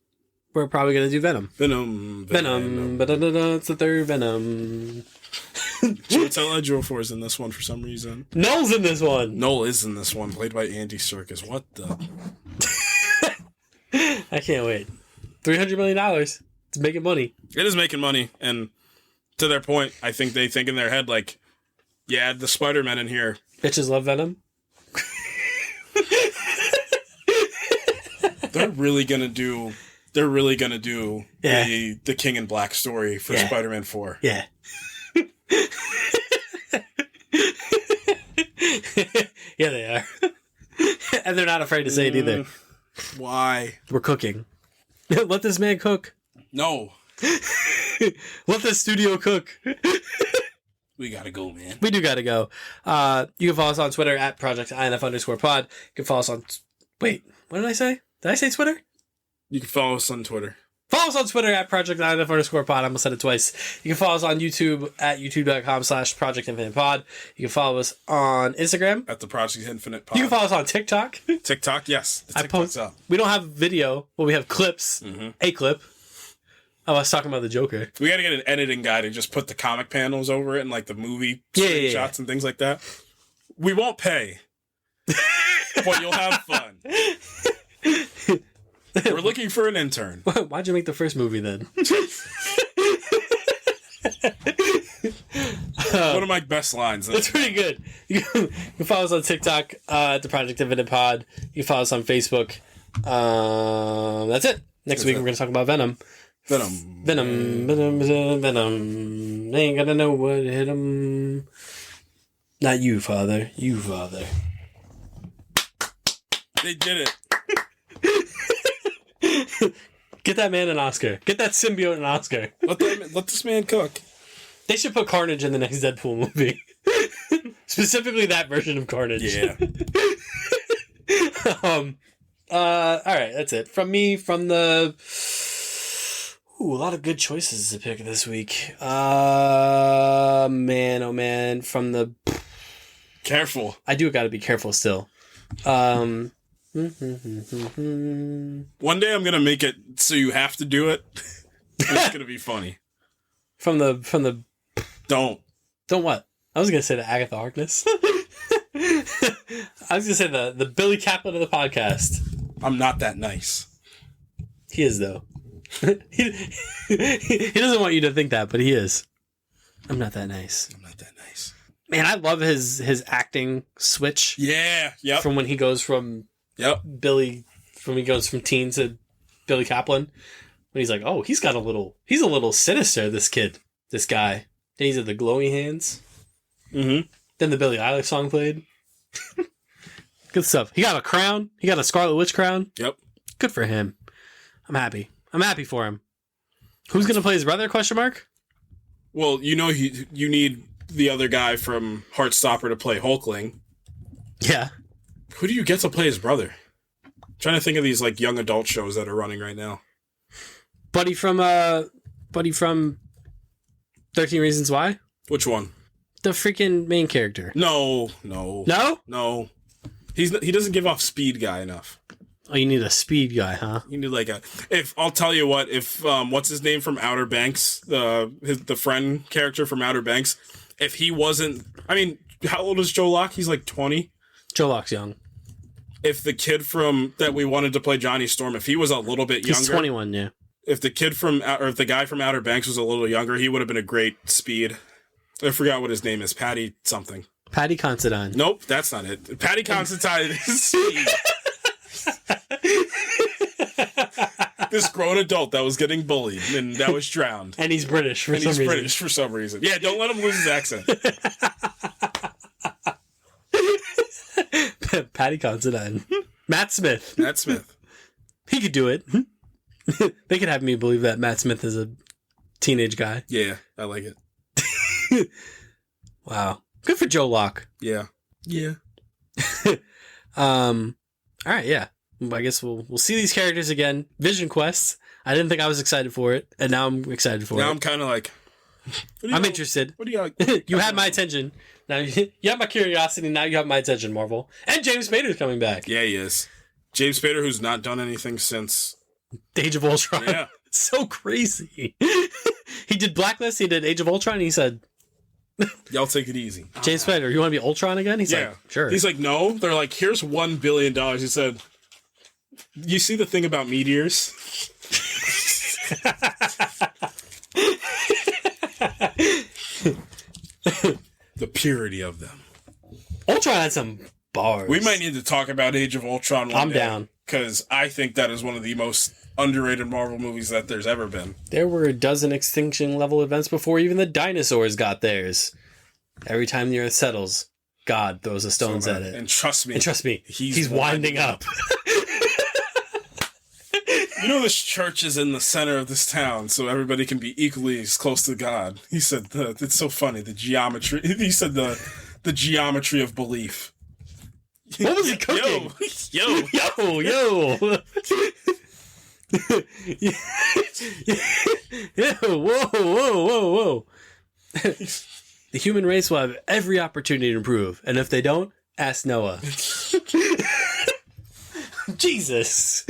we're probably going to do Venom. Venom. It's the third Venom. Chiwetel Ejiofor is in this one for some reason. Noel's in this one. Noel is in this one, played by Andy Serkis. What the? I can't wait. $300 million. It's making money. It is making money, and to their point, I think they think in their head, like, yeah, add the Spider-Man in here. Bitches love Venom. They're really gonna do the King in Black story for Spider-Man 4. Yeah. Yeah, they are. And they're not afraid to say it either. Why? We're cooking. Let this man cook. No. Let the studio cook. We gotta go, man. We do gotta go. You can follow us on Twitter at ProjectINF_pod. You can follow us on... Wait, what did I say? Did I say Twitter? You can follow us on Twitter. Follow us on Twitter at ProjectINF_pod. I almost said it twice. You can follow us on YouTube at youtube.com/ProjectInfinitePod. You can follow us on Instagram at the Project Infinite Pod. You can follow us on TikTok. TikTok, yes. The TikTok's up. We don't have video, but we have clips. Mm-hmm. A clip. Oh, I was talking about the Joker. We gotta get an editing guy to just put the comic panels over it and like the movie shots and things like that. We won't pay, but you'll have fun. We're looking for an intern. Why'd you make the first movie then? One of my best lines. That's pretty good. You can follow us on TikTok at the Project Infinite Pod. You can follow us on Facebook. That's it. Next week we're going to talk about Venom. Venom. They ain't gonna know what hit him. Not you, Father. You, Father. They did it. Get that man an Oscar. Get that symbiote an Oscar. Let this man cook. They should put Carnage in the next Deadpool movie. Specifically that version of Carnage. Yeah. Alright, that's it. From me, from the... Ooh, a lot of good choices to pick this week. Man, oh man, from the... Careful. I do got to be careful still. One day I'm going to make it so you have to do it. It's going to be funny. From the... Don't what? I was going to say the Agatha Harkness. I was going to say the Billy Kaplan of the podcast. I'm not that nice. He is, though. he doesn't want you to think that, but he is. I'm not that nice. I'm not that nice. Man, I love his acting switch. Yeah. Yep. From when he goes from Billy, from he goes from teen to Billy Kaplan. When he's like, oh, he's a little sinister, this guy. Then he's at the glowy hands. Mm-hmm. Then the Billie Eilish song played. Good stuff. He got a crown. He got a Scarlet Witch crown. Yep. Good for him. I'm happy. I'm happy for him. Who's going to play his brother, question mark? Well, you need the other guy from Heartstopper to play Hulkling. Yeah. Who do you get to play his brother? I'm trying to think of these like young adult shows that are running right now. Buddy from 13 Reasons Why? Which one? The freaking main character. No. No? He doesn't give off speed guy enough. Oh, you need a speed guy, huh? You need I'll tell you what, if what's his name from Outer Banks, the friend character from Outer Banks, if he wasn't, I mean, how old is Joe Locke? He's like 20. Joe Locke's young. If the kid that we wanted to play Johnny Storm, if he was a little bit younger, he's 21, yeah. If the guy from Outer Banks was a little younger, he would have been a great speed. I forgot what his name is. Patty something. Patty Considine. Nope, that's not it. Patty Considine is speed. This grown adult that was getting bullied and that was drowned. And he's British for some reason. Yeah, don't let him lose his accent. Patty Considine. Matt Smith. He could do it. They could have me believe that Matt Smith is a teenage guy. Yeah, I like it. Wow. Good for Joe Locke. Yeah. All right, yeah. I guess we'll see these characters again. Vision Quest. I didn't think I was excited for it, and now I'm excited for it. Now I'm kind of like... I'm interested. What do you... You had my attention. Now you have my curiosity. Now you have my attention, Marvel. And James Spader's coming back. Yeah, he is. James Spader, who's not done anything since... Age of Ultron. Yeah. It's so crazy. He did Blacklist. He did Age of Ultron. And he said... Y'all take it easy. James Spader, you want to be Ultron again? He's like, sure. He's like, no. They're like, here's $1 billion. He said, you see the thing about meteors? The purity of them. Ultron had some bars. We might need to talk about Age of Ultron one I'm day, down. Because I think that is one of the most underrated Marvel movies that there's ever been. There were a dozen extinction level events before even the dinosaurs got theirs. Every time the earth settles, God throws the stones at it. And trust me, he's winding up. You know, this church is in the center of this town, so everybody can be equally as close to God. He said, it's so funny, the geometry. He said the geometry of belief. What was he cooking? Yo. Whoa. The human race will have every opportunity to improve, and if they don't, ask Noah. Jesus.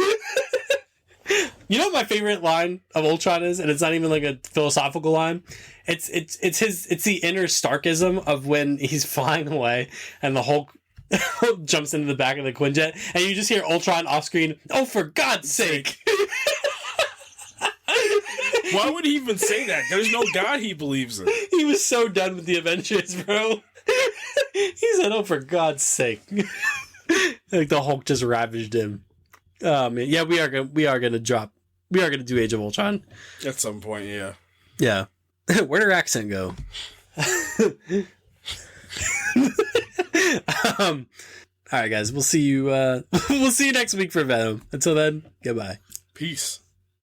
You know what my favorite line of Ultron is, and it's not even like a philosophical line. It's the inner Starkism of when he's flying away and the Hulk jumps into the back of the Quinjet, and you just hear Ultron off screen. Oh, for God's sake! Why would he even say that? There's no God he believes in. He was so done with the Avengers, bro. He said, "Oh, for God's sake!" Like the Hulk just ravaged him. Oh man, yeah, we are gonna do Age of Ultron at some point. Yeah. Where'd her accent go? All right, guys, we'll see you next week for Venom. Until then, goodbye. Peace.